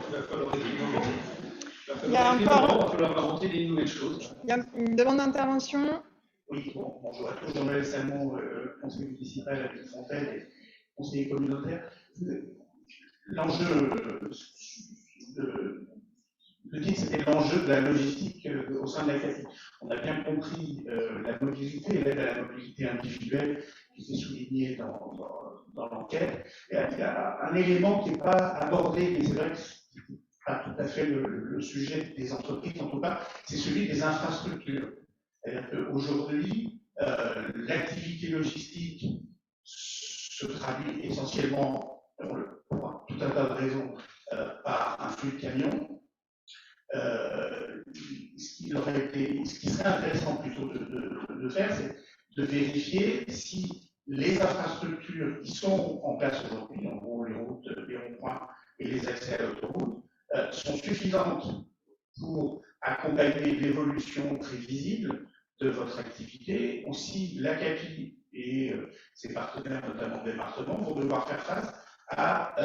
Il va falloir inventer des nouvelles choses. Il y a une demande d'intervention. Oui, bonjour à tous. Jean-Noël Salmon, conseiller municipal à Villefontaine et conseiller communautaire. L'enjeu, le titre, c'était l'enjeu de la logistique au sein de la CAPI. On a bien compris la mobilité, l'aide à la mobilité individuelle qui était soulignée dans l'enquête. Il y a un élément qui n'est pas abordé, mais c'est vrai que ce n'est pas tout à fait le sujet des entreprises, en tout cas, c'est celui des infrastructures. C'est-à-dire qu'aujourd'hui, l'activité logistique se traduit essentiellement, pour tout un tas de raisons, par un flux de camions. Ce qui serait intéressant plutôt de faire, c'est de vérifier si les infrastructures qui sont en place aujourd'hui, en gros les routes, les ronds-points et les accès à l'autoroute, sont suffisantes pour accompagner l'évolution prévisible de votre activité. Aussi, la CAPI et ses partenaires, notamment le département, vont devoir faire face à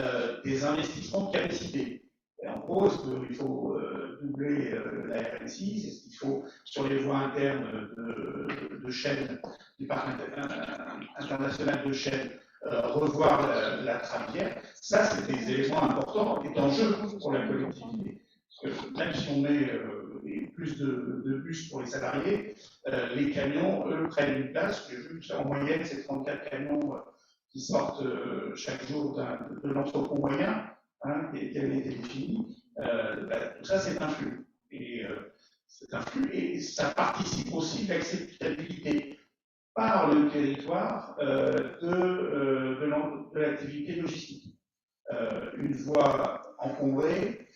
des investissements de capacité. Et en gros, est-ce qu'il faut doubler la RN6? Est-ce qu'il faut, sur les voies internes de chaînes, du parc international de chaînes, revoir la tramvière? Ça, c'est des éléments importants et d'enjeux pour la collectivité. Parce que même si on met plus de bus pour les salariés, les camions, eux, prennent une place. J'ai vu qu'en moyenne, c'est 34 camions qui sortent chaque jour de l'entrepôt moyen, qui avait été défini. Tout ça, c'est un flux. C'est un flux et ça participe aussi de l'acceptabilité par le territoire de l'activité logistique. Une voie encombrée,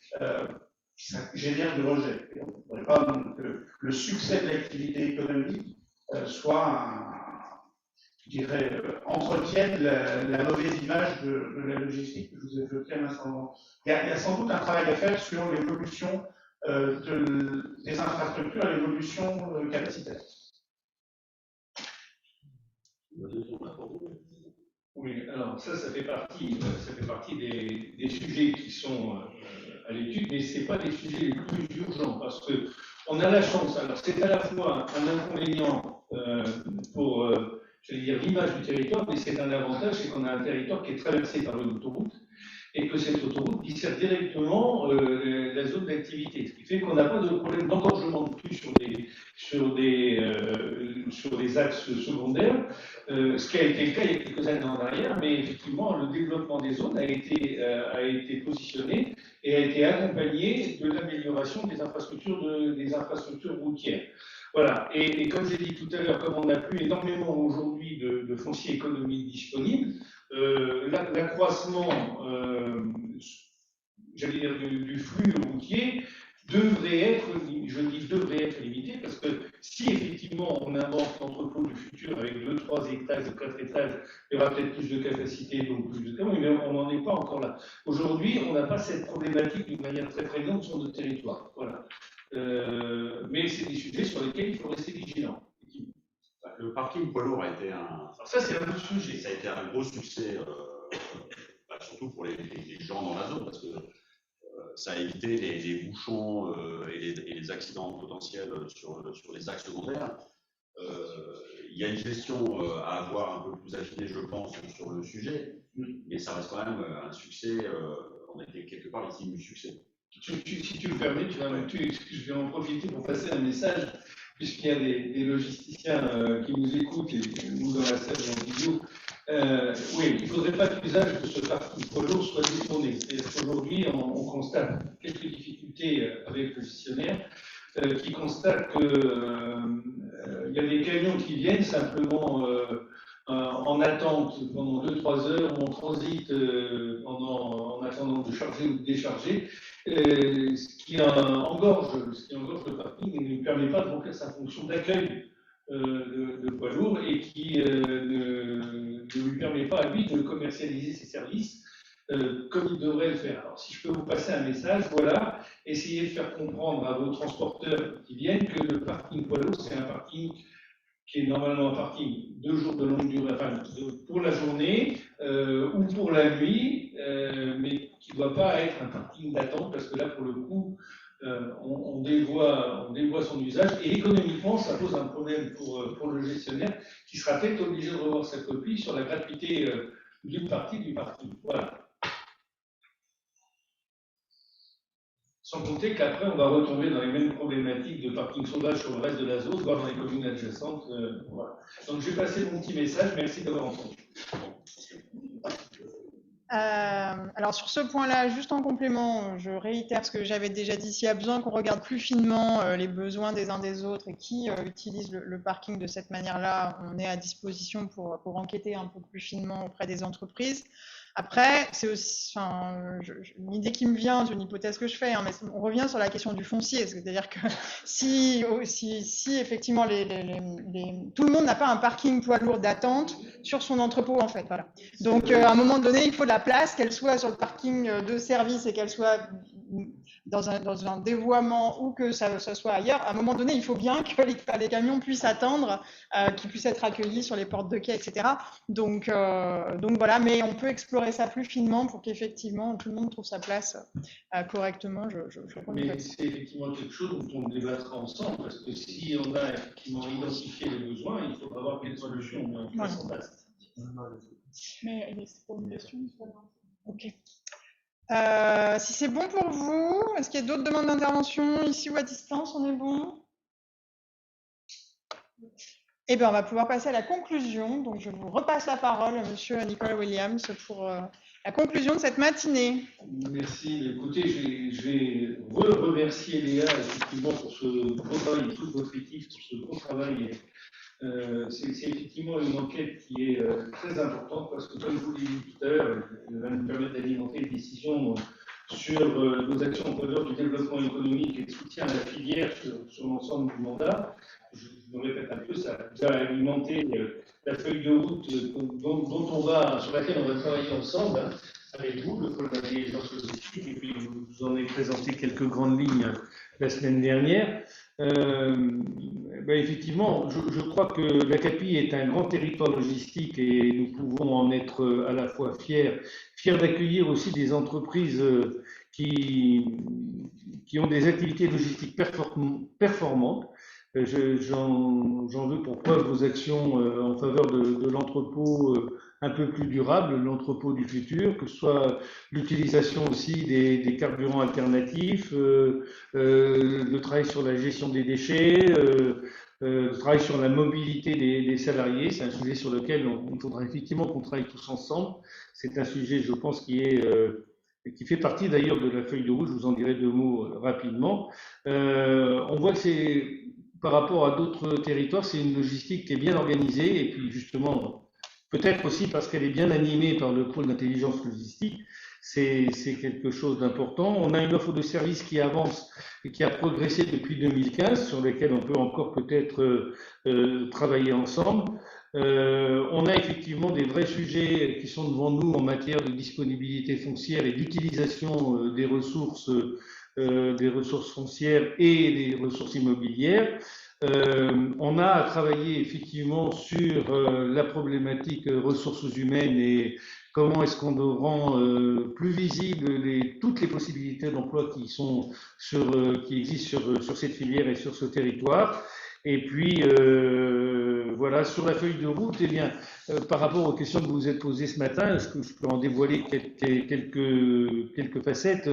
ça génère du rejet. Et on ne voudrait pas que le succès de l'activité économique entretienne la mauvaise image de la logistique que je vous ai évoquée à l'instant. Il y a sans doute un travail à faire sur l'évolution des infrastructures et l'évolution capacitaire. Oui, alors ça fait partie des sujets qui sont à l'étude, mais ce n'est pas les sujets les plus urgents, parce qu'on a la chance, alors c'est à la fois un inconvénient pour l'image du territoire, mais c'est un avantage, c'est qu'on a un territoire qui est traversé par une autoroute, et que cette autoroute dessert directement la zone d'activité, ce qui fait qu'on n'a pas de problème d'engorgement de flux sur des axes secondaires, ce qui a été le cas il y a quelques années en arrière, mais effectivement le développement des zones a été positionné et a été accompagné de l'amélioration des infrastructures routières. Voilà. Et comme j'ai dit tout à l'heure, comme on n'a plus énormément aujourd'hui de foncier économique disponible, l'accroissement, j'allais dire, du flux routier devrait être, je dis devrait être limité, parce que si effectivement on invente l'entrepôt du futur avec 2, 3 étages, 4 étages, il y aura peut-être plus de capacité, donc plus de camions, mais on n'en est pas encore là. Aujourd'hui, on n'a pas cette problématique d'une manière très présente sur notre territoire. Voilà. Mais c'est des sujets sur lesquels il faut rester vigilant. Le parking poids lourd a été ça, c'est un autre sujet. Ça a été un gros succès, surtout pour les gens dans la zone, parce que ça a évité les bouchons et les accidents potentiels sur les axes secondaires. Il y a une gestion à avoir un peu plus affinée, je pense, sur le sujet, mais ça reste quand même un succès. On a été quelque part victime du succès. Si tu le permets, je vais en profiter pour passer un message, puisqu'il y a des logisticiens qui nous écoutent et nous dans la salle en vidéo. Oui, il ne faudrait pas que l'usage de ce parking poids lourd soit détourné. Aujourd'hui, on constate quelques difficultés avec le gestionnaire qui constate qu'il y a des camions qui viennent simplement en attente pendant 2-3 heures ou en transit en attendant de charger ou de décharger, ce qui engorge le parking et ne lui permet pas de remplir sa fonction d'accueil de poids lourd et qui ne lui permet pas à lui de commercialiser ses services comme il devrait le faire. Alors si je peux vous passer un message, voilà, essayez de faire comprendre à vos transporteurs qui viennent que le parking poids lourd, c'est un parking qui est normalement un parking 2 jours de longue durée, enfin pour la journée ou pour la nuit, mais qui ne doit pas être un parking d'attente, parce que là, pour le coup, on dévoie son usage, et économiquement, ça pose un problème pour le gestionnaire, qui sera peut-être obligé de revoir sa copie sur la gratuité d'une partie du parking. Voilà. Sans compter qu'après, on va retomber dans les mêmes problématiques de parking sauvage sur le reste de la zone, voire dans les communes adjacentes. Voilà. Donc, j'ai passé mon petit message. Merci d'avoir entendu. Alors, sur ce point-là, juste en complément, je réitère ce que j'avais déjà dit. S'il y a besoin qu'on regarde plus finement les besoins des uns des autres et qui utilisent le parking de cette manière-là, on est à disposition pour enquêter un peu plus finement auprès des entreprises. Après, c'est aussi, une idée qui me vient, c'est une hypothèse que je fais, mais on revient sur la question du foncier, c'est-à-dire que si effectivement tout le monde n'a pas un parking poids lourd d'attente sur son entrepôt, en fait, voilà. Donc à un moment donné, il faut de la place, qu'elle soit sur le parking de service et qu'elle soit dans un dévoiement ou que ça soit ailleurs. À un moment donné, il faut bien que les camions puissent attendre, qu'ils puissent être accueillis sur les portes de quai, etc. Donc voilà, mais on peut explorer ça plus finement pour qu'effectivement tout le monde trouve sa place correctement. Mais c'est effectivement quelque chose dont on débattra ensemble, parce que si on a effectivement identifié les besoins, il faudra voir quelle solution on met en place en base. Mais c'est pour une question, ok. Si c'est bon pour vous, est-ce qu'il y a d'autres demandes d'intervention ici ou à distance? On est bon? Eh bien, on va pouvoir passer à la conclusion. Donc, je vous repasse la parole, monsieur Nicolas Williams, pour la conclusion de cette matinée. Merci. Écoutez, je vais remercier Léa effectivement pour ce gros travail et toute votre équipe pour ce gros travail. C'est effectivement une enquête qui est très importante parce que, comme je vous l'ai dit tout à l'heure, elle va nous permettre d'alimenter les décisions sur nos actions en faveur du développement économique et de soutien à la filière sur l'ensemble du mandat. Je me répète un peu, ça va alimenter la feuille de route sur laquelle on va travailler ensemble avec vous, le pôle d'intelligence logistique, et puis je vous en ai présenté quelques grandes lignes la semaine dernière. Effectivement, je crois que l'Acapie est un grand territoire logistique et nous pouvons en être à la fois fiers d'accueillir aussi des entreprises qui ont des activités logistiques performantes. J'en veux pour preuve vos actions en faveur de l'entrepôt un peu plus durable, l'entrepôt du futur, que ce soit l'utilisation aussi des carburants alternatifs, le travail sur la gestion des déchets, le travail sur la mobilité des salariés. C'est un sujet sur lequel il faudra effectivement qu'on travaille tous ensemble. C'est un sujet, je pense, qui fait partie d'ailleurs de la feuille de route. Je vous en dirai 2 mots rapidement. On voit que par rapport à d'autres territoires, c'est une logistique qui est bien organisée et puis justement, peut-être aussi parce qu'elle est bien animée par le pôle d'intelligence logistique, c'est quelque chose d'important. On a une offre de services qui avance et qui a progressé depuis 2015, sur lesquels on peut encore peut-être travailler ensemble. On a effectivement des vrais sujets qui sont devant nous en matière de disponibilité foncière et d'utilisation des ressources foncières et des ressources immobilières. On a travaillé effectivement sur la problématique ressources humaines et comment est-ce qu'on rend plus visibles toutes les possibilités d'emploi qui existent sur cette filière et sur ce territoire. Et puis, voilà, sur la feuille de route, eh bien, par rapport aux questions que vous vous êtes posées ce matin, est-ce que je peux en dévoiler quelques facettes?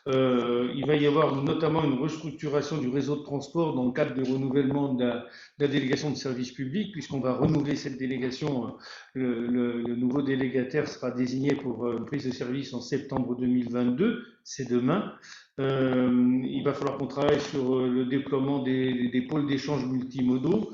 Il va y avoir notamment une restructuration du réseau de transport dans le cadre du renouvellement de la délégation de service public, puisqu'on va renouveler cette délégation. Le nouveau délégataire sera désigné pour une prise de service en septembre 2022, c'est demain. Il va falloir qu'on travaille sur le déploiement des pôles d'échange multimodaux,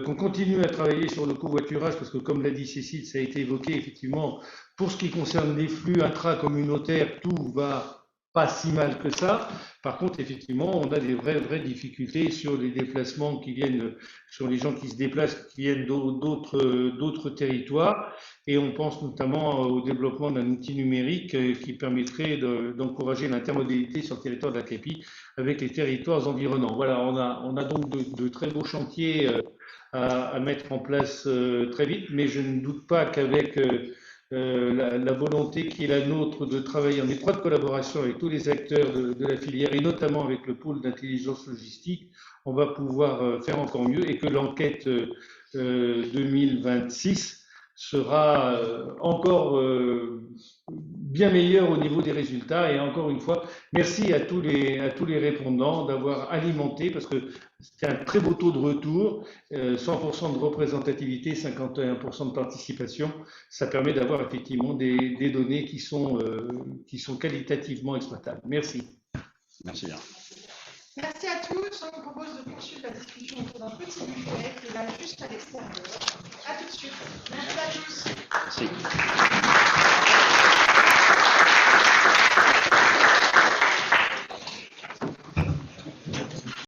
qu'on continue à travailler sur le covoiturage, parce que comme l'a dit Cécile, ça a été évoqué, effectivement, pour ce qui concerne les flux intracommunautaires, tout va pas si mal que ça. Par contre, effectivement, on a des vraies difficultés sur les déplacements qui viennent, sur les gens qui se déplacent, qui viennent d'autres territoires. Et on pense notamment au développement d'un outil numérique qui permettrait d'encourager l'intermodalité sur le territoire de la CAPI avec les territoires environnants. Voilà, on a donc de très beaux chantiers à mettre en place très vite, mais je ne doute pas qu'avec la volonté qui est la nôtre de travailler en étroite collaboration avec tous les acteurs de la filière et notamment avec le pôle d'intelligence logistique, on va pouvoir faire encore mieux et que l'enquête 2026 sera encore bien meilleure au niveau des résultats. Et encore une fois, merci à tous les répondants d'avoir alimenté, parce que c'était un très beau taux de retour, 100% de représentativité, 51% de participation. Ça permet d'avoir effectivement des données qui sont qualitativement exploitables. Merci. Merci bien. Merci à tous. On vous propose de poursuivre la discussion autour d'un petit buffet qui est là juste à l'extérieur. À tout de suite. Merci à tous. Merci.